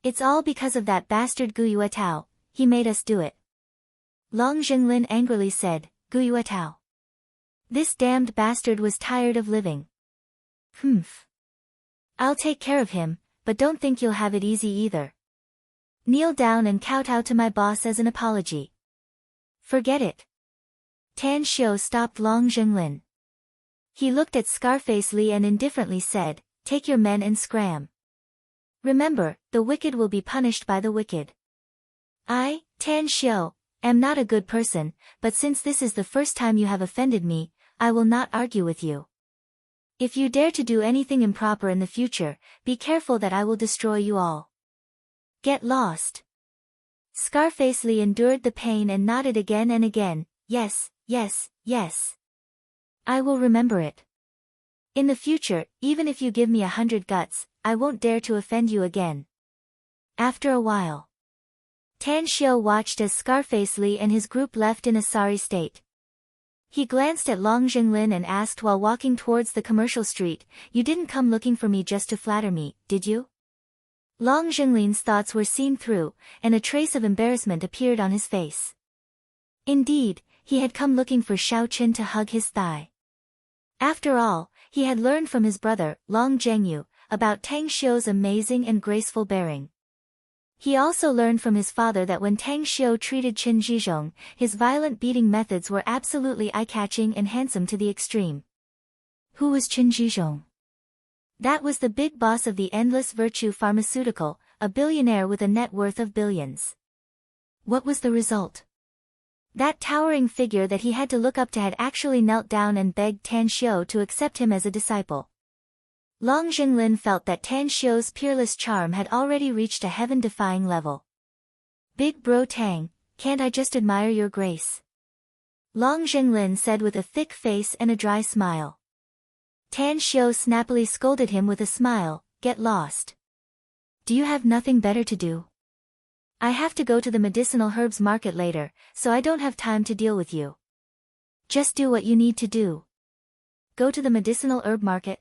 It's all because of that bastard Gu Yuetao, he made us do it. Long Zhenglin angrily said, Gu Yuetao. This damned bastard was tired of living. Humph. I'll take care of him, but don't think you'll have it easy either. Kneel down and kowtow to my boss as an apology. Forget it. Tan Xiu stopped Long Zhenglin. He looked at Scarface Li and indifferently said, take your men and scram. Remember, the wicked will be punished by the wicked. I, Tan Xiu, am not a good person, but since this is the first time you have offended me, I will not argue with you. If you dare to do anything improper in the future, be careful that I will destroy you all. Get lost. Scarface Li endured the pain and nodded again and again, yes, yes, yes. I will remember it. In the future, even if you give me 100 guts, I won't dare to offend you again. After a while, Tan Xiu watched as Scarface Li and his group left in a sorry state. He glanced at Long Zhenglin and asked while walking towards the commercial street, you didn't come looking for me just to flatter me, did you? Long Zhenglin's thoughts were seen through, and a trace of embarrassment appeared on his face. Indeed, he had come looking for Xiao Qin to hug his thigh. After all, he had learned from his brother, Long Zhengyu, about Tang Xiu's amazing and graceful bearing. He also learned from his father that when Tang Xiu treated Qin Zhizhong, his violent beating methods were absolutely eye-catching and handsome to the extreme. Who was Qin Zhizhong? That was the big boss of the Endless Virtue Pharmaceutical, a billionaire with a net worth of billions. What was the result? That towering figure that he had to look up to had actually knelt down and begged Tan Xiu to accept him as a disciple. Long Zhenglin felt that Tan Xiu's peerless charm had already reached a heaven-defying level. Big bro Tang, can't I just admire your grace? Long Zhenglin said with a thick face and a dry smile. Tan Xiu snappily scolded him with a smile, get lost. Do you have nothing better to do? I have to go to the medicinal herbs market later, so I don't have time to deal with you. Just do what you need to do. Go to the medicinal herb market.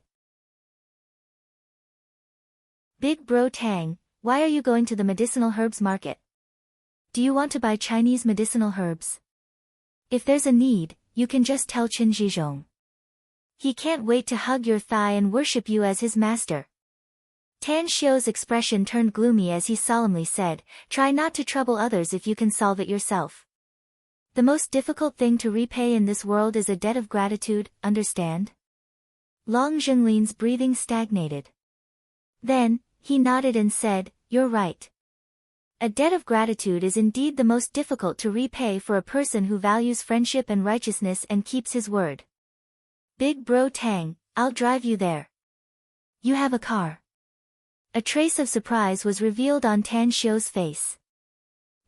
Big bro Tang, why are you going to the medicinal herbs market? Do you want to buy Chinese medicinal herbs? If there's a need, you can just tell Qin Zhizhong. He can't wait to hug your thigh and worship you as his master. Tan Xiu's expression turned gloomy as he solemnly said, try not to trouble others if you can solve it yourself. The most difficult thing to repay in this world is a debt of gratitude, understand? Long Zhenglin's breathing stagnated. Then, he nodded and said, you're right. A debt of gratitude is indeed the most difficult to repay for a person who values friendship and righteousness and keeps his word. Big bro Tang, I'll drive you there. You have a car. A trace of surprise was revealed on Tan Xiu's face.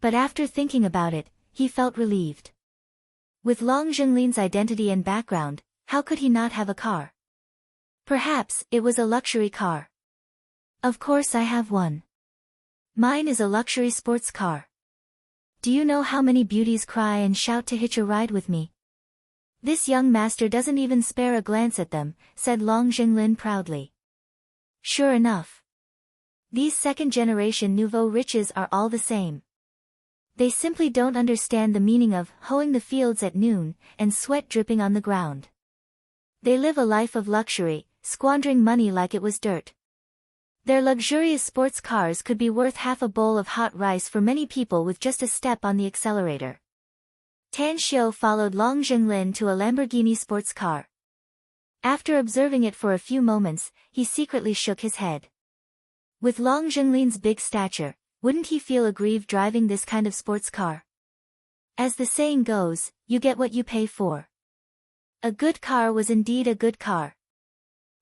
But after thinking about it, he felt relieved. With Long Zhenglin's identity and background, how could he not have a car? Perhaps it was a luxury car. Of course I have one. Mine is a luxury sports car. Do you know how many beauties cry and shout to hitch a ride with me? This young master doesn't even spare a glance at them, said Long Zhenglin proudly. Sure enough. These second-generation nouveau riches are all the same. They simply don't understand the meaning of hoeing the fields at noon and sweat dripping on the ground. They live a life of luxury, squandering money like it was dirt. Their luxurious sports cars could be worth half a bowl of hot rice for many people with just a step on the accelerator. Tan Xiu followed Long Zhenglin to a Lamborghini sports car. After observing it for a few moments, he secretly shook his head. With Long Zhenglin's big stature, wouldn't he feel aggrieved driving this kind of sports car? As the saying goes, you get what you pay for. A good car was indeed a good car.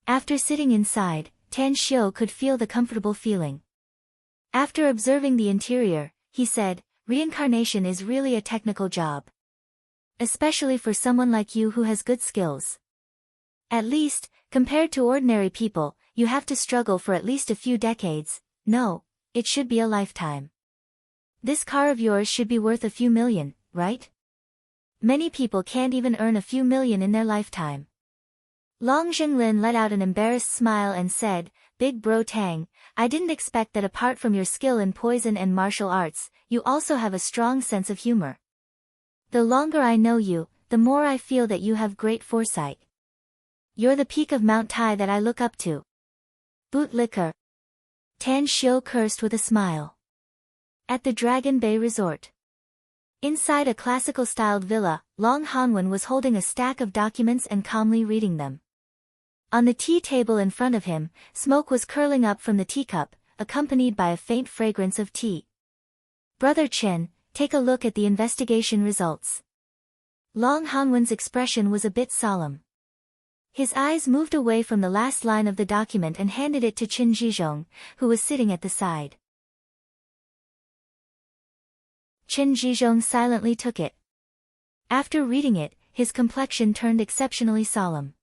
After sitting inside, Tan Xiu could feel the comfortable feeling. After observing the interior, he said, reincarnation is really a technical job. Especially for someone like you who has good skills. At least, compared to ordinary people, you have to struggle for at least a few decades. No, it should be a lifetime. This car of yours should be worth a few million, right? Many people can't even earn a few million in their lifetime. Long Zhenglin let out an embarrassed smile and said, "Big bro Tang, I didn't expect that apart from your skill in poison and martial arts, you also have a strong sense of humor. The longer I know you, the more I feel that you have great foresight. You're the peak of Mount Tai that I look up to." Bootlicker. Tan Xiu cursed with a smile. At the Dragon Bay Resort. Inside a classical-styled villa, Long Hanwen was holding a stack of documents and calmly reading them. On the tea table in front of him, smoke was curling up from the teacup, accompanied by a faint fragrance of tea. "Brother Chen, take a look at the investigation results." Long Hanwen's expression was a bit solemn. His eyes moved away from the last line of the document and handed it to Qin Zhizhong, who was sitting at the side. Qin Zhizhong silently took it. After reading it, his complexion turned exceptionally solemn.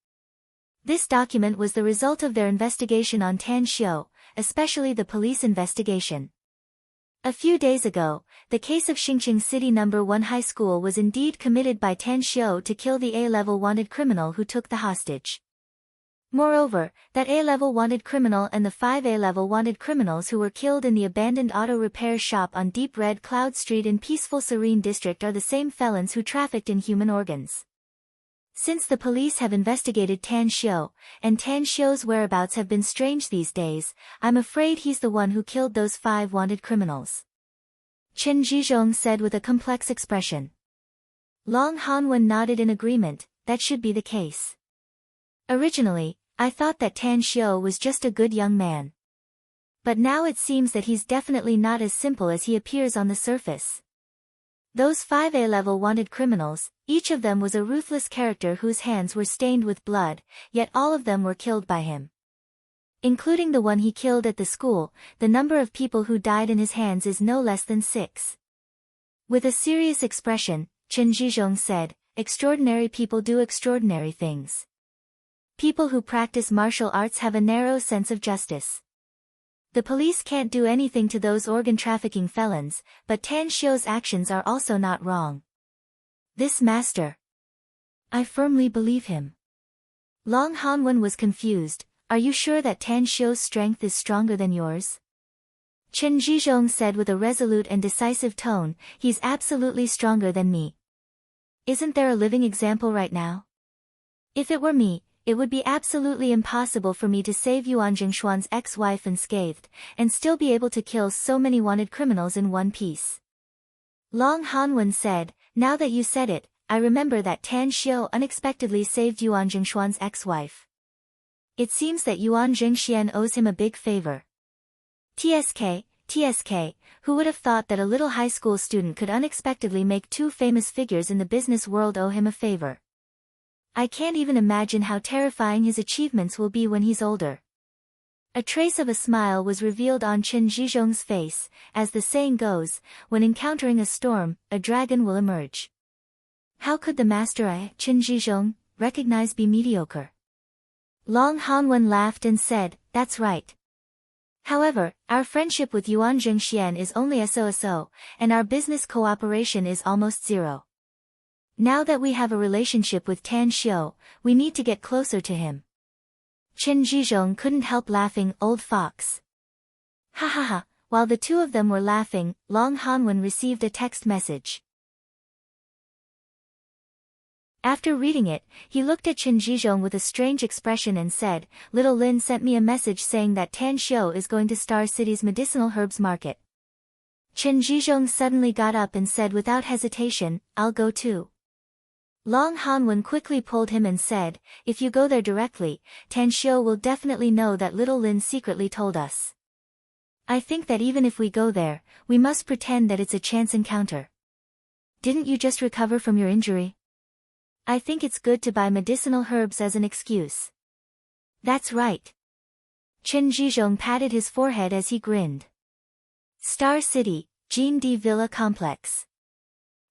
This document was the result of their investigation on Tan Xiu, especially the police investigation. A few days ago, the case of Xingqing City No. 1 High School was indeed committed by Tan Xiu to kill the A-level wanted criminal who took the hostage. Moreover, that A-level wanted criminal and the 5 A-level wanted criminals who were killed in the abandoned auto repair shop on Deep Red Cloud Street in peaceful Serene District are the same felons who trafficked in human organs. Since the police have investigated Tan Xiu, and Tan Xiu's whereabouts have been strange these days, I'm afraid he's the one who killed those 5 wanted criminals. Qin Zhizhong said with a complex expression. Long Hanwen nodded in agreement, that should be the case. Originally, I thought that Tan Xiu was just a good young man. But now it seems that he's definitely not as simple as he appears on the surface. Those 5 A-level wanted criminals, each of them was a ruthless character whose hands were stained with blood, yet all of them were killed by him. Including the one he killed at the school, the number of people who died in his hands is no less than 6. With a serious expression, Qin Zhizhong said, "Extraordinary people do extraordinary things. People who practice martial arts have a narrow sense of justice. The police can't do anything to those organ trafficking felons, but Tan Xiu's actions are also not wrong. This master. I firmly believe him." Long Hanwen was confused. "Are you sure that Tan Xiu's strength is stronger than yours?" Qin Zhizhong said with a resolute and decisive tone, "He's absolutely stronger than me. Isn't there a living example right now? If it were me, it would be absolutely impossible for me to save Yuan Jingshuan's ex-wife unscathed, and still be able to kill so many wanted criminals in one piece." Long Hanwen said, "Now that you said it, I remember that Tan Xiu unexpectedly saved Yuan Jingshuan's ex-wife. It seems that Yuan Jingxian owes him a big favor." TSK, who would have thought that a little high school student could unexpectedly make 2 famous figures in the business world owe him a favor? I can't even imagine how terrifying his achievements will be when he's older. A trace of a smile was revealed on Qin Zhizhong's face, as the saying goes, when encountering a storm, a dragon will emerge. How could the master Qin Zhizhong, recognize be mediocre? Long Hanwen laughed and said, "That's right. However, our friendship with Yuan Jingxian is only so, and our business cooperation is almost zero. Now that we have a relationship with Tan Xiu, we need to get closer to him." Qin Zhizhong couldn't help laughing, "Old fox." Ha ha ha. While the two of them were laughing, Long Hanwen received a text message. After reading it, he looked at Qin Zhizhong with a strange expression and said, "Little Lin sent me a message saying that Tan Xiu is going to Star City's medicinal herbs market." Qin Zhizhong suddenly got up and said without hesitation, "I'll go too." Long Hanwen quickly pulled him and said, "If you go there directly, Tan Xiu will definitely know that little Lin secretly told us. I think that even if we go there, we must pretend that it's a chance encounter. Didn't you just recover from your injury? I think it's good to buy medicinal herbs as an excuse." "That's right." Qin Zhizhong patted his forehead as he grinned. Star City, Jean D Villa Complex.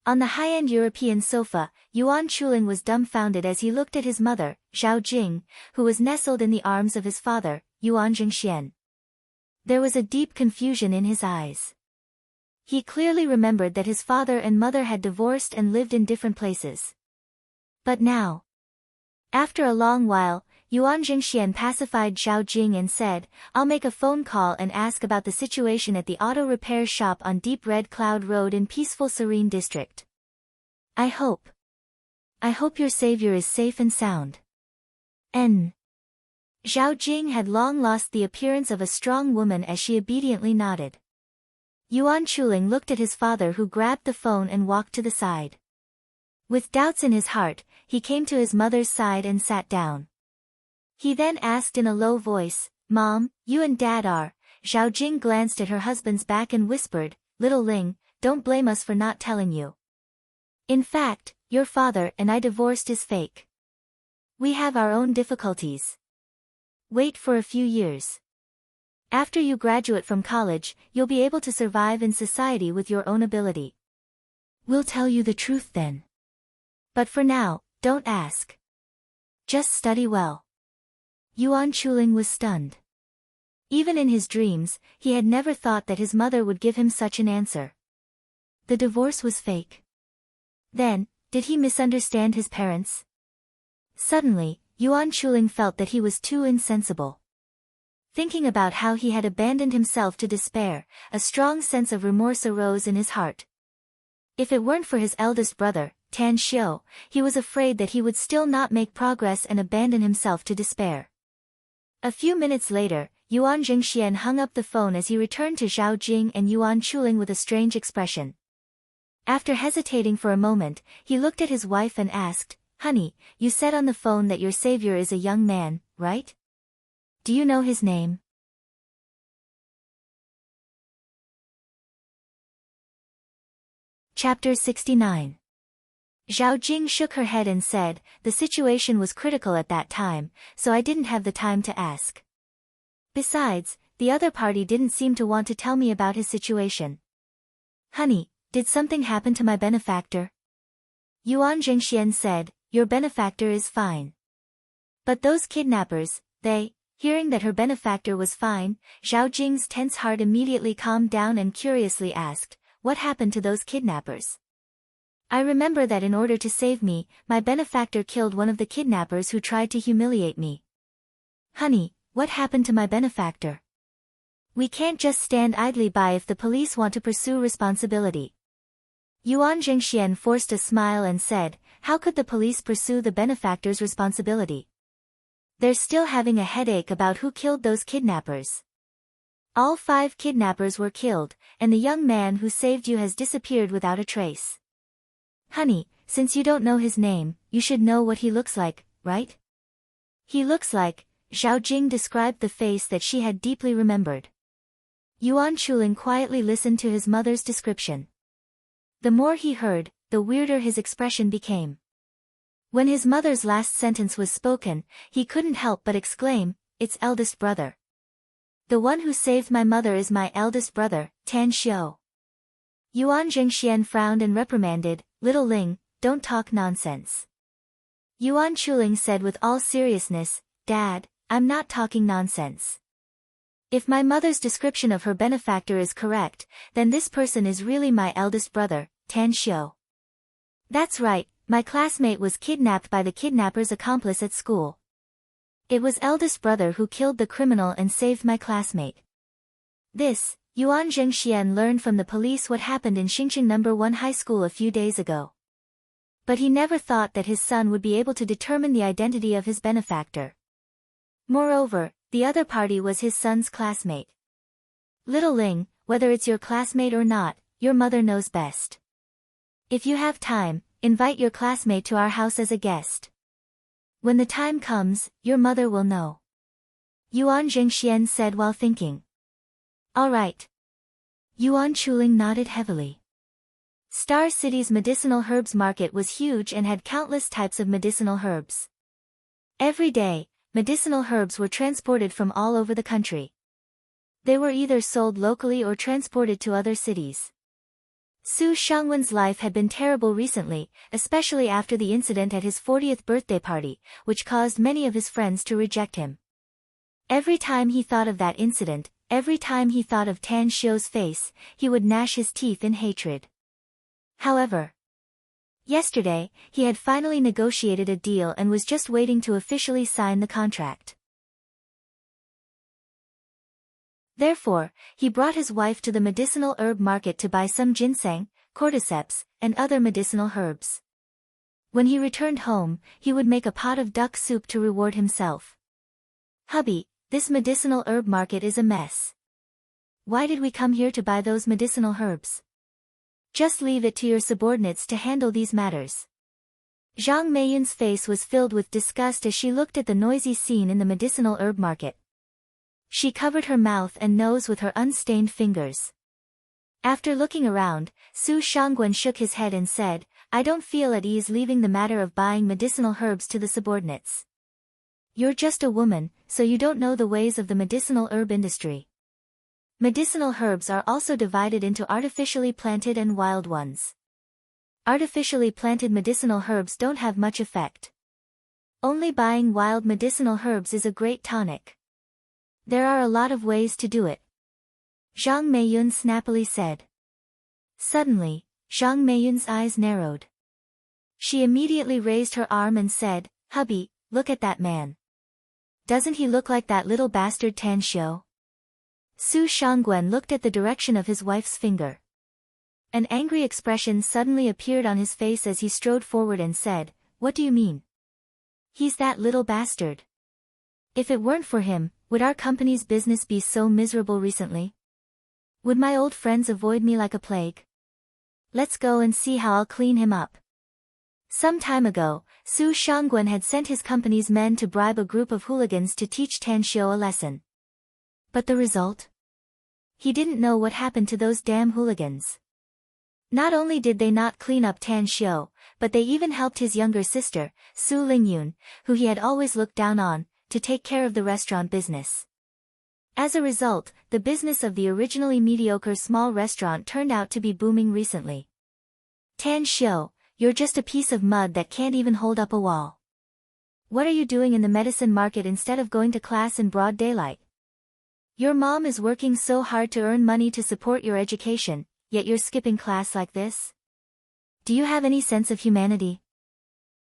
On the high-end European sofa, Yuan Chuling was dumbfounded as he looked at his mother, Zhao Jing, who was nestled in the arms of his father, Yuan Jingxian. There was a deep confusion in his eyes. He clearly remembered that his father and mother had divorced and lived in different places. But now, after a long while, Yuan Jingxian pacified Zhao Jing and said, I'll make a phone call and ask about the situation at the auto repair shop on Deep Red Cloud Road in peaceful Serene District. I hope your savior is safe and sound. N. Zhao Jing had long lost the appearance of a strong woman as she obediently nodded. Yuan Chuling looked at his father, who grabbed the phone and walked to the side. With doubts in his heart, he came to his mother's side and sat down. He then asked in a low voice, Mom, you and Dad are. Zhao Jing glanced at her husband's back and whispered, Little Ling, don't blame us for not telling you. In fact, your father and I divorced is fake. We have our own difficulties. Wait for a few years. After you graduate from college, you'll be able to survive in society with your own ability. We'll tell you the truth then. But for now, don't ask. Just study well. Yuan Chuling was stunned. Even in his dreams, he had never thought that his mother would give him such an answer. The divorce was fake. Then, did he misunderstand his parents? Suddenly, Yuan Chuling felt that he was too insensible. Thinking about how he had abandoned himself to despair, a strong sense of remorse arose in his heart. If it weren't for his eldest brother, Tan Xiu, he was afraid that he would still not make progress and abandon himself to despair. A few minutes later, Yuan Jingxian hung up the phone as he returned to Zhao Jing and Yuan Chuling with a strange expression. After hesitating for a moment, he looked at his wife and asked, Honey, you said on the phone that your savior is a young man, right? Do you know his name? Chapter 69. Zhao Jing shook her head and said, The situation was critical at that time, so I didn't have the time to ask. Besides, the other party didn't seem to want to tell me about his situation. Honey, did something happen to my benefactor? Yuan Jingxian said, Your benefactor is fine. But those kidnappers, hearing that her benefactor was fine, Zhao Jing's tense heart immediately calmed down and curiously asked, What happened to those kidnappers? I remember that in order to save me, my benefactor killed one of the kidnappers who tried to humiliate me. Honey, what happened to my benefactor? We can't just stand idly by if the police want to pursue responsibility. Yuan Jingxian forced a smile and said, How could the police pursue the benefactor's responsibility? They're still having a headache about who killed those kidnappers. All 5 kidnappers were killed, and the young man who saved you has disappeared without a trace. Honey, since you don't know his name, you should know what he looks like, right? He looks like, Zhao Jing described the face that she had deeply remembered. Yuan Chuling quietly listened to his mother's description. The more he heard, the weirder his expression became. When his mother's last sentence was spoken, he couldn't help but exclaim, It's eldest brother. The one who saved my mother is my eldest brother, Tan Xiu. Yuan Jingxian frowned and reprimanded, Little Ling, don't talk nonsense. Yuan Chuling said with all seriousness, Dad, I'm not talking nonsense. If my mother's description of her benefactor is correct, then this person is really my eldest brother, Tan Xiu. That's right, my classmate was kidnapped by the kidnapper's accomplice at school. It was eldest brother who killed the criminal and saved my classmate. Yuan Jingxian learned from the police what happened in Xingqing No. 1 High School a few days ago. But he never thought that his son would be able to determine the identity of his benefactor. Moreover, the other party was his son's classmate. Little Ling, whether it's your classmate or not, your mother knows best. If you have time, invite your classmate to our house as a guest. When the time comes, your mother will know. Yuan Jingxian said while thinking. All right. Yuan Chuling nodded heavily. Star City's medicinal herbs market was huge and had countless types of medicinal herbs. Every day, medicinal herbs were transported from all over the country. They were either sold locally or transported to other cities. Su Shangwen's life had been terrible recently, especially after the incident at his 40th birthday party, which caused many of his friends to reject him. Every time he thought of that incident, every time he thought of Tan Xiu's face, he would gnash his teeth in hatred. However, Yesterday, he had finally negotiated a deal and was just waiting to officially sign the contract. Therefore, he brought his wife to the medicinal herb market to buy some ginseng, cordyceps, and other medicinal herbs. When he returned home, he would make a pot of duck soup to reward himself. "Hubby, this medicinal herb market is a mess. Why did we come here to buy those medicinal herbs? Just leave it to your subordinates to handle these matters." Zhang Meiyun's face was filled with disgust as she looked at the noisy scene in the medicinal herb market. She covered her mouth and nose with her unstained fingers. After looking around, Su Shangguan shook his head and said, "I don't feel at ease leaving the matter of buying medicinal herbs to the subordinates. You're just a woman, so you don't know the ways of the medicinal herb industry. Medicinal herbs are also divided into artificially planted and wild ones. Artificially planted medicinal herbs don't have much effect. Only buying wild medicinal herbs is a great tonic. There are a lot of ways to do it," Zhang Meiyun snappily said. Suddenly, Zhang Meiyun's eyes narrowed. She immediately raised her arm and said, "Hubby, look at that man. Doesn't he look like that little bastard Tan Xiu?" Su Shangguan looked at the direction of his wife's finger. An angry expression suddenly appeared on his face as he strode forward and said, "What do you mean? He's that little bastard. If it weren't for him, would our company's business be so miserable recently? Would my old friends avoid me like a plague? Let's go and see how I'll clean him up." Some time ago, Su Shangguan had sent his company's men to bribe a group of hooligans to teach Tan Xiu a lesson. But the result? He didn't know what happened to those damn hooligans. Not only did they not clean up Tan Xiu, but they even helped his younger sister, Su Lingyun, who he had always looked down on, to take care of the restaurant business. As a result, the business of the originally mediocre small restaurant turned out to be booming recently. "Tan Xiu, you're just a piece of mud that can't even hold up a wall. What are you doing in the medicine market instead of going to class in broad daylight? Your mom is working so hard to earn money to support your education, yet you're skipping class like this? Do you have any sense of humanity?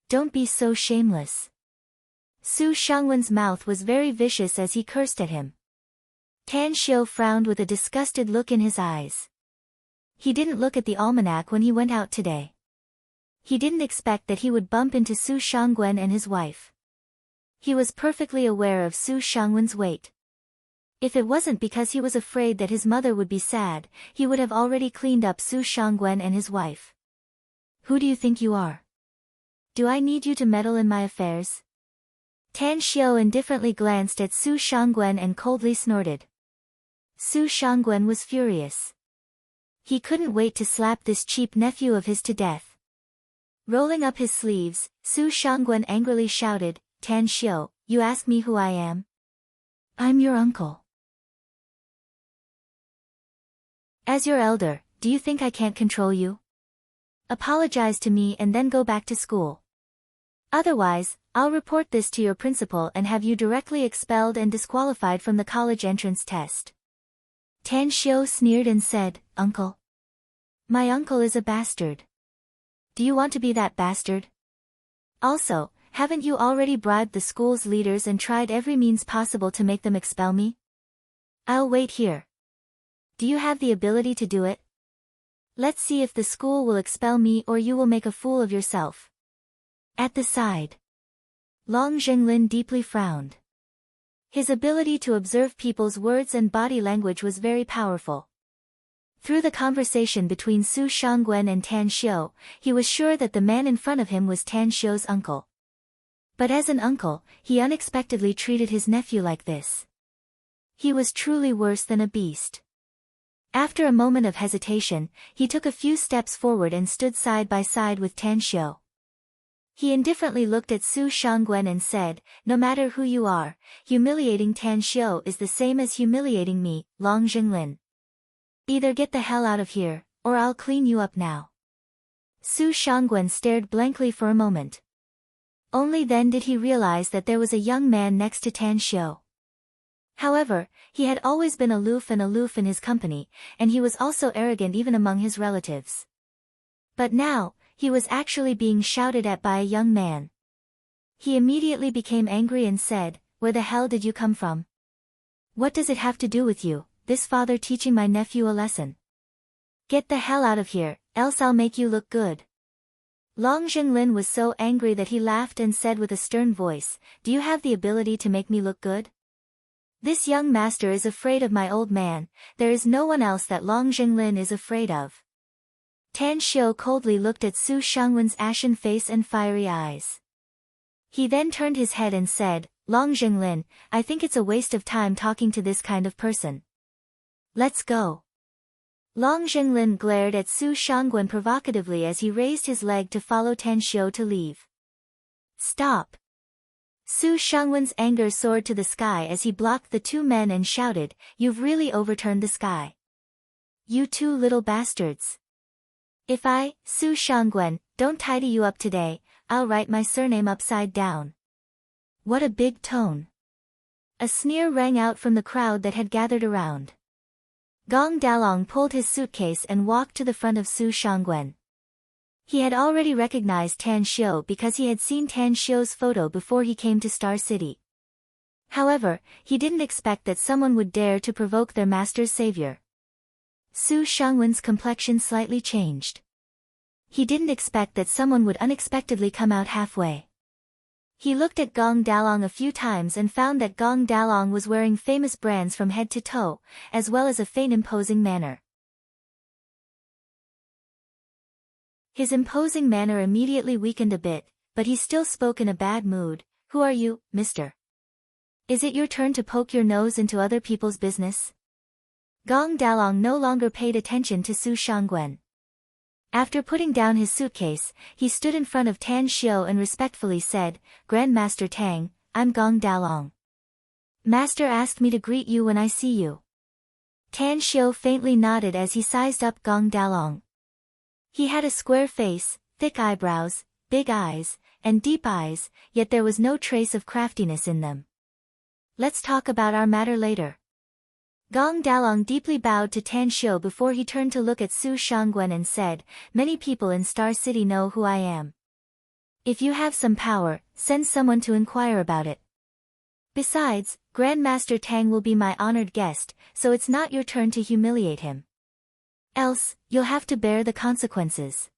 Don't be so shameless." Su Shangwen's mouth was very vicious as he cursed at him. Tan Xiu frowned with a disgusted look in his eyes. He didn't look at the almanac when he went out today. He didn't expect that he would bump into Su Shangwen and his wife. He was perfectly aware of Su Shangwen's weight. If it wasn't because he was afraid that his mother would be sad, he would have already cleaned up Su Shangwen and his wife. "Who do you think you are? Do I need you to meddle in my affairs?" Tan Xiu indifferently glanced at Su Shangwen and coldly snorted. Su Shangwen was furious. He couldn't wait to slap this cheap nephew of his to death. Rolling up his sleeves, Su Shangwen angrily shouted, "Tan Xiu, you ask me who I am? I'm your uncle. As your elder, do you think I can't control you? Apologize to me and then go back to school. Otherwise, I'll report this to your principal and have you directly expelled and disqualified from the college entrance test." Tan Xiu sneered and said, "Uncle? My uncle is a bastard. Do you want to be that bastard? Also, haven't you already bribed the school's leaders and tried every means possible to make them expel me? I'll wait here. Do you have the ability to do it? Let's see if the school will expel me or you will make a fool of yourself." At the side, Long Zhenglin deeply frowned. His ability to observe people's words and body language was very powerful. Through the conversation between Su Shangwen and Tan Xiu, he was sure that the man in front of him was Tan Xiu's uncle. But as an uncle, he unexpectedly treated his nephew like this. He was truly worse than a beast. After a moment of hesitation, he took a few steps forward and stood side by side with Tan Xiu. He indifferently looked at Su Shangwen and said, "No matter who you are, humiliating Tan Xiu is the same as humiliating me, Long Zhenglin. Either get the hell out of here, or I'll clean you up now." Su Shangwen stared blankly for a moment. Only then did he realize that there was a young man next to Tan Xiu. However, he had always been aloof in his company, and he was also arrogant even among his relatives. But now, he was actually being shouted at by a young man. He immediately became angry and said, "Where the hell did you come from? What does it have to do with you, this father teaching my nephew a lesson? Get the hell out of here, else I'll make you look good." Long Jinglin was so angry that he laughed and said with a stern voice, "Do you have the ability to make me look good? This young master is afraid of my old man, there is no one else that Long Jinglin is afraid of." Tan Xiu coldly looked at Su Shangwen's ashen face and fiery eyes. He then turned his head and said, "Long Jinglin, I think it's a waste of time talking to this kind of person. Let's go." Long Jinglin glared at Su Shangwen provocatively as he raised his leg to follow Tan Xiu to leave. "Stop!" Su Shangwen's anger soared to the sky as he blocked the two men and shouted, "You've really overturned the sky. You two little bastards. If I, Su Shangwen, don't tidy you up today, I'll write my surname upside down." What a big tone. A sneer rang out from the crowd that had gathered around. Gong Dalong pulled his suitcase and walked to the front of Su Shangwen. He had already recognized Tan Xiu because he had seen Tan Xiu's photo before he came to Star City. However, he didn't expect that someone would dare to provoke their master's savior. Su Shangwen's complexion slightly changed. He didn't expect that someone would unexpectedly come out halfway. He looked at Gong Dalong a few times and found that Gong Dalong was wearing famous brands from head to toe, as well as a faint imposing manner. His imposing manner immediately weakened a bit, but he still spoke in a bad mood. "Who are you, mister? Is it your turn to poke your nose into other people's business?" Gong Dalong no longer paid attention to Su Shangwen. After putting down his suitcase, he stood in front of Tan Xiu and respectfully said, "Grandmaster Tang, I'm Gong Dalong. Master asked me to greet you when I see you." Tan Xiu faintly nodded as he sized up Gong Dalong. He had a square face, thick eyebrows, big eyes, and deep eyes, yet there was no trace of craftiness in them. "Let's talk about our matter later." Gong Dalong deeply bowed to Tan Xiu before he turned to look at Su Shangwen and said, "Many people in Star City know who I am. If you have some power, send someone to inquire about it. Besides, Grandmaster Tang will be my honored guest, so it's not your turn to humiliate him. Else, you'll have to bear the consequences."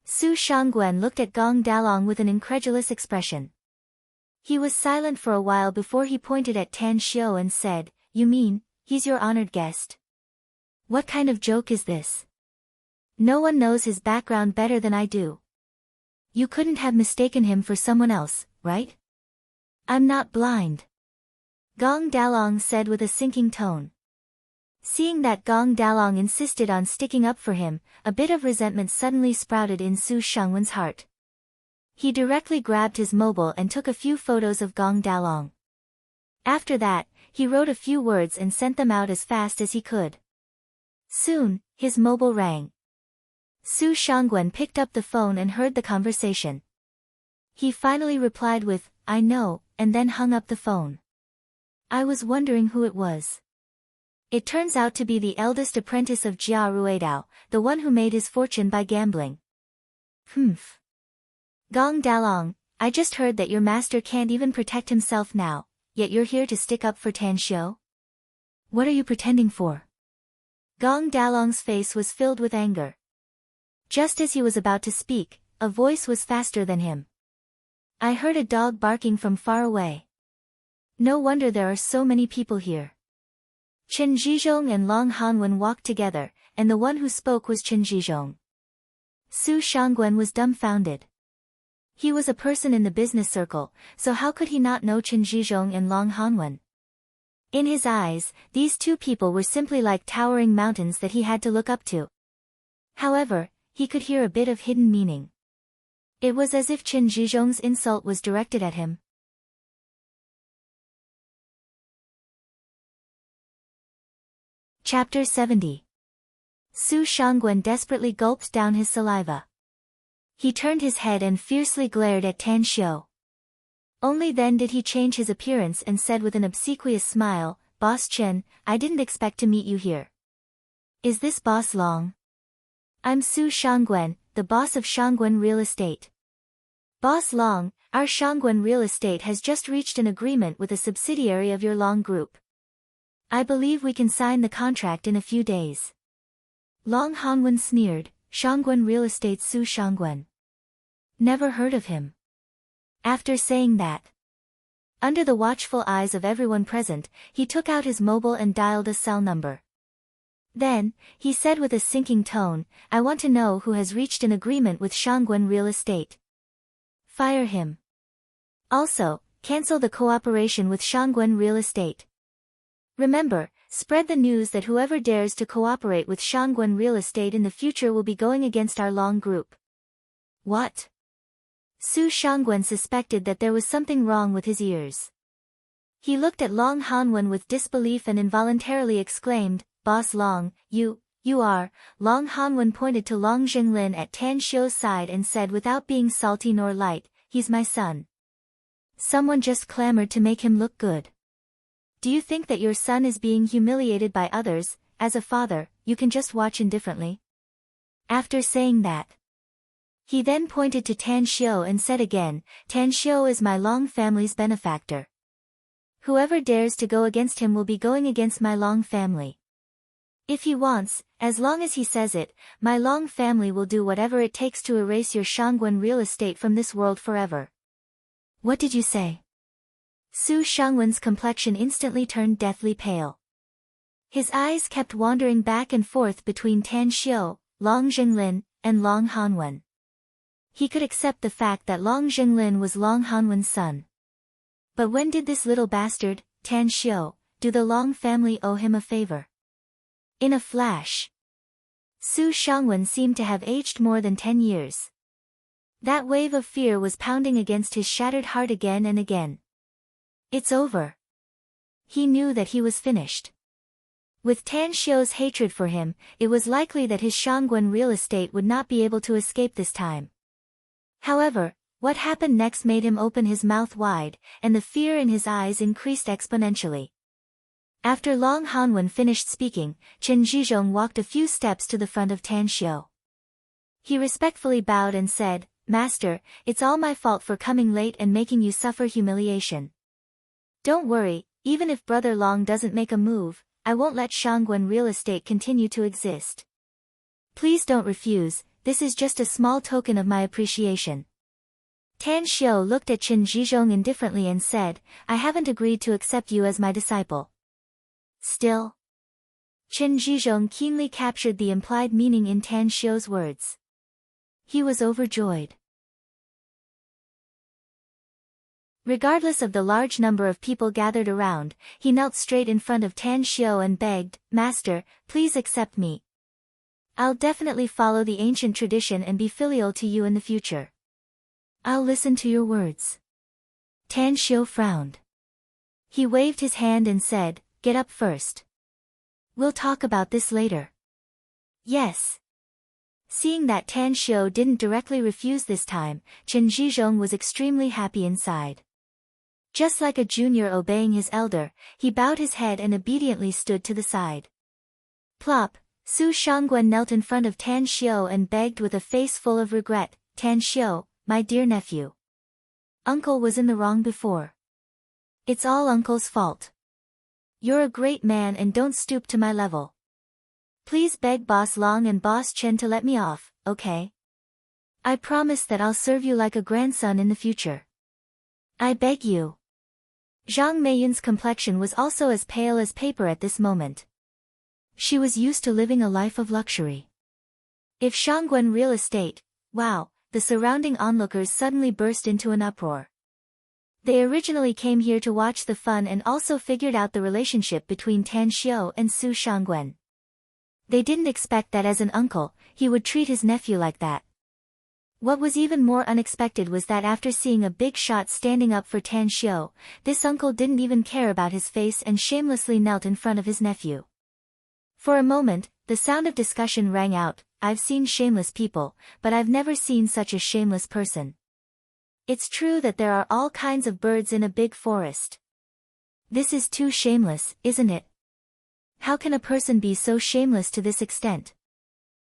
Su Shangwen looked at Gong Dalong with an incredulous expression. He was silent for a while before he pointed at Tan Xiu and said, "You mean, he's your honored guest? What kind of joke is this? No one knows his background better than I do. You couldn't have mistaken him for someone else, right?" "I'm not blind," Gong Dalong said with a sinking tone. Seeing that Gong Dalong insisted on sticking up for him, a bit of resentment suddenly sprouted in Su Shangwen's heart. He directly grabbed his mobile and took a few photos of Gong Dalong. After that, he wrote a few words and sent them out as fast as he could. Soon, his mobile rang. Su Shangwen picked up the phone and heard the conversation. He finally replied with, "I know," and then hung up the phone. "I was wondering who it was. It turns out to be the eldest apprentice of Jia Ruidao, the one who made his fortune by gambling." "Humph. Gong Dalong, I just heard that your master can't even protect himself now, yet you're here to stick up for Tan Xiu? What are you pretending for?" Gong Dalong's face was filled with anger. Just as he was about to speak, a voice was faster than him. "I heard a dog barking from far away. No wonder there are so many people here." Chen Zhizhong and Long Hanwen walked together, and the one who spoke was Chen Zhizhong. Su Shangwen was dumbfounded. He was a person in the business circle, so how could he not know Chen Zhizhong and Long Hanwen? In his eyes, these two people were simply like towering mountains that he had to look up to. However, he could hear a bit of hidden meaning. It was as if Chen Zhizhong's insult was directed at him. Chapter 70. Su Shangwen desperately gulped down his saliva. He turned his head and fiercely glared at Tan Xiu. Only then did he change his appearance and said with an obsequious smile, "Boss Chen, I didn't expect to meet you here. Is this Boss Long? I'm Su Shangwen, the boss of Shangguan Real Estate. Boss Long, our Shangguan Real Estate has just reached an agreement with a subsidiary of your Long Group. I believe we can sign the contract in a few days. Long Hanwen sneered, Shangguan Real Estate Su Shangguan. Never heard of him. After saying that, under the watchful eyes of everyone present, he took out his mobile and dialed a cell number. Then, he said with a sinking tone, I want to know who has reached an agreement with Shangguan Real Estate. Fire him. Also, cancel the cooperation with Shangguan Real Estate. Remember, spread the news that whoever dares to cooperate with Shangguan Real Estate in the future will be going against our Long Group. What? Su Shangguan suspected that there was something wrong with his ears. He looked at Long Hanwen with disbelief and involuntarily exclaimed, Boss Long, you are. Long Hanwen pointed to Long Jinglin at Tan Xiu's side and said without being salty nor light, he's my son. Someone just clamored to make him look good. Do you think that your son is being humiliated by others? As a father, you can just watch indifferently? After saying that, he then pointed to Tan Xiu and said again, Tan Xiu is my Long family's benefactor. Whoever dares to go against him will be going against my Long family. If he wants, as long as he says it, my Long family will do whatever it takes to erase your Shangguan Real Estate from this world forever. What did you say? Su Shangguan's complexion instantly turned deathly pale. His eyes kept wandering back and forth between Tan Xiu, Long Jinglin, and Long Hanwen. He could accept the fact that Long Jinglin was Long Hanwen's son. But when did this little bastard, Tan Xiu, do the Long family owe him a favor? In a flash, Su Shangguan seemed to have aged more than 10 years. That wave of fear was pounding against his shattered heart again and again. It's over. He knew that he was finished. With Tan Xiu's hatred for him, it was likely that his Shangguan Real Estate would not be able to escape this time. However, what happened next made him open his mouth wide, and the fear in his eyes increased exponentially. After Long Hanwen finished speaking, Chen Zhizhong walked a few steps to the front of Tan Xiu. He respectfully bowed and said, Master, it's all my fault for coming late and making you suffer humiliation. Don't worry, even if Brother Long doesn't make a move, I won't let Shangguan Real Estate continue to exist. Please don't refuse, this is just a small token of my appreciation. Tan Xiu looked at Chen Zhizhong indifferently and said, I haven't agreed to accept you as my disciple. Still? Chen Zhizhong keenly captured the implied meaning in Tan Xiu's words. He was overjoyed. Regardless of the large number of people gathered around, he knelt straight in front of Tan Xiu and begged, Master, please accept me. I'll definitely follow the ancient tradition and be filial to you in the future. I'll listen to your words. Tan Xiu frowned. He waved his hand and said, Get up first. We'll talk about this later. Yes. Seeing that Tan Xiu didn't directly refuse this time, Chen Zhizhong was extremely happy inside. Just like a junior obeying his elder, he bowed his head and obediently stood to the side. Plop, Su Shangguan knelt in front of Tan Xiu and begged with a face full of regret, Tan Xiu, my dear nephew. Uncle was in the wrong before. It's all Uncle's fault. You're a great man and don't stoop to my level. Please beg Boss Long and Boss Chen to let me off, okay? I promise that I'll serve you like a grandson in the future. I beg you. Zhang Meiyun's complexion was also as pale as paper at this moment. She was used to living a life of luxury. If Shangguan Real Estate, wow, the surrounding onlookers suddenly burst into an uproar. They originally came here to watch the fun and also figured out the relationship between Tan Xiu and Su Shangguan. They didn't expect that as an uncle, he would treat his nephew like that. What was even more unexpected was that after seeing a big shot standing up for Tan Xiu, this uncle didn't even care about his face and shamelessly knelt in front of his nephew. For a moment, the sound of discussion rang out, I've seen shameless people, but I've never seen such a shameless person. It's true that there are all kinds of birds in a big forest. This is too shameless, isn't it? How can a person be so shameless to this extent?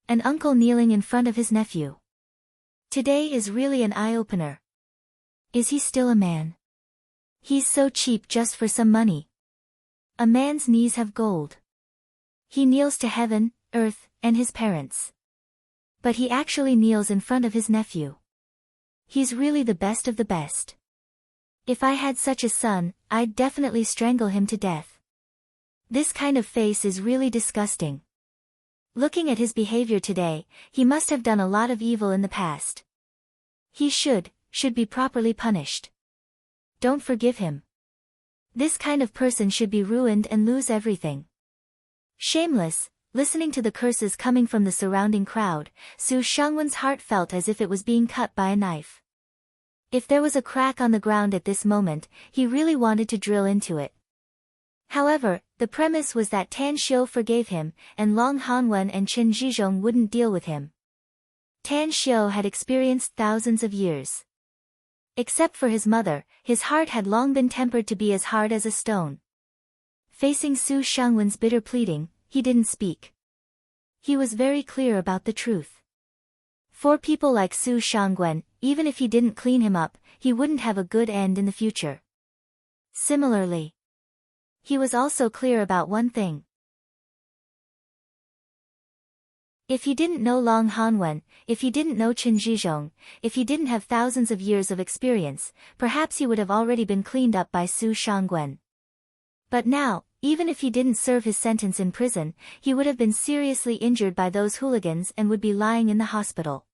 An uncle kneeling in front of his nephew. Today is really an eye-opener. Is he still a man? He's so cheap just for some money. A man's knees have gold. He kneels to heaven, earth, and his parents. But he actually kneels in front of his nephew. He's really the best of the best. If I had such a son, I'd definitely strangle him to death. This kind of face is really disgusting. Looking at his behavior today, he must have done a lot of evil in the past. He should be properly punished. Don't forgive him. This kind of person should be ruined and lose everything. Shameless, listening to the curses coming from the surrounding crowd, Su Shangwen's heart felt as if it was being cut by a knife. If there was a crack on the ground at this moment, he really wanted to drill into it. However, the premise was that Tan Xiu forgave him, and Long Hanwen and Chen Zhizhong wouldn't deal with him. Tan Xiu had experienced thousands of years. Except for his mother, his heart had long been tempered to be as hard as a stone. Facing Su Shangwen's bitter pleading, he didn't speak. He was very clear about the truth. For people like Su Shangwen, even if he didn't clean him up, he wouldn't have a good end in the future. Similarly, he was also clear about one thing. If he didn't know Long Hanwen, if he didn't know Chen Zhizhong, if he didn't have thousands of years of experience, perhaps he would have already been cleaned up by Su Shangwen. But now, even if he didn't serve his sentence in prison, he would have been seriously injured by those hooligans and would be lying in the hospital.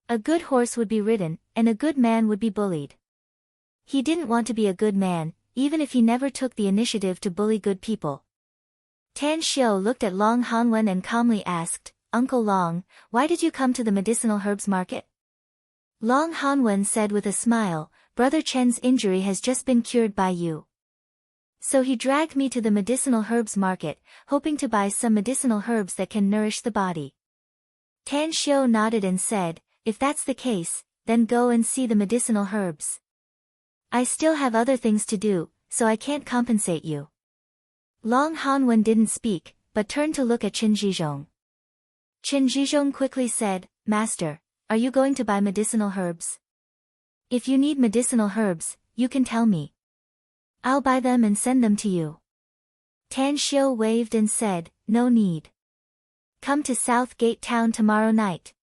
A good horse would be ridden, and a good man would be bullied. He didn't want to be a good man, even if he never took the initiative to bully good people. Tan Xiu looked at Long Hanwen and calmly asked, "Uncle Long, why did you come to the medicinal herbs market?" Long Hanwen said with a smile, "Brother Chen's injury has just been cured by you. So he dragged me to the medicinal herbs market, hoping to buy some medicinal herbs that can nourish the body." Tan Xiu nodded and said, "If that's the case, then go and see the medicinal herbs. I still have other things to do, so I can't compensate you." Long Hanwen didn't speak, but turned to look at Chen Zhizhong. Chen Zhizhong quickly said, "Master, are you going to buy medicinal herbs? If you need medicinal herbs, you can tell me. I'll buy them and send them to you." Tan Xiu waved and said, "No need. Come to South Gate Town tomorrow night."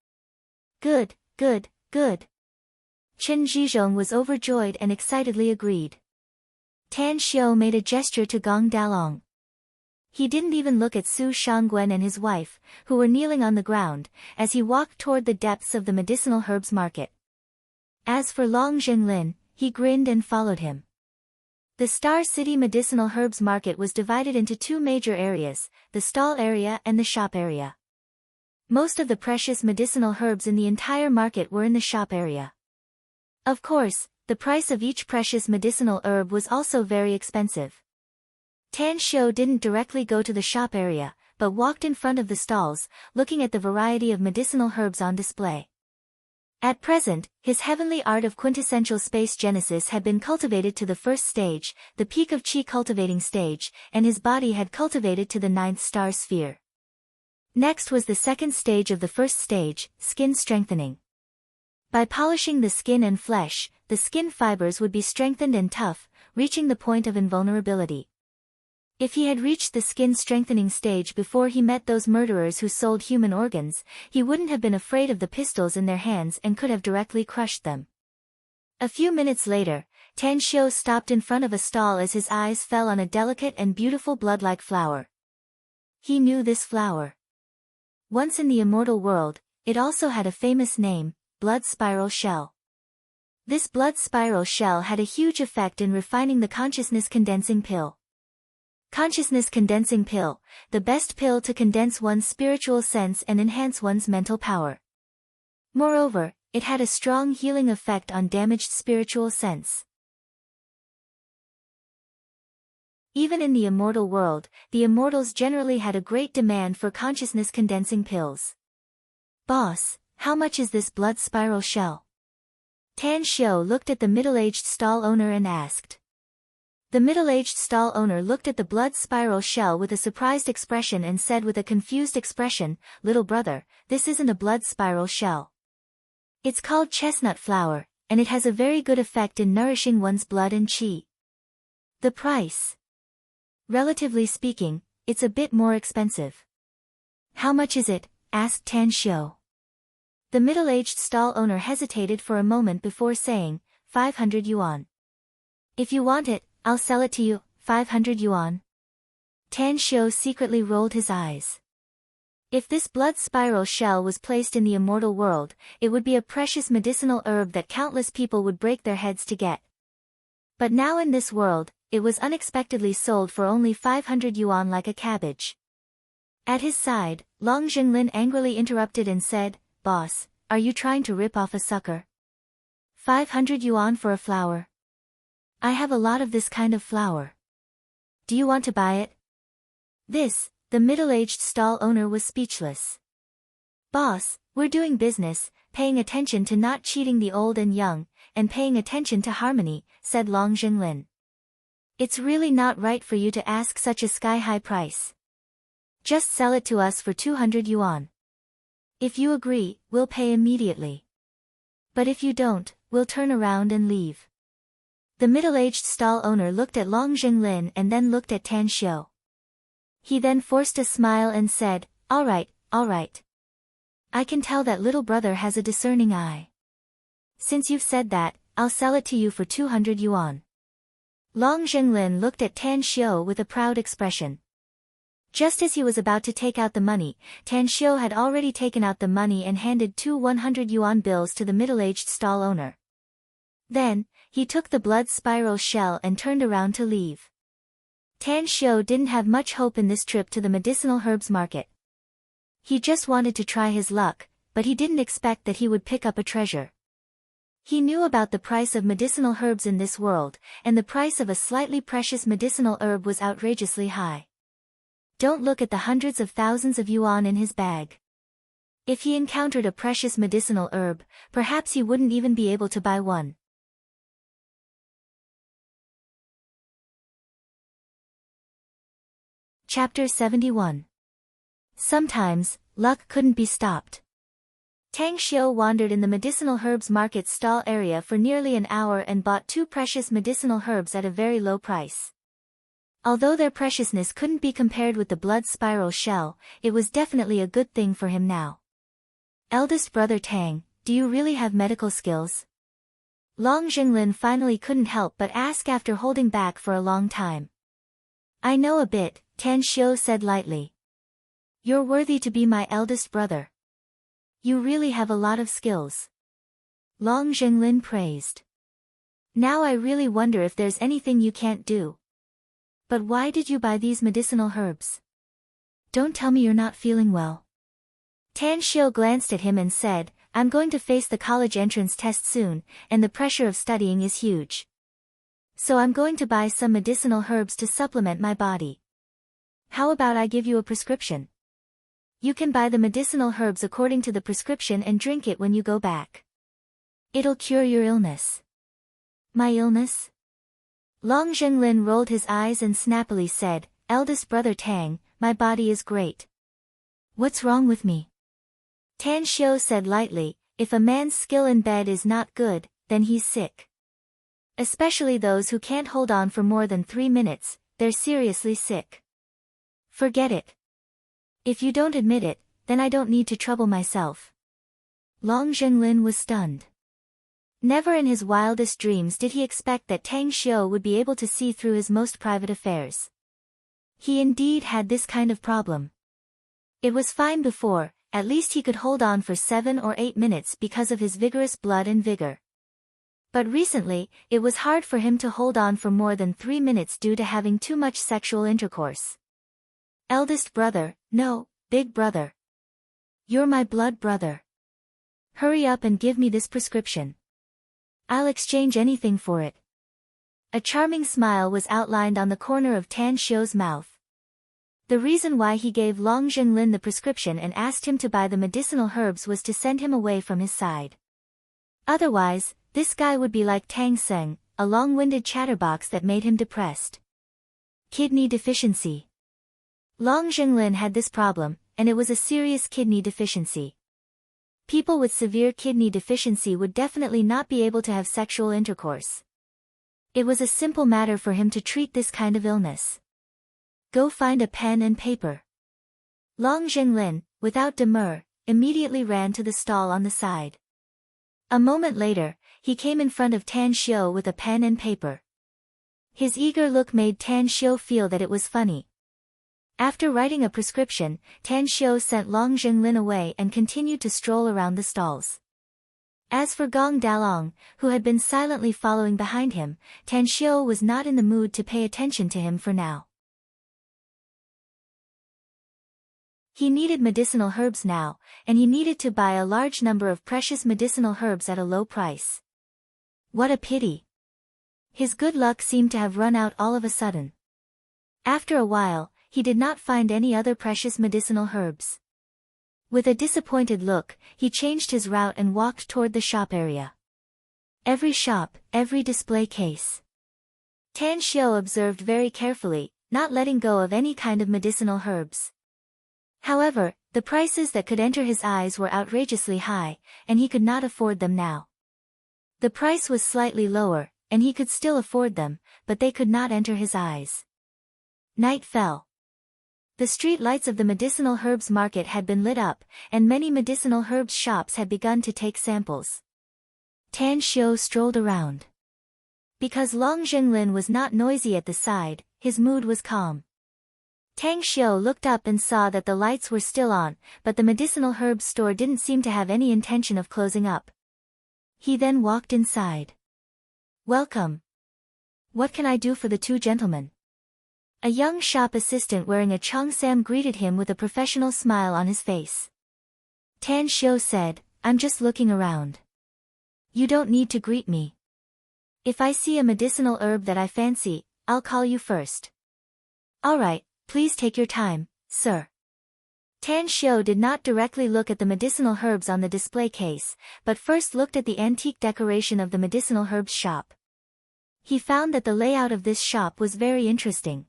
"Good, good, good." Chen Zhizhong was overjoyed and excitedly agreed. Tan Xiu made a gesture to Gong Dalong. He didn't even look at Su Shangwen and his wife, who were kneeling on the ground, as he walked toward the depths of the medicinal herbs market. As for Long Zhenglin, he grinned and followed him. The Star City Medicinal Herbs Market was divided into two major areas, the stall area and the shop area. Most of the precious medicinal herbs in the entire market were in the shop area. Of course, the price of each precious medicinal herb was also very expensive. Tan Xiu didn't directly go to the shop area, but walked in front of the stalls, looking at the variety of medicinal herbs on display. At present, his heavenly art of quintessential space genesis had been cultivated to the first stage, the peak of Qi cultivating stage, and his body had cultivated to the 9th star sphere. Next was the second stage of the first stage, skin strengthening. By polishing the skin and flesh, the skin fibers would be strengthened and tough, reaching the point of invulnerability. If he had reached the skin strengthening stage before he met those murderers who sold human organs, he wouldn't have been afraid of the pistols in their hands and could have directly crushed them. A few minutes later, Tan Xiu stopped in front of a stall as his eyes fell on a delicate and beautiful blood-like flower. He knew this flower. Once in the immortal world, it also had a famous name, blood spiral shell. This blood spiral shell had a huge effect in refining the consciousness condensing pill. Consciousness condensing pill, the best pill to condense one's spiritual sense and enhance one's mental power. Moreover, it had a strong healing effect on damaged spiritual sense. Even in the immortal world, the immortals generally had a great demand for consciousness condensing pills. "Boss, how much is this blood spiral shell?" Tan Xiu looked at the middle-aged stall owner and asked. The middle-aged stall owner looked at the blood spiral shell with a surprised expression and said with a confused expression, "Little brother, this isn't a blood spiral shell. It's called chestnut flower, and it has a very good effect in nourishing one's blood and qi. The price. Relatively speaking, it's a bit more expensive. How much is it? Asked Tan Xiu. The middle-aged stall owner hesitated for a moment before saying, 500 yuan. If you want it, I'll sell it to you, 500 yuan. Tan Xiu secretly rolled his eyes. If this blood spiral shell was placed in the immortal world, it would be a precious medicinal herb that countless people would break their heads to get. But now in this world, it was unexpectedly sold for only 500 yuan like a cabbage. At his side, Long Jinglin angrily interrupted and said, Boss, are you trying to rip off a sucker? 500 yuan for a flower? I have a lot of this kind of flower. Do you want to buy it? The middle-aged stall owner was speechless. Boss, we're doing business, paying attention to not cheating the old and young, and paying attention to harmony, said Long Jinglin. It's really not right for you to ask such a sky-high price. Just sell it to us for 200 yuan. If you agree, we'll pay immediately. But if you don't, we'll turn around and leave. The middle-aged stall owner looked at Long Jinglin and then looked at Tan Xiu. He then forced a smile and said, all right. I can tell that little brother has a discerning eye. Since you've said that, I'll sell it to you for 200 yuan. Long Jinglin looked at Tan Xiu with a proud expression. Just as he was about to take out the money, Tan Xiu had already taken out the money and handed 2 100 yuan bills to the middle-aged stall owner. Then, he took the blood spiral shell and turned around to leave. Tan Xiu didn't have much hope in this trip to the medicinal herbs market. He just wanted to try his luck, but he didn't expect that he would pick up a treasure. He knew about the price of medicinal herbs in this world, and the price of a slightly precious medicinal herb was outrageously high. Don't look at the hundreds of thousands of yuan in his bag. If he encountered a precious medicinal herb, perhaps he wouldn't even be able to buy one. Chapter 71. Sometimes, luck couldn't be stopped. Tang Xiu wandered in the medicinal herbs market stall area for nearly an hour and bought 2 precious medicinal herbs at a very low price. Although their preciousness couldn't be compared with the blood spiral shell, it was definitely a good thing for him now. Eldest brother Tang, do you really have medical skills? Long Jinglin finally couldn't help but ask after holding back for a long time. I know a bit, Tan Xiu said lightly. You're worthy to be my eldest brother. You really have a lot of skills. Long Jinglin praised. Now I really wonder if there's anything you can't do. But why did you buy these medicinal herbs? Don't tell me you're not feeling well. Tan Xiu glanced at him and said, I'm going to face the college entrance test soon, and the pressure of studying is huge. So I'm going to buy some medicinal herbs to supplement my body. How about I give you a prescription? You can buy the medicinal herbs according to the prescription and drink it when you go back. It'll cure your illness. My illness? Long Jinglin rolled his eyes and snappily said, Eldest brother Tang, my body is great. What's wrong with me? Tan Xiu said lightly, if a man's skill in bed is not good, then he's sick. Especially those who can't hold on for more than 3 minutes, they're seriously sick. Forget it. If you don't admit it, then I don't need to trouble myself. Long Jinglin was stunned. Never in his wildest dreams did he expect that Tang Xiu would be able to see through his most private affairs. He indeed had this kind of problem. It was fine before, at least he could hold on for 7 or 8 minutes because of his vigorous blood and vigor. But recently, it was hard for him to hold on for more than 3 minutes due to having too much sexual intercourse. Eldest brother, no, big brother. You're my blood brother. Hurry up and give me this prescription. I'll exchange anything for it. A charming smile was outlined on the corner of Tan Xiu's mouth. The reason why he gave Long Jinglin the prescription and asked him to buy the medicinal herbs was to send him away from his side. Otherwise, this guy would be like Tang Seng, a long-winded chatterbox that made him depressed. Kidney deficiency. Long Jinglin had this problem, and it was a serious kidney deficiency. People with severe kidney deficiency would definitely not be able to have sexual intercourse. It was a simple matter for him to treat this kind of illness. Go find a pen and paper. Long Zhenglin, without demur, immediately ran to the stall on the side. A moment later, he came in front of Tan Xiu with a pen and paper. His eager look made Tan Xiu feel that it was funny. After writing a prescription, Tan Xiu sent Long Zhenglin away and continued to stroll around the stalls. As for Gong Dalong, who had been silently following behind him, Tan Xiu was not in the mood to pay attention to him for now. He needed medicinal herbs now, and he needed to buy a large number of precious medicinal herbs at a low price. What a pity! His good luck seemed to have run out all of a sudden. After a while, he did not find any other precious medicinal herbs. With a disappointed look, he changed his route and walked toward the shop area. Every shop, every display case. Tan Xiu observed very carefully, not letting go of any kind of medicinal herbs. However, the prices that could enter his eyes were outrageously high, and he could not afford them now. The price was slightly lower, and he could still afford them, but they could not enter his eyes. Night fell. The street lights of the medicinal herbs market had been lit up, and many medicinal herbs shops had begun to take samples. Tan Xiu strolled around. Because Long Zhenglin was not noisy at the side, his mood was calm. Tang Xiu looked up and saw that the lights were still on, but the medicinal herbs store didn't seem to have any intention of closing up. He then walked inside. Welcome. What can I do for the two gentlemen? A young shop assistant wearing a cheongsam greeted him with a professional smile on his face. Tan Xiu said, I'm just looking around. You don't need to greet me. If I see a medicinal herb that I fancy, I'll call you first. Alright, please take your time, sir. Tan Xiu did not directly look at the medicinal herbs on the display case, but first looked at the antique decoration of the medicinal herbs shop. He found that the layout of this shop was very interesting.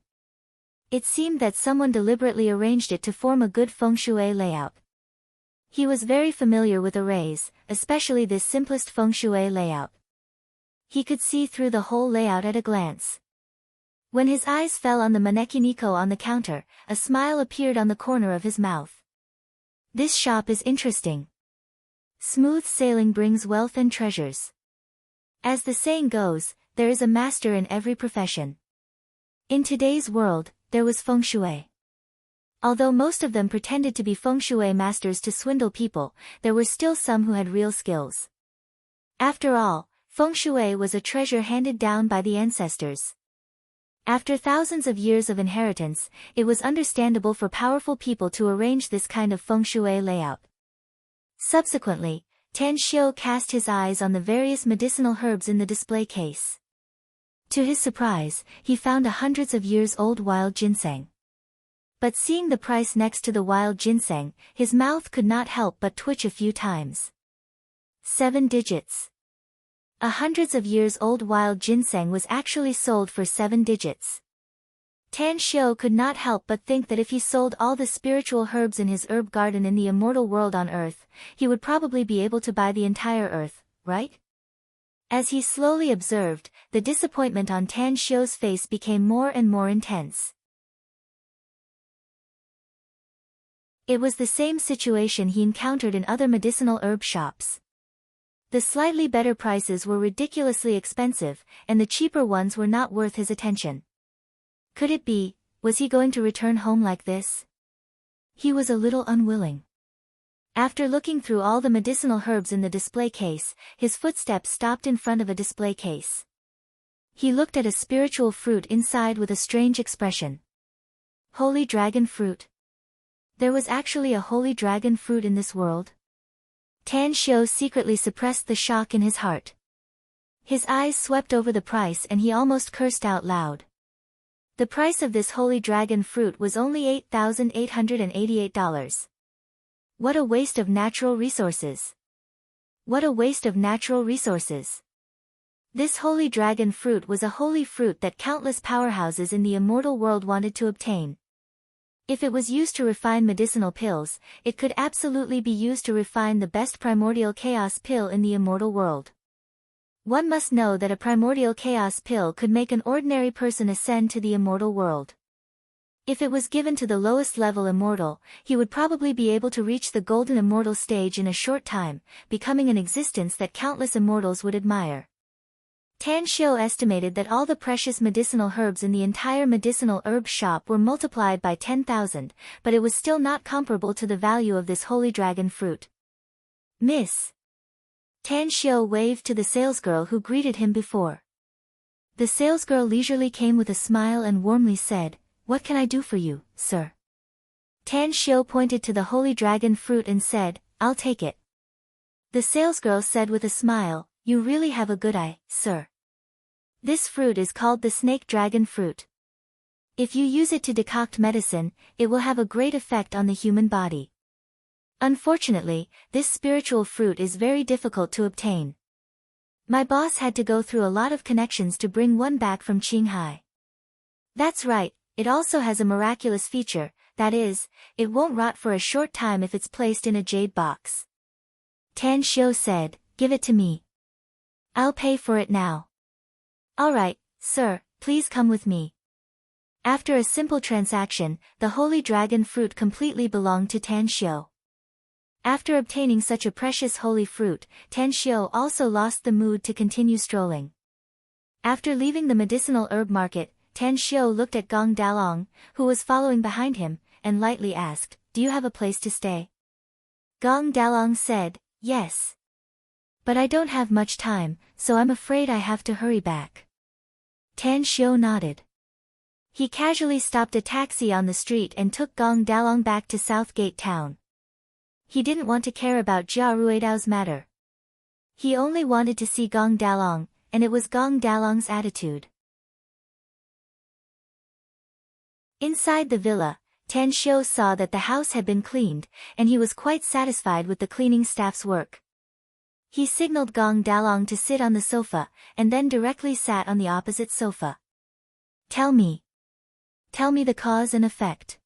It seemed that someone deliberately arranged it to form a good feng shui layout. He was very familiar with arrays, especially this simplest feng shui layout. He could see through the whole layout at a glance. When his eyes fell on the manekiniko on the counter, a smile appeared on the corner of his mouth. This shop is interesting. Smooth sailing brings wealth and treasures. As the saying goes, there is a master in every profession. In today's world, there was feng shui. Although most of them pretended to be feng shui masters to swindle people, there were still some who had real skills. After all, feng shui was a treasure handed down by the ancestors. After thousands of years of inheritance, it was understandable for powerful people to arrange this kind of feng shui layout. Subsequently, Tan Xiu cast his eyes on the various medicinal herbs in the display case. To his surprise, he found a hundreds of years old wild ginseng. But seeing the price next to the wild ginseng, his mouth could not help but twitch a few times. 7 digits. A hundreds of years old wild ginseng was actually sold for 7 digits. Tan Xiu could not help but think that if he sold all the spiritual herbs in his herb garden in the immortal world on Earth, he would probably be able to buy the entire Earth, right? As he slowly observed, the disappointment on Tan Xiu's face became more and more intense. It was the same situation he encountered in other medicinal herb shops. The slightly better prices were ridiculously expensive, and the cheaper ones were not worth his attention. Could it be, was he going to return home like this? He was a little unwilling. After looking through all the medicinal herbs in the display case, his footsteps stopped in front of a display case. He looked at a spiritual fruit inside with a strange expression. Holy dragon fruit. There was actually a holy dragon fruit in this world? Tan Xiu secretly suppressed the shock in his heart. His eyes swept over the price and he almost cursed out loud. The price of this holy dragon fruit was only $8,888. What a waste of natural resources. What a waste of natural resources. This holy dragon fruit was a holy fruit that countless powerhouses in the immortal world wanted to obtain. If it was used to refine medicinal pills, it could absolutely be used to refine the best primordial chaos pill in the immortal world. One must know that a primordial chaos pill could make an ordinary person ascend to the immortal world. If it was given to the lowest level immortal, he would probably be able to reach the golden immortal stage in a short time, becoming an existence that countless immortals would admire. Tan Xiu estimated that all the precious medicinal herbs in the entire medicinal herb shop were multiplied by 10,000, but it was still not comparable to the value of this holy dragon fruit. Miss. Tan Xiu waved to the salesgirl who greeted him before. The salesgirl leisurely came with a smile and warmly said, "What can I do for you, sir?" Tan Xiu pointed to the holy dragon fruit and said, "I'll take it." The salesgirl said with a smile, "You really have a good eye, sir. This fruit is called the snake dragon fruit. If you use it to decoct medicine, it will have a great effect on the human body. Unfortunately, this spiritual fruit is very difficult to obtain. My boss had to go through a lot of connections to bring one back from Qinghai. That's right, it also has a miraculous feature, that is, it won't rot for a short time if it's placed in a jade box." Tan Xiu said, "Give it to me. I'll pay for it now." "All right, sir, please come with me." After a simple transaction, the holy dragon fruit completely belonged to Tan Xiu. After obtaining such a precious holy fruit, Tan Xiu also lost the mood to continue strolling. After leaving the medicinal herb market, Tan Xiu looked at Gong Dalong, who was following behind him, and lightly asked, "Do you have a place to stay?" Gong Dalong said, "Yes. But I don't have much time, so I'm afraid I have to hurry back." Tan Xiu nodded. He casually stopped a taxi on the street and took Gong Dalong back to Southgate town. He didn't want to care about Jia Ruidao's matter. He only wanted to see Gong Dalong, and it was Gong Dalong's attitude. Inside the villa, Tan Xiu saw that the house had been cleaned, and he was quite satisfied with the cleaning staff's work. He signaled Gong Dalong to sit on the sofa, and then directly sat on the opposite sofa. Tell me the cause and effect."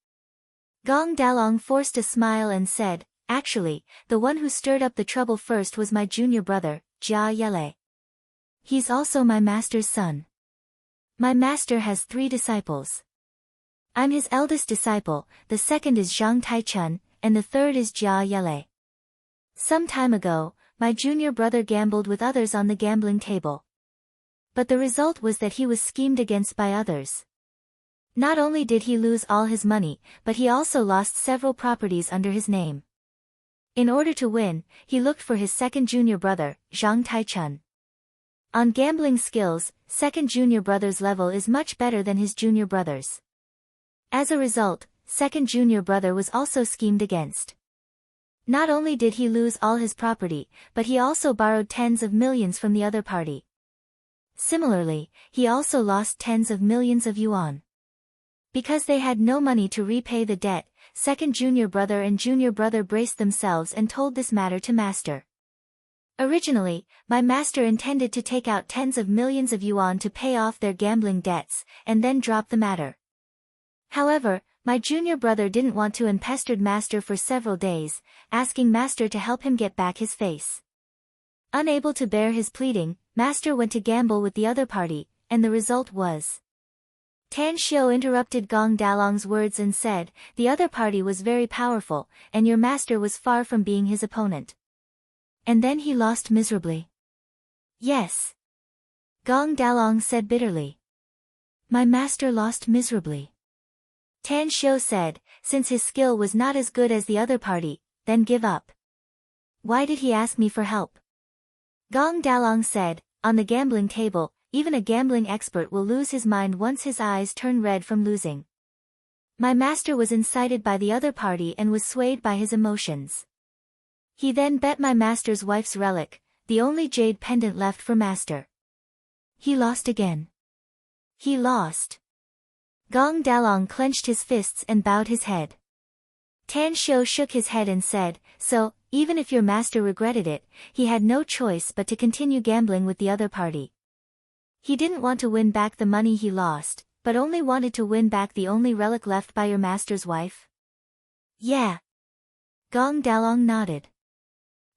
Gong Dalong forced a smile and said, "Actually, the one who stirred up the trouble first was my junior brother, Jia Yele. He's also my master's son. My master has 3 disciples. I'm his eldest disciple, the second is Zhang Taichun, and the third is Jia Yele. Some time ago, my junior brother gambled with others on the gambling table. But the result was that he was schemed against by others. Not only did he lose all his money, but he also lost several properties under his name. In order to win, he looked for his second junior brother, Zhang Taichun. On gambling skills, second junior brother's level is much better than his junior brother's. As a result, second junior brother was also schemed against. Not only did he lose all his property, but he also borrowed tens of millions from the other party. Similarly, he also lost tens of millions of yuan. Because they had no money to repay the debt, second junior brother and junior brother braced themselves and told this matter to master. Originally, my master intended to take out tens of millions of yuan to pay off their gambling debts, and then drop the matter. However, my junior brother didn't want to and pestered master for several days, asking master to help him get back his face. Unable to bear his pleading, master went to gamble with the other party, and the result was. Tan Xiu interrupted Gong Dalong's words and said, "The other party was very powerful, and your master was far from being his opponent. And then he lost miserably." "Yes." Gong Dalong said bitterly. "My master lost miserably." Tan Xiu said, "Since his skill was not as good as the other party, then give up. Why did he ask me for help?" Gong Dalong said, "On the gambling table, even a gambling expert will lose his mind once his eyes turn red from losing. My master was incited by the other party and was swayed by his emotions. He then bet my master's wife's relic, the only jade pendant left for master. He lost again. He lost." Gong Dalong clenched his fists and bowed his head. Tan Xiu shook his head and said, "So, even if your master regretted it, he had no choice but to continue gambling with the other party. He didn't want to win back the money he lost, but only wanted to win back the only relic left by your master's wife? Yeah. Gong Dalong nodded.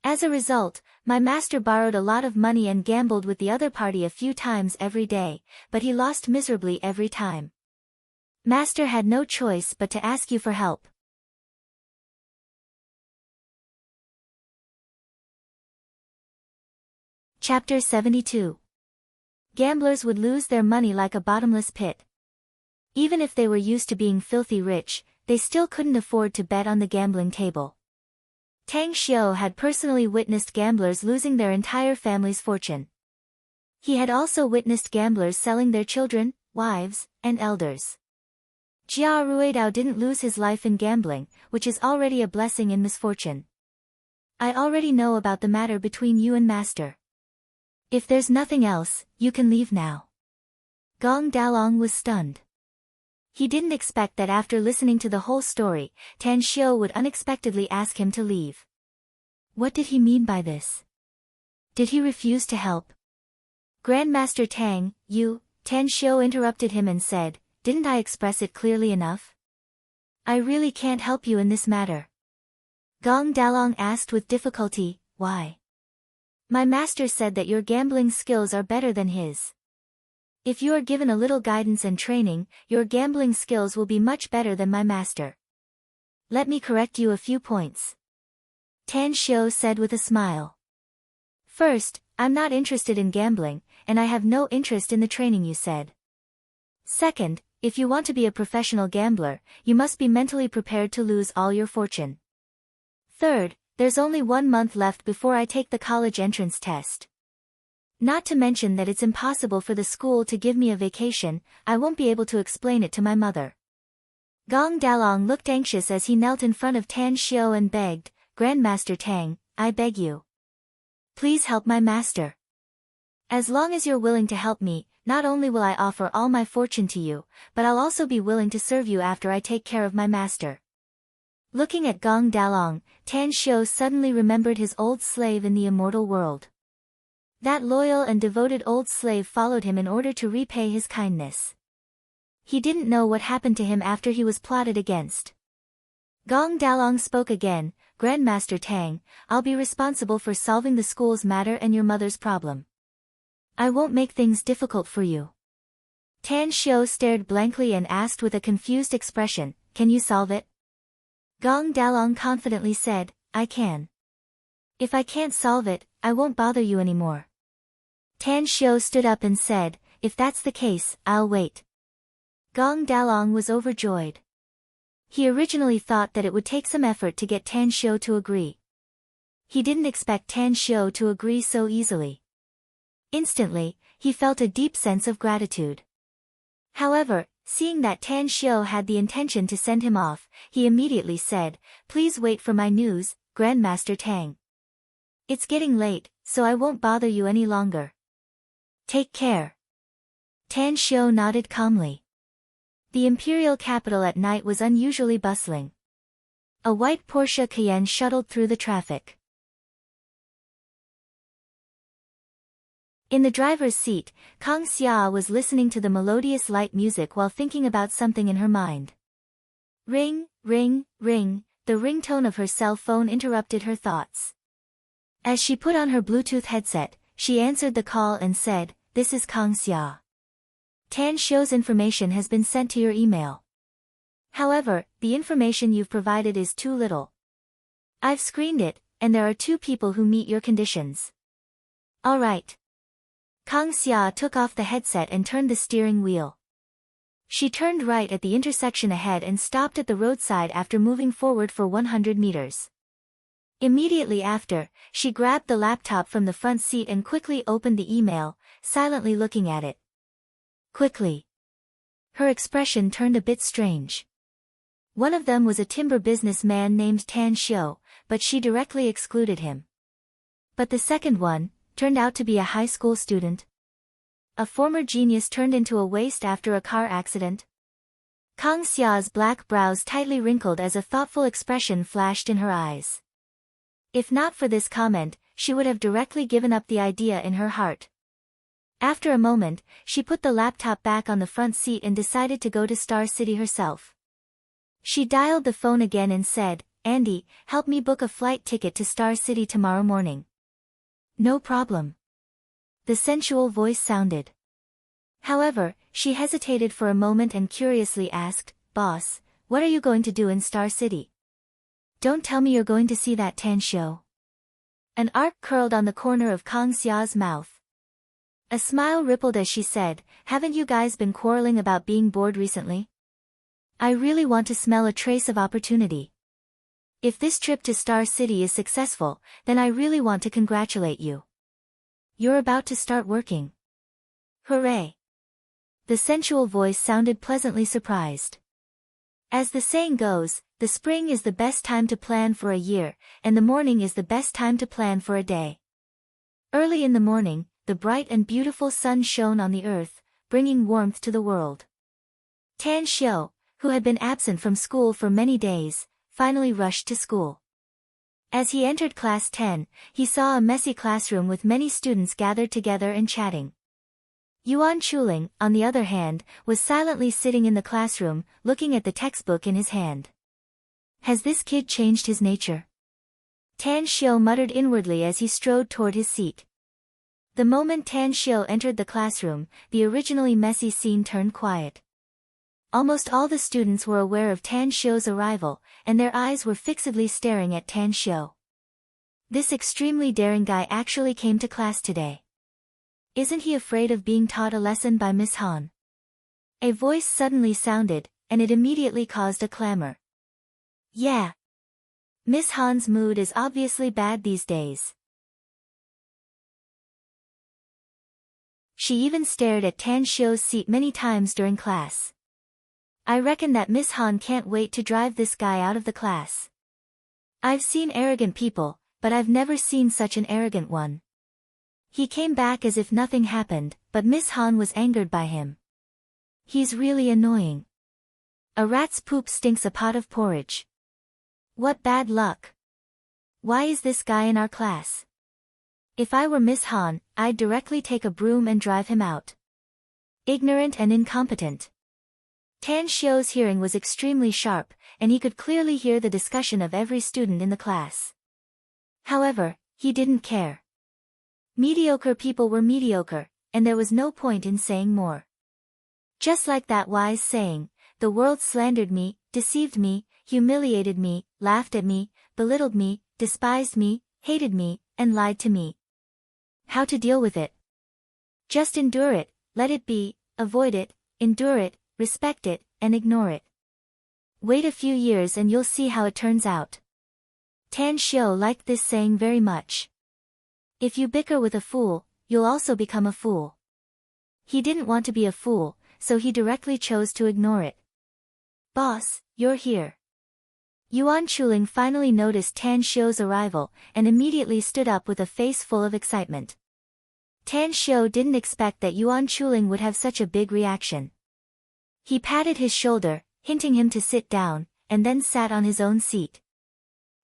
As a result, my master borrowed a lot of money and gambled with the other party a few times every day, but he lost miserably every time. Master had no choice but to ask you for help. Chapter 72. Gamblers would lose their money like a bottomless pit. Even if they were used to being filthy rich, they still couldn't afford to bet on the gambling table. Tang Xiu had personally witnessed gamblers losing their entire family's fortune. He had also witnessed gamblers selling their children, wives, and elders. Jia Ruidao didn't lose his life in gambling, which is already a blessing in misfortune. I already know about the matter between you and Master. If there's nothing else, you can leave now. Gong Dalong was stunned. He didn't expect that after listening to the whole story, Tan Xiu would unexpectedly ask him to leave. What did he mean by this? Did he refuse to help? Grandmaster Tang, Tan Xiu interrupted him and said, didn't I express it clearly enough? I really can't help you in this matter. Gong Dalong asked with difficulty, why? My master said that your gambling skills are better than his. If you are given a little guidance and training, your gambling skills will be much better than my master. Let me correct you a few points. Tan Xiu said with a smile. First, I'm not interested in gambling, and I have no interest in the training you said. Second, if you want to be a professional gambler, you must be mentally prepared to lose all your fortune. Third, there's only 1 month left before I take the college entrance test. Not to mention that it's impossible for the school to give me a vacation, I won't be able to explain it to my mother. Gong Dalong looked anxious as he knelt in front of Tan Xiu and begged, Grandmaster Tang, I beg you. Please help my master. As long as you're willing to help me, not only will I offer all my fortune to you, but I'll also be willing to serve you after I take care of my master. Looking at Gong Dalong, Tan Xiu suddenly remembered his old slave in the immortal world. That loyal and devoted old slave followed him in order to repay his kindness. He didn't know what happened to him after he was plotted against. Gong Dalong spoke again, Grandmaster Tang, I'll be responsible for solving the school's matter and your mother's problem. I won't make things difficult for you. Tan Xiu stared blankly and asked with a confused expression, can you solve it? Gong Dalong confidently said, I can. If I can't solve it, I won't bother you anymore. Tan Xiu stood up and said, if that's the case, I'll wait. Gong Dalong was overjoyed. He originally thought that it would take some effort to get Tan Xiu to agree. He didn't expect Tan Xiu to agree so easily. Instantly, he felt a deep sense of gratitude. However, seeing that Tan Xiu had the intention to send him off, he immediately said, please wait for my news, Grandmaster Tang. It's getting late, so I won't bother you any longer. Take care. Tan Xiu nodded calmly. The imperial capital at night was unusually bustling. A white Porsche Cayenne shuttled through the traffic. In the driver's seat, Kang Xia was listening to the melodious light music while thinking about something in her mind. Ring, ring, ring, the ringtone of her cell phone interrupted her thoughts. As she put on her Bluetooth headset, she answered the call and said, this is Kang Xia. Tan Xiu's information has been sent to your email. However, the information you've provided is too little. I've screened it, and there are 2 people who meet your conditions. All right. Kang Xia took off the headset and turned the steering wheel. She turned right at the intersection ahead and stopped at the roadside after moving forward for 100 meters. Immediately after, she grabbed the laptop from the front seat and quickly opened the email, silently looking at it. Quickly. Her expression turned a bit strange. One of them was a timber businessman named Tan Xiu, but she directly excluded him. But the second one turned out to be a high school student. A former genius turned into a waste after a car accident. Kang Xia's black brows tightly wrinkled as a thoughtful expression flashed in her eyes. If not for this comment, she would have directly given up the idea in her heart. After a moment, she put the laptop back on the front seat and decided to go to Star City herself. She dialed the phone again and said, "Andy, help me book a flight ticket to Star City tomorrow morning." "No problem." The sensual voice sounded. However, she hesitated for a moment and curiously asked, "Boss, what are you going to do in Star City? Don't tell me you're going to see that Tan show." An arc curled on the corner of Kang Xia's mouth. A smile rippled as she said, "Haven't you guys been quarreling about being bored recently? I really want to smell a trace of opportunity. If this trip to Star City is successful, then I really want to congratulate you. You're about to start working. Hooray!" The sensual voice sounded pleasantly surprised. As the saying goes, the spring is the best time to plan for a year, and the morning is the best time to plan for a day. Early in the morning, the bright and beautiful sun shone on the earth, bringing warmth to the world. Tan Xiu, who had been absent from school for many days, finally rushed to school. As he entered class 10, he saw a messy classroom with many students gathered together and chatting. Yuan Chuling, on the other hand, was silently sitting in the classroom, looking at the textbook in his hand. Has this kid changed his nature? Tan Xiu muttered inwardly as he strode toward his seat. The moment Tan Xiu entered the classroom, the originally messy scene turned quiet. Almost all the students were aware of Tan Xiu's arrival, and their eyes were fixedly staring at Tan Xiu. This extremely daring guy actually came to class today. Isn't he afraid of being taught a lesson by Miss Han? A voice suddenly sounded, and it immediately caused a clamor. Yeah. Miss Han's mood is obviously bad these days. She even stared at Tan Xiu's seat many times during class. I reckon that Miss Han can't wait to drive this guy out of the class. I've seen arrogant people, but I've never seen such an arrogant one. He came back as if nothing happened, but Miss Han was angered by him. He's really annoying. A rat's poop stinks a pot of porridge. What bad luck. Why is this guy in our class? If I were Miss Han, I'd directly take a broom and drive him out. Ignorant and incompetent. Tan Xiu's hearing was extremely sharp, and he could clearly hear the discussion of every student in the class. However, he didn't care. Mediocre people were mediocre, and there was no point in saying more. Just like that wise saying, the world slandered me, deceived me, humiliated me, laughed at me, belittled me, despised me, hated me, and lied to me. How to deal with it? Just endure it, let it be, avoid it, endure it, respect it, and ignore it. Wait a few years and you'll see how it turns out. Tan Xiu liked this saying very much. If you bicker with a fool, you'll also become a fool. He didn't want to be a fool, so he directly chose to ignore it. Boss, you're here. Yuan Chuling finally noticed Tan Xiu's arrival, and immediately stood up with a face full of excitement. Tan Xiu didn't expect that Yuan Chuling would have such a big reaction. He patted his shoulder, hinting him to sit down, and then sat on his own seat.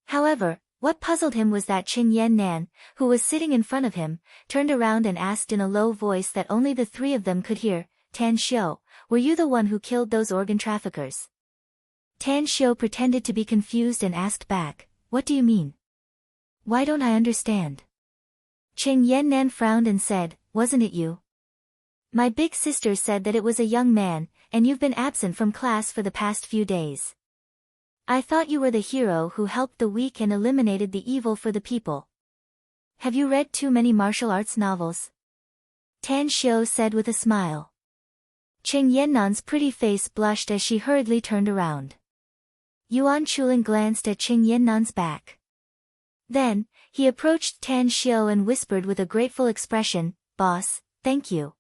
However, what puzzled him was that Qing Yannan, who was sitting in front of him, turned around and asked in a low voice that only the three of them could hear, "Tan Xiu, were you the one who killed those organ traffickers?" Tan Xiu pretended to be confused and asked back, "What do you mean? Why don't I understand?" Qing Yannan frowned and said, "Wasn't it you? My big sister said that it was a young man, and you've been absent from class for the past few days. I thought you were the hero who helped the weak and eliminated the evil for the people. Have you read too many martial arts novels?" Tan Xiu said with a smile. Qing Yannan's pretty face blushed as she hurriedly turned around. Yuan Chuling glanced at Qing Yannan's back. Then, he approached Tan Xiu and whispered with a grateful expression, "Boss, thank you."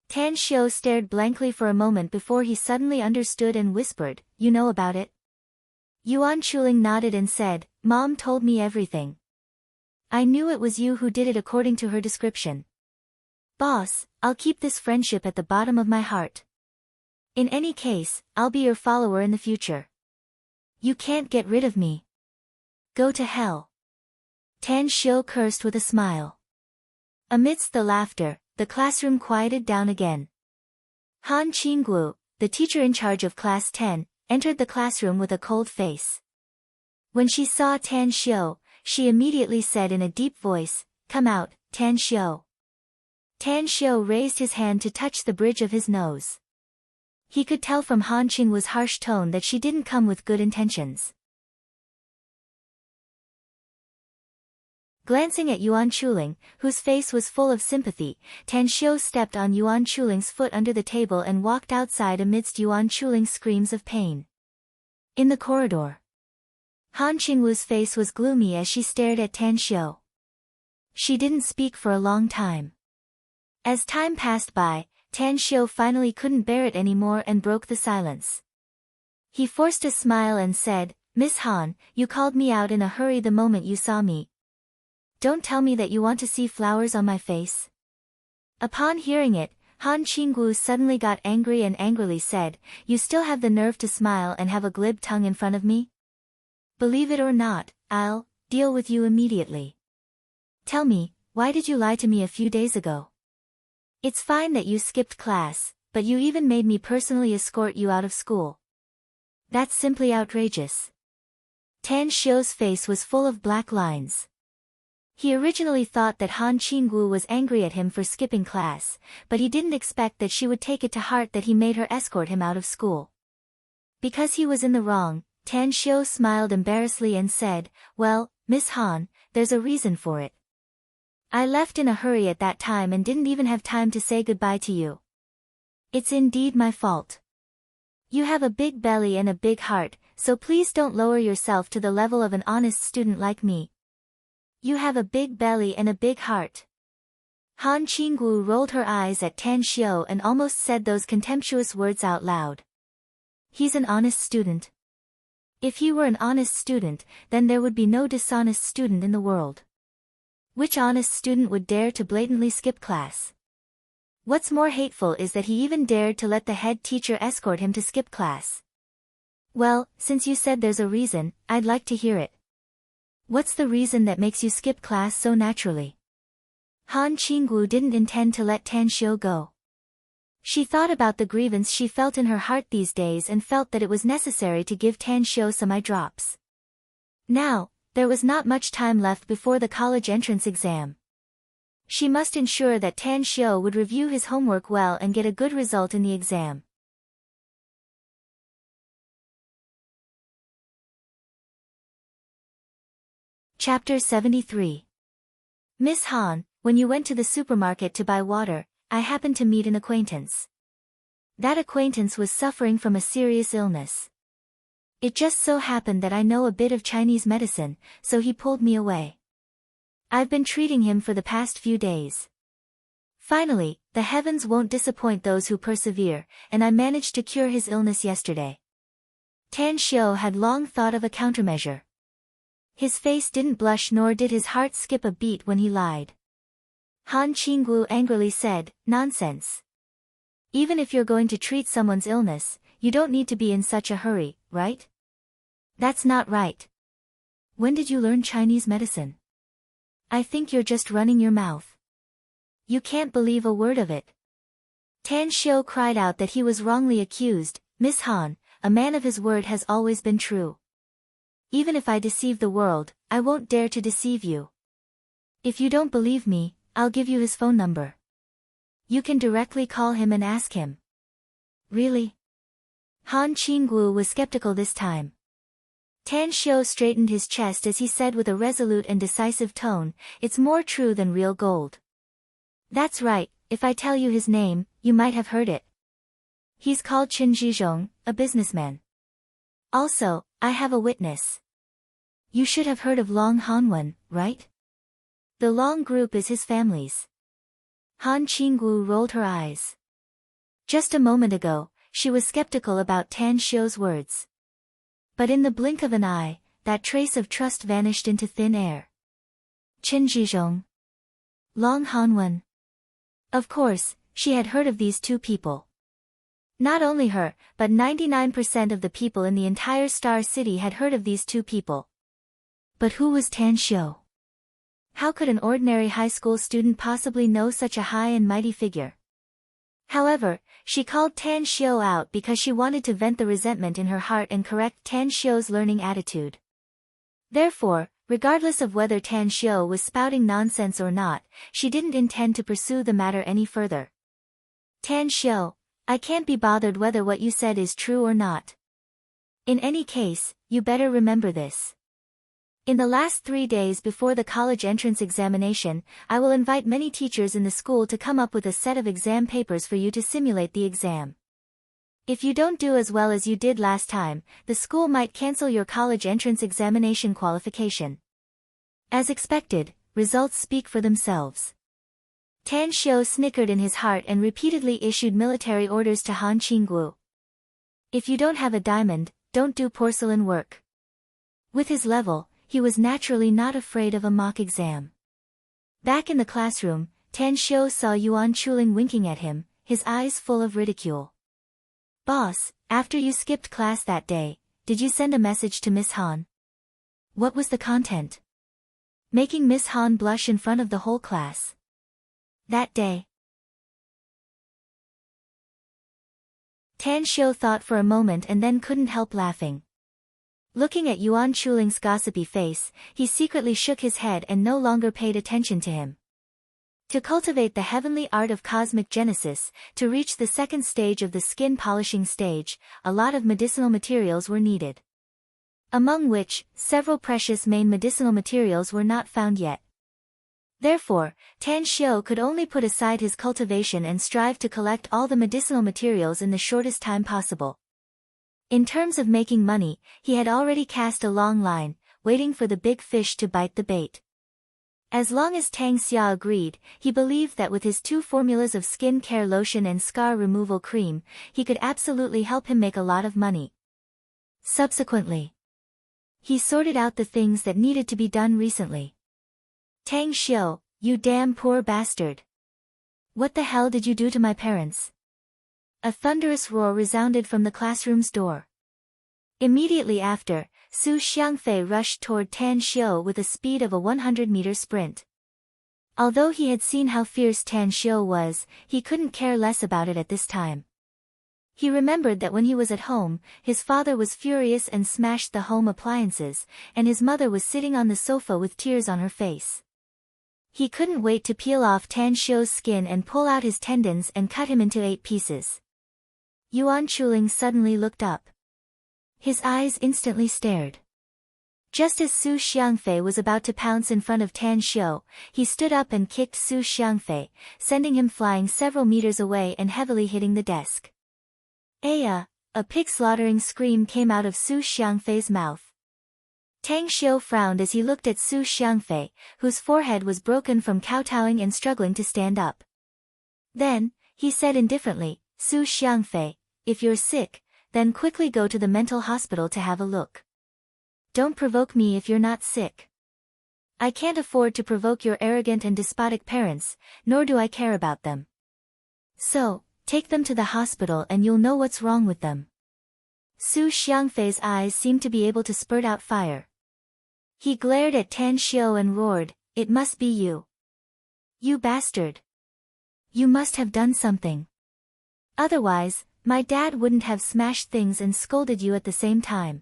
Tan Xiu stared blankly for a moment before he suddenly understood and whispered, "You know about it?" Yuan Chuling nodded and said, "Mom told me everything. I knew it was you who did it according to her description. Boss, I'll keep this friendship at the bottom of my heart. In any case, I'll be your follower in the future. You can't get rid of me. Go to hell." Tan Xiu cursed with a smile. Amidst the laughter, the classroom quieted down again. Han Qinggu, the teacher in charge of Class 10, entered the classroom with a cold face. When she saw Tan Xiu, she immediately said in a deep voice, "Come out, Tan Xiu." Tan Xiu raised his hand to touch the bridge of his nose. He could tell from Han Qinggu's harsh tone that she didn't come with good intentions. Glancing at Yuan Chuling, whose face was full of sympathy, Tan Xiu stepped on Yuan Chuling's foot under the table and walked outside amidst Yuan Chuling's screams of pain. In the corridor, Han Qingwu's face was gloomy as she stared at Tan Xiu. She didn't speak for a long time. As time passed by, Tan Xiu finally couldn't bear it anymore and broke the silence. He forced a smile and said, "Miss Han, you called me out in a hurry the moment you saw me. Don't tell me that you want to see flowers on my face." Upon hearing it, Han Qinggu suddenly got angry and angrily said, "You still have the nerve to smile and have a glib tongue in front of me? Believe it or not, I'll deal with you immediately. Tell me, why did you lie to me a few days ago? It's fine that you skipped class, but you even made me personally escort you out of school. That's simply outrageous." Tan Xiu's face was full of black lines. He originally thought that Han Qinggu was angry at him for skipping class, but he didn't expect that she would take it to heart that he made her escort him out of school. Because he was in the wrong, Tan Xiu smiled embarrassedly and said, "Well, Miss Han, there's a reason for it. I left in a hurry at that time and didn't even have time to say goodbye to you. It's indeed my fault. You have a big belly and a big heart, so please don't lower yourself to the level of an honest student like me." "You have a big belly and a big heart." Han Qinggu rolled her eyes at Tan Xiu and almost said those contemptuous words out loud. He's an honest student. If he were an honest student, then there would be no dishonest student in the world. Which honest student would dare to blatantly skip class? What's more hateful is that he even dared to let the head teacher escort him to skip class. Well, since you said there's a reason, I'd like to hear it. What's the reason that makes you skip class so naturally? Han Qinggu didn't intend to let Tan Xiu go. She thought about the grievance she felt in her heart these days and felt that it was necessary to give Tan Xiu some eye drops. Now, there was not much time left before the college entrance exam. She must ensure that Tan Xiu would review his homework well and get a good result in the exam. Chapter 73. Miss Han, when you went to the supermarket to buy water, I happened to meet an acquaintance. That acquaintance was suffering from a serious illness. It just so happened that I know a bit of Chinese medicine, so he pulled me away. I've been treating him for the past few days. Finally, the heavens won't disappoint those who persevere, and I managed to cure his illness yesterday. Tan Xiu had long thought of a countermeasure. His face didn't blush nor did his heart skip a beat when he lied. Han Qinggu angrily said, "Nonsense. Even if you're going to treat someone's illness, you don't need to be in such a hurry, right? That's not right. When did you learn Chinese medicine? I think you're just running your mouth. You can't believe a word of it." Tan Xiu cried out that he was wrongly accused. "Miss Han, a man of his word has always been true. Even if I deceive the world, I won't dare to deceive you. If you don't believe me, I'll give you his phone number. You can directly call him and ask him." "Really?" Han Qinggu was skeptical this time. Tan Xiu straightened his chest as he said with a resolute and decisive tone, "It's more true than real gold." "That's right, if I tell you his name, you might have heard it. He's called Qin Zhizhong, a businessman. Also, I have a witness. You should have heard of Long Hanwen, right? The Long group is his family's." Han Qinggu rolled her eyes. Just a moment ago, she was skeptical about Tan Xiu's words. But in the blink of an eye, that trace of trust vanished into thin air. Qin Zhizhong. Long Hanwen. Of course, she had heard of these two people. Not only her, but 99% of the people in the entire Star City had heard of these two people. But who was Tan Xiu? How could an ordinary high school student possibly know such a high and mighty figure? However, she called Tan Xiao out because she wanted to vent the resentment in her heart and correct Tan Xiao's learning attitude. Therefore, regardless of whether Tan Xiao was spouting nonsense or not, she didn't intend to pursue the matter any further. Tan Xiao, I can't be bothered whether what you said is true or not. In any case, you better remember this. In the last 3 days before the college entrance examination, I will invite many teachers in the school to come up with a set of exam papers for you to simulate the exam. If you don't do as well as you did last time, the school might cancel your college entrance examination qualification. As expected, results speak for themselves. Tan Xiao snickered in his heart and repeatedly issued military orders to Han Qinggu. If you don't have a diamond, don't do porcelain work. With his level, he was naturally not afraid of a mock exam. Back in the classroom, Tan Xiao saw Yuan Chuling winking at him, his eyes full of ridicule. Boss, after you skipped class that day, did you send a message to Miss Han? What was the content? Making Miss Han blush in front of the whole class. That day. Tan Xiao thought for a moment and then couldn't help laughing. Looking at Yuan Chuling's gossipy face, he secretly shook his head and no longer paid attention to him. To cultivate the heavenly art of cosmic genesis, to reach the second stage of the skin polishing stage, a lot of medicinal materials were needed. Among which, several precious main medicinal materials were not found yet. Therefore, Tan Xiao could only put aside his cultivation and strive to collect all the medicinal materials in the shortest time possible. In terms of making money, he had already cast a long line, waiting for the big fish to bite the bait. As long as Tang Xia agreed, he believed that with his 2 formulas of skin care lotion and scar removal cream, he could absolutely help him make a lot of money. Subsequently, he sorted out the things that needed to be done recently. Tang Xiao, you damn poor bastard. What the hell did you do to my parents? A thunderous roar resounded from the classroom's door. Immediately after, Su Xiangfei rushed toward Tan Xiao with a speed of a 100-meter sprint. Although he had seen how fierce Tan Xiao was, he couldn't care less about it at this time. He remembered that when he was at home, his father was furious and smashed the home appliances, and his mother was sitting on the sofa with tears on her face. He couldn't wait to peel off Tan Xiao's skin and pull out his tendons and cut him into 8 pieces. Yuan Chuling suddenly looked up. His eyes instantly stared. Just as Su Xiangfei was about to pounce in front of Tan Xiao, he stood up and kicked Su Xiangfei, sending him flying several meters away and heavily hitting the desk. Aya! A pig-slaughtering scream came out of Su Xiangfei's mouth. Tang Xiao frowned as he looked at Su Xiangfei, whose forehead was broken from kowtowing and struggling to stand up. Then, he said indifferently, Su Xiangfei, if you're sick, then quickly go to the mental hospital to have a look. Don't provoke me if you're not sick. I can't afford to provoke your arrogant and despotic parents, nor do I care about them. So, take them to the hospital and you'll know what's wrong with them. Su Xiangfei's eyes seemed to be able to spurt out fire. He glared at Tan Xiao and roared, it must be you. You bastard. You must have done something. Otherwise, my dad wouldn't have smashed things and scolded you at the same time.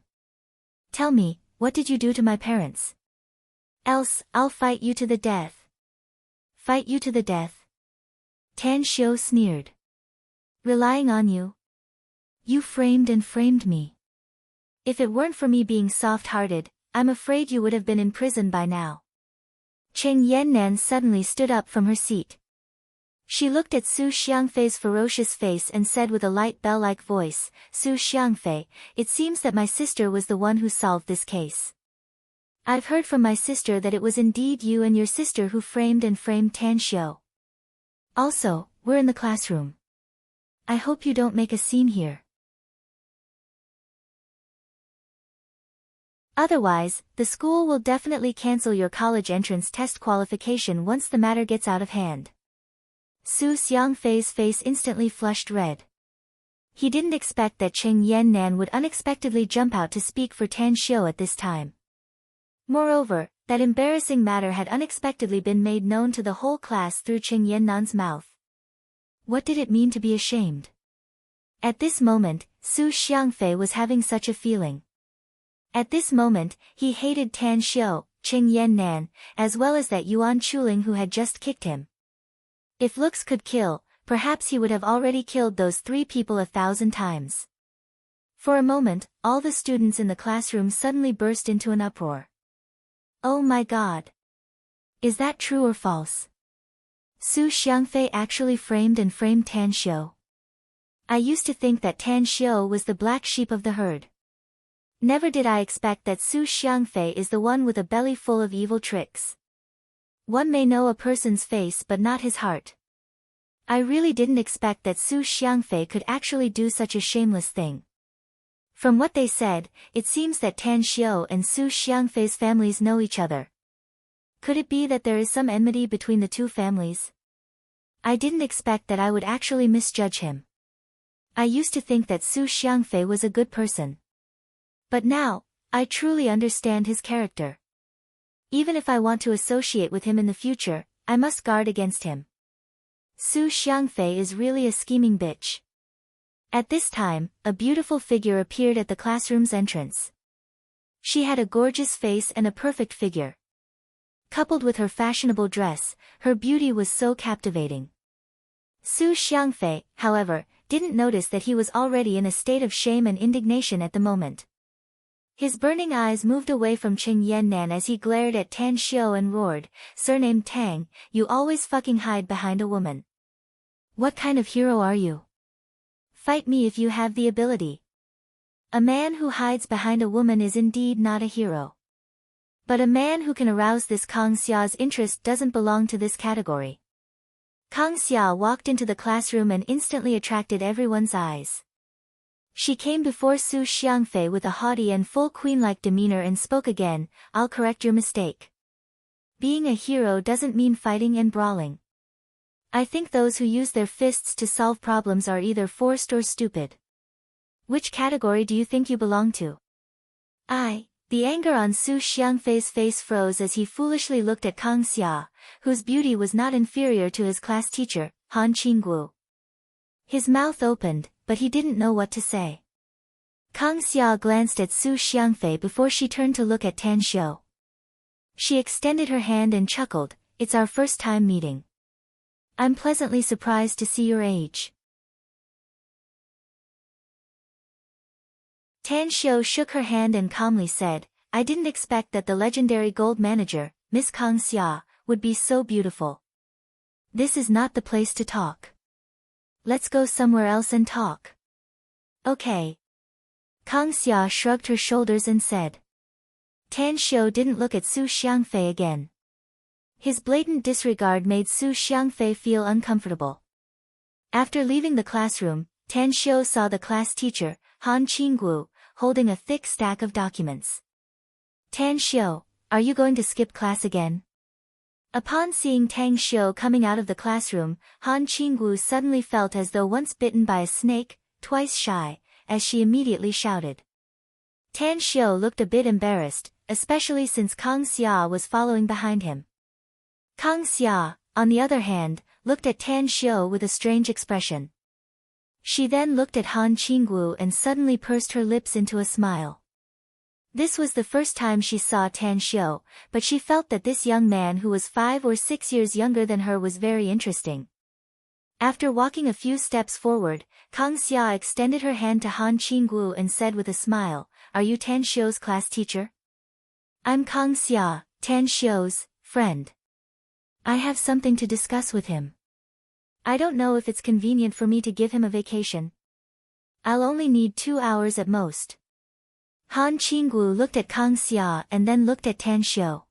Tell me, what did you do to my parents? Else, I'll fight you to the death. Fight you to the death? Tan Xiao sneered. Relying on you? You framed and framed me. If it weren't for me being soft-hearted, I'm afraid you would have been in prison by now. Cheng Yannan suddenly stood up from her seat. She looked at Su Xiangfei's ferocious face and said with a light bell-like voice, Su Xiangfei, it seems that my sister was the one who solved this case. I've heard from my sister that it was indeed you and your sister who framed Tan Xiao. Also, we're in the classroom. I hope you don't make a scene here. Otherwise, the school will definitely cancel your college entrance test qualification once the matter gets out of hand. Su Xiangfei's face instantly flushed red. He didn't expect that Cheng Yannan would unexpectedly jump out to speak for Tan Xiao at this time. Moreover, That embarrassing matter had unexpectedly been made known to the whole class through Qing Yannan's mouth. What did it mean to be ashamed? At this moment, Su Xiangfei was having such a feeling. At this moment, he hated Tan Xiu, Qing Yannan, as well as that Yuan Chuling who had just kicked him. If looks could kill, perhaps he would have already killed those 3 people 1,000 times. For a moment, all the students in the classroom suddenly burst into an uproar. Oh my God! Is that true or false? Su Xiangfei actually framed Tan Xiu. I used to think that Tan Xiu was the black sheep of the herd. Never did I expect that Su Xiangfei is the one with a belly full of evil tricks. One may know a person's face but not his heart. I really didn't expect that Su Xiangfei could actually do such a shameless thing. From what they said, it seems that Tan Xiu and Su Xiangfei's families know each other. Could it be that there is some enmity between the 2 families? I didn't expect that I would actually misjudge him. I used to think that Su Xiangfei was a good person. But now, I truly understand his character. Even if I want to associate with him in the future, I must guard against him. Su Xiangfei is really a scheming bitch. At this time, a beautiful figure appeared at the classroom's entrance. She had a gorgeous face and a perfect figure. Coupled with her fashionable dress, her beauty was so captivating. Su Xiangfei, however, didn't notice that he was already in a state of shame and indignation at the moment. His burning eyes moved away from Qing Yannan as he glared at Tan Xiu and roared, "Surnamed Tang, you always fucking hide behind a woman. What kind of hero are you? Fight me if you have the ability." A man who hides behind a woman is indeed not a hero. But a man who can arouse this Kang Xia's interest doesn't belong to this category. Kang Xia walked into the classroom and instantly attracted everyone's eyes. She came before Su Xiangfei with a haughty and full queen-like demeanor and spoke again, "I'll correct your mistake. Being a hero doesn't mean fighting and brawling. I think those who use their fists to solve problems are either forced or stupid. Which category do you think you belong to?" The anger on Su Xiangfei's face froze as he foolishly looked at Kang Xia, whose beauty was not inferior to his class teacher, Han Qinggu. His mouth opened, but he didn't know what to say. Kang Xia glanced at Su Xiangfei before she turned to look at Tan Xiu. She extended her hand and chuckled, "It's our first time meeting. I'm pleasantly surprised to see your age." Tan Xiu shook her hand and calmly said, "I didn't expect that the legendary gold manager, Miss Kang Xia, would be so beautiful. This is not the place to talk. Let's go somewhere else and talk." "Okay." Kang Xia shrugged her shoulders and said. Tan Xiu didn't look at Su Xiangfei again. His blatant disregard made Su Xiangfei feel uncomfortable. After leaving the classroom, Tan Xiu saw the class teacher, Han Qinggu, holding a thick stack of documents. "Tan Xiu, are you going to skip class again?" Upon seeing Tan Xiu coming out of the classroom, Han Qinggu suddenly felt as though once bitten by a snake, twice shy, as she immediately shouted. Tan Xiu looked a bit embarrassed, especially since Kang Xia was following behind him. Kang Xia, on the other hand, looked at Tan Xiu with a strange expression. She then looked at Han Qinggu and suddenly pursed her lips into a smile. This was the first time she saw Tan Xiu, but she felt that this young man who was 5 or 6 years younger than her was very interesting. After walking a few steps forward, Kang Xia extended her hand to Han Qinggu and said with a smile, "Are you Tan Xiu's class teacher?" "I'm Kang Xia, Tan Xiu's friend. I have something to discuss with him. I don't know if it's convenient for me to give him a vacation. I'll only need 2 hours at most." Han Qinggu looked at Kang Xia and then looked at Tan Xiu.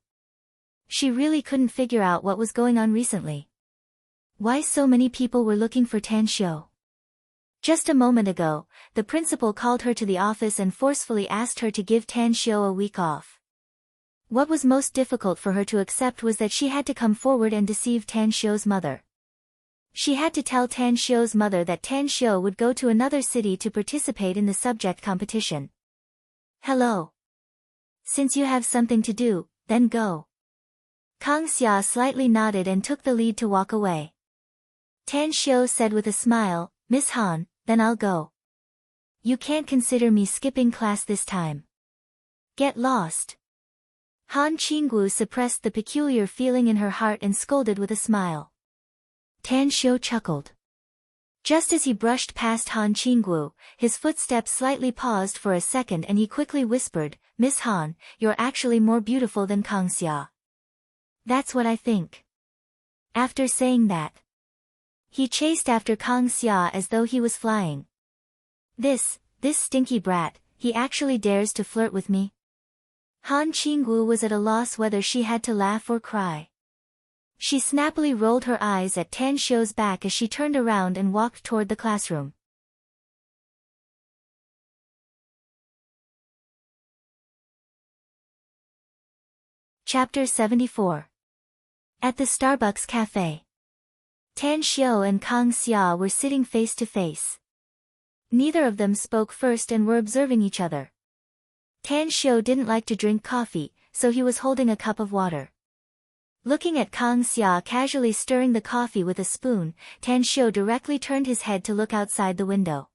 She really couldn't figure out what was going on recently. Why so many people were looking for Tan Xiu? Just a moment ago, the principal called her to the office and forcefully asked her to give Tan Xiu a week off. What was most difficult for her to accept was that she had to come forward and deceive Tan Xiu's mother. She had to tell Tan Xiu's mother that Tan Xiu would go to another city to participate in the subject competition. "Hello. Since you have something to do, then go." Kang Xia slightly nodded and took the lead to walk away. Tan Xiu said with a smile, Miss Han, then I'll go. You can't consider me skipping class this time. Get lost. Han Qinggu suppressed the peculiar feeling in her heart and scolded with a smile. Tan Xiu chuckled. Just as he brushed past Han Qinggu, his footsteps slightly paused for a second and he quickly whispered, Miss Han, you're actually more beautiful than Kang Xia. That's what I think. After saying that, he chased after Kang Xia as though he was flying. This stinky brat, he actually dares to flirt with me? Han Qinggu was at a loss whether she had to laugh or cry. She snappily rolled her eyes at Tan Xiu's back as she turned around and walked toward the classroom. Chapter 74. At the Starbucks cafe. Tan Xiu and Kang Xia were sitting face to face. Neither of them spoke first and were observing each other. Tan Xiu didn't like to drink coffee, so he was holding a cup of water. Looking at Kang Xia casually stirring the coffee with a spoon, Tan Xiu directly turned his head to look outside the window.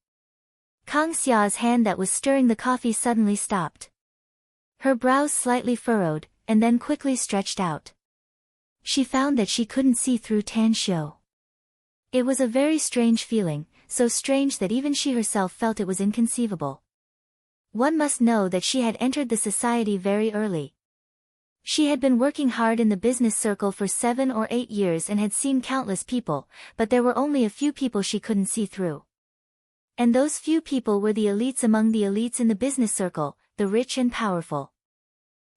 Kang Xia's hand that was stirring the coffee suddenly stopped. Her brows slightly furrowed, and then quickly stretched out. She found that she couldn't see through Tan Xiu. It was a very strange feeling, so strange that even she herself felt it was inconceivable. One must know that she had entered the society very early. She had been working hard in the business circle for 7 or 8 years and had seen countless people, but there were only a few people she couldn't see through. And those few people were the elites among the elites in the business circle, the rich and powerful.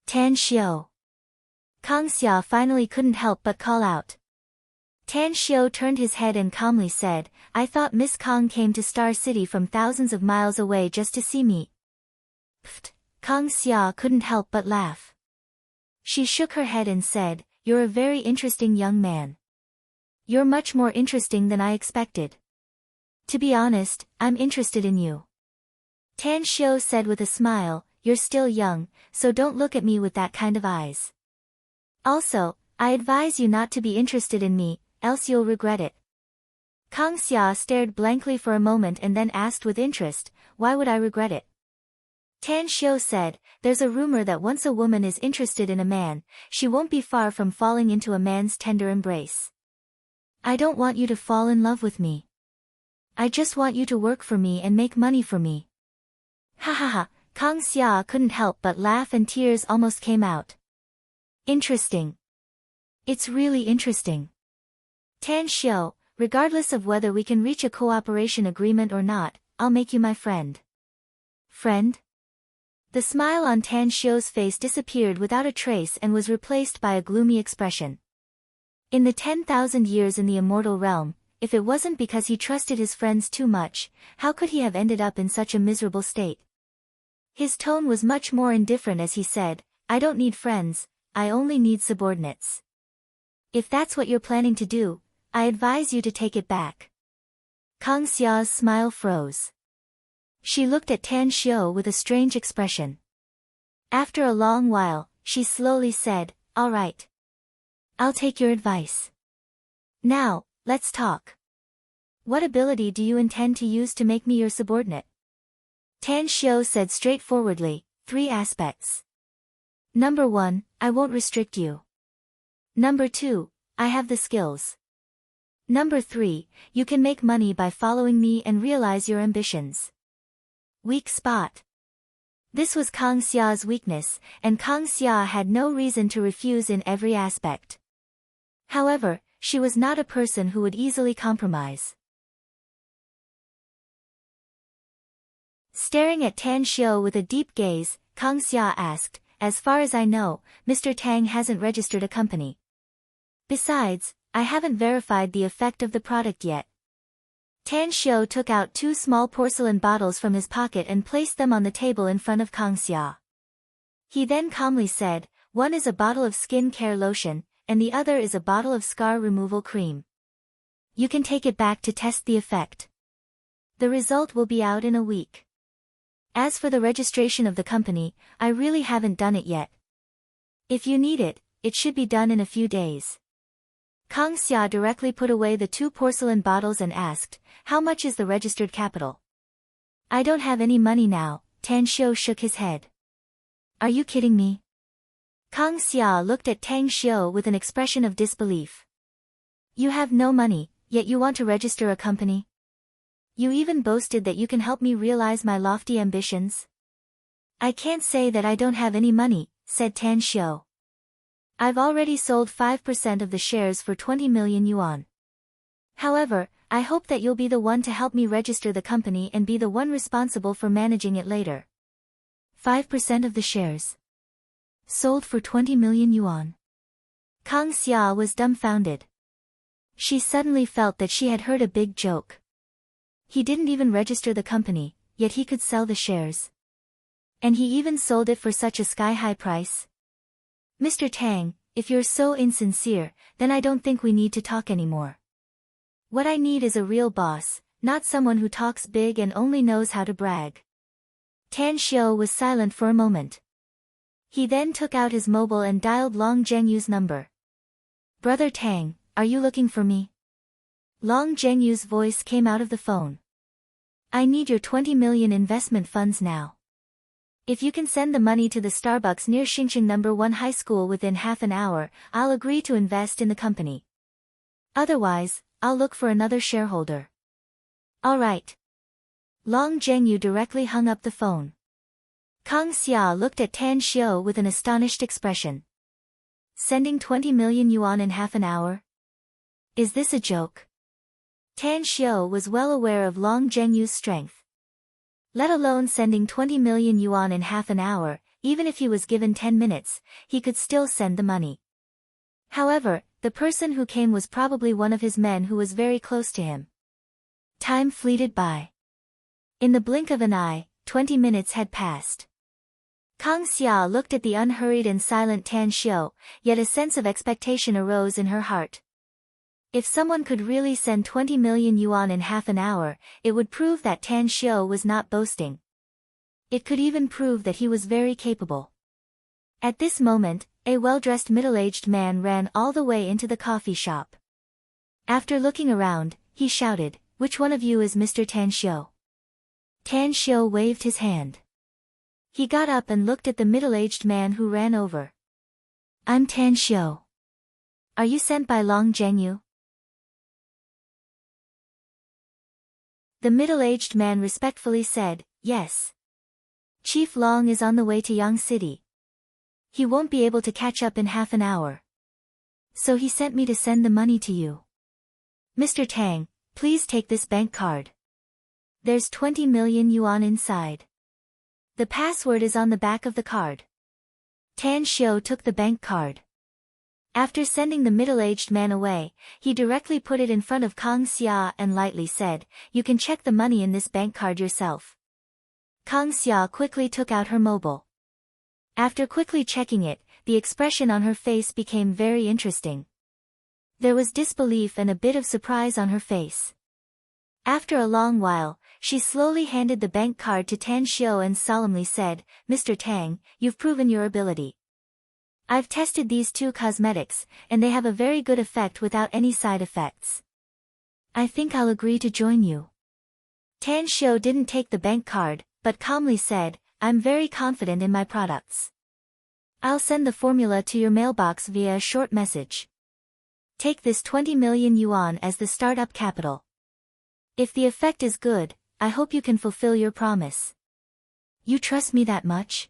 Tan Xiu. Kang Xia finally couldn't help but call out. Tan Xiu turned his head and calmly said, I thought Miss Kang came to Star City from thousands of miles away just to see me. Pfft, Kang Xia couldn't help but laugh. She shook her head and said, You're a very interesting young man. You're much more interesting than I expected. To be honest, I'm interested in you. Tan Xiu said with a smile, You're still young, so don't look at me with that kind of eyes. Also, I advise you not to be interested in me, else you'll regret it. Kang Xia stared blankly for a moment and then asked with interest, Why would I regret it? Tan Xiu said, There's a rumor that once a woman is interested in a man, she won't be far from falling into a man's tender embrace. I don't want you to fall in love with me. I just want you to work for me and make money for me. Ha ha ha, Kang Xia couldn't help but laugh and tears almost came out. Interesting. It's really interesting. Tan Xiu, regardless of whether we can reach a cooperation agreement or not, I'll make you my friend. Friend? The smile on Tan Xiu's face disappeared without a trace and was replaced by a gloomy expression. In the 10,000 years in the immortal realm, if it wasn't because he trusted his friends too much, how could he have ended up in such a miserable state? His tone was much more indifferent as he said, I don't need friends, I only need subordinates. If that's what you're planning to do, I advise you to take it back. Kang Xia's smile froze. She looked at Tan Xiu with a strange expression. After a long while, she slowly said, All right. I'll take your advice. Now, let's talk. What ability do you intend to use to make me your subordinate? Tan Xiu said straightforwardly, 3 aspects. Number 1, I won't restrict you. Number 2, I have the skills. Number 3, you can make money by following me and realize your ambitions. Weak spot. This was Kang Xia's weakness, and Kang Xia had no reason to refuse in every aspect. However, she was not a person who would easily compromise. Staring at Tan Xiu with a deep gaze, Kang Xia asked, As far as I know, Mr. Tang hasn't registered a company. Besides, I haven't verified the effect of the product yet. Tan Xiu took out 2 small porcelain bottles from his pocket and placed them on the table in front of Kang Xia. He then calmly said, One is a bottle of skin care lotion, and the other is a bottle of scar removal cream. You can take it back to test the effect. The result will be out in a week. As for the registration of the company, I really haven't done it yet. If you need it, it should be done in a few days. Kang Xia directly put away the 2 porcelain bottles and asked, how much is the registered capital? I don't have any money now, Tan Xiu shook his head. Are you kidding me? Kang Xia looked at Tang Xiu with an expression of disbelief. You have no money, yet you want to register a company? You even boasted that you can help me realize my lofty ambitions? I can't say that I don't have any money, said Tan Xiu. I've already sold 5% of the shares for 20 million yuan. However, I hope that you'll be the one to help me register the company and be the one responsible for managing it later. 5% of the shares. Sold for 20 million yuan. Kang Xia was dumbfounded. She suddenly felt that she had heard a big joke. He didn't even register the company, yet he could sell the shares. And he even sold it for such a sky-high price. Mr. Tang, if you're so insincere, then I don't think we need to talk anymore. What I need is a real boss, not someone who talks big and only knows how to brag. Tan Xiu was silent for a moment. He then took out his mobile and dialed Long Zhengyu's number. Brother Tang, are you looking for me? Long Zhengyu's voice came out of the phone. I need your 20 million investment funds now. If you can send the money to the Starbucks near Xingqing No. 1 High School within half an hour, I'll agree to invest in the company. Otherwise, I'll look for another shareholder. All right. Long Zhengyu directly hung up the phone. Kang Xia looked at Tan Xiu with an astonished expression. Sending 20 million yuan in half an hour? Is this a joke? Tan Xiu was well aware of Long Zhengyu's strength. Let alone sending 20 million yuan in half an hour, even if he was given 10 minutes, he could still send the money. However, the person who came was probably one of his men who was very close to him. Time fleeted by. In the blink of an eye, 20 minutes had passed. Kang Xia looked at the unhurried and silent Tan Xiu, yet a sense of expectation arose in her heart. If someone could really send 20 million yuan in half an hour, it would prove that Tan Xiu was not boasting. It could even prove that he was very capable. At this moment, a well-dressed middle-aged man ran all the way into the coffee shop. After looking around, he shouted, "Which one of you is Mr. Tan Xiu?" Tan Xiu waved his hand. He got up and looked at the middle-aged man who ran over. "I'm Tan Xiu. Are you sent by Long Zhengyu?" The middle-aged man respectfully said, "Yes. Chief Long is on the way to Yang City. He won't be able to catch up in half an hour. So he sent me to send the money to you. Mr. Tang, please take this bank card. There's 20 million yuan inside. The password is on the back of the card." Tan Xiu took the bank card. After sending the middle-aged man away, he directly put it in front of Kang Xia and lightly said, "You can check the money in this bank card yourself." Kang Xia quickly took out her mobile. After quickly checking it, the expression on her face became very interesting. There was disbelief and a bit of surprise on her face. After a long while, she slowly handed the bank card to Tan Xiu and solemnly said, "Mr. Tang, you've proven your ability. I've tested these 2 cosmetics, and they have a very good effect without any side effects. I think I'll agree to join you." Tan Xiu didn't take the bank card, but calmly said, "I'm very confident in my products. I'll send the formula to your mailbox via a short message. Take this 20 million yuan as the startup capital. If the effect is good, I hope you can fulfill your promise." "You trust me that much?"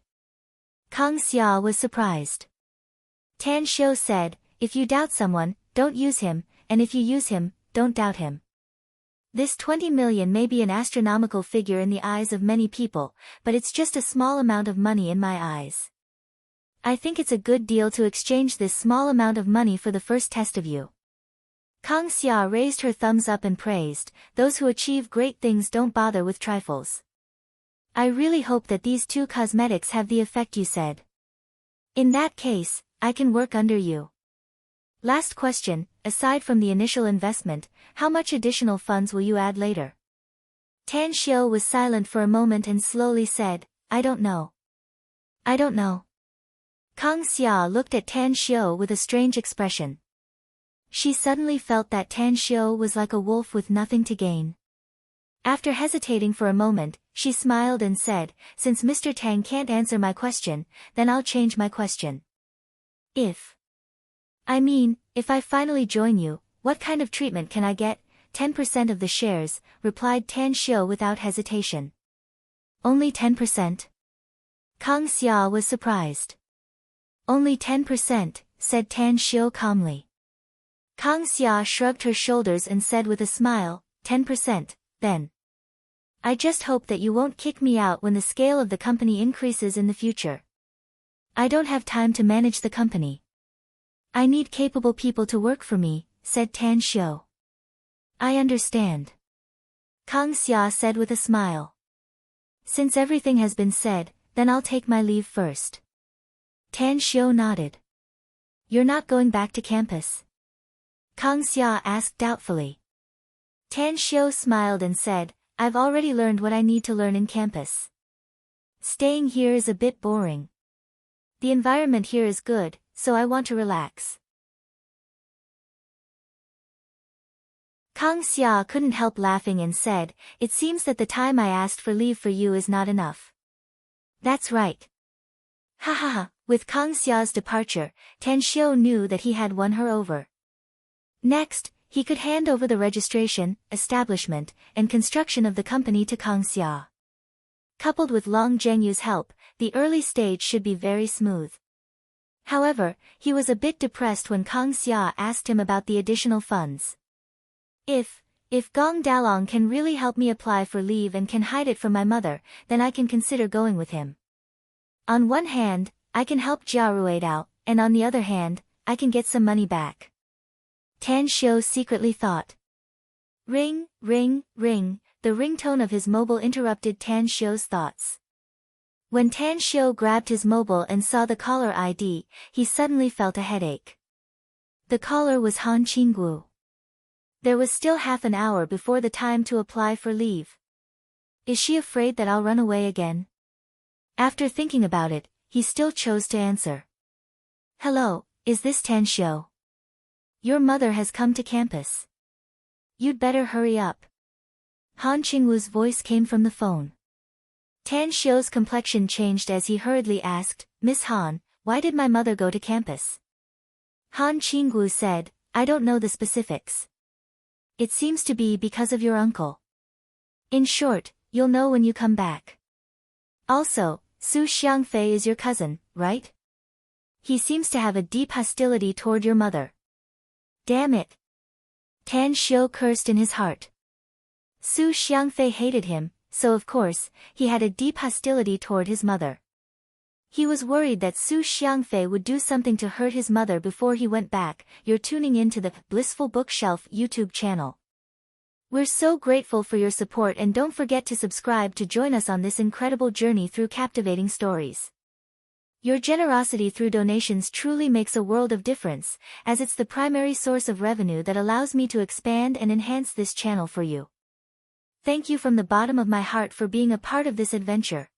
Kang Xia was surprised. Tan Xiu said, "If you doubt someone, don't use him, and if you use him, don't doubt him. This 20 million may be an astronomical figure in the eyes of many people, but it's just a small amount of money in my eyes. I think it's a good deal to exchange this small amount of money for the first test of you." Kang Xia raised her thumbs up and praised, "Those who achieve great things don't bother with trifles. I really hope that these 2 cosmetics have the effect you said. In that case, I can work under you. Last question, aside from the initial investment, how much additional funds will you add later?" Tan Xiu was silent for a moment and slowly said, "I don't know. I don't know." Kang Xia looked at Tan Xiu with a strange expression. She suddenly felt that Tan Xiu was like a wolf with nothing to gain. After hesitating for a moment, she smiled and said, "Since Mr. Tang can't answer my question, then I'll change my question. If I finally join you, what kind of treatment can I get?" 10% of the shares, replied Tan Xiu without hesitation. Only 10%? Kang Xia was surprised. Only 10%, said Tan Xiu calmly. Kang Xia shrugged her shoulders and said with a smile, 10%, then. I just hope that you won't kick me out when the scale of the company increases in the future. I don't have time to manage the company. I need capable people to work for me, said Tan Xiu. I understand. Kang Xia said with a smile. Since everything has been said, then I'll take my leave first. Tan Xiu nodded. You're not going back to campus? Kang Xia asked doubtfully. Tan Xiu smiled and said, I've already learned what I need to learn in campus. Staying here is a bit boring. The environment here is good, so I want to relax. Kang Xia couldn't help laughing and said, It seems that the time I asked for leave for you is not enough. That's right. Ha ha ha, with Kang Xia's departure, Tan Xiu knew that he had won her over. Next, he could hand over the registration, establishment, and construction of the company to Kang Xia. Coupled with Long Zhengyu's help, the early stage should be very smooth. However, he was a bit depressed when Kang Xia asked him about the additional funds. If Gong Dalong can really help me apply for leave and can hide it from my mother, then I can consider going with him. On one hand, I can help Jia Ruidao, and on the other hand, I can get some money back. Tan Xiu secretly thought. Ring, ring, ring, the ringtone of his mobile interrupted Tan Xiu's thoughts. When Tan Xiu grabbed his mobile and saw the caller ID, he suddenly felt a headache. The caller was Han Qinggu. There was still half an hour before the time to apply for leave. Is she afraid that I'll run away again? After thinking about it, he still chose to answer. Hello, is this Tan Xiu? Your mother has come to campus. You'd better hurry up. Han Qingwu's voice came from the phone. Tan Xiu's complexion changed as he hurriedly asked, Miss Han, why did my mother go to campus? Han Qingwu said, I don't know the specifics. It seems to be because of your uncle. In short, you'll know when you come back. Also, Su Xiangfei is your cousin, right? He seems to have a deep hostility toward your mother. Damn it. Tan Xiu cursed in his heart. Su Xiangfei hated him, so of course, he had a deep hostility toward his mother. He was worried that Su Xiangfei would do something to hurt his mother before he went back. You're tuning into the Blissful Bookshelf YouTube channel. We're so grateful for your support and don't forget to subscribe to join us on this incredible journey through captivating stories. Your generosity through donations truly makes a world of difference, as it's the primary source of revenue that allows me to expand and enhance this channel for you. Thank you from the bottom of my heart for being a part of this adventure.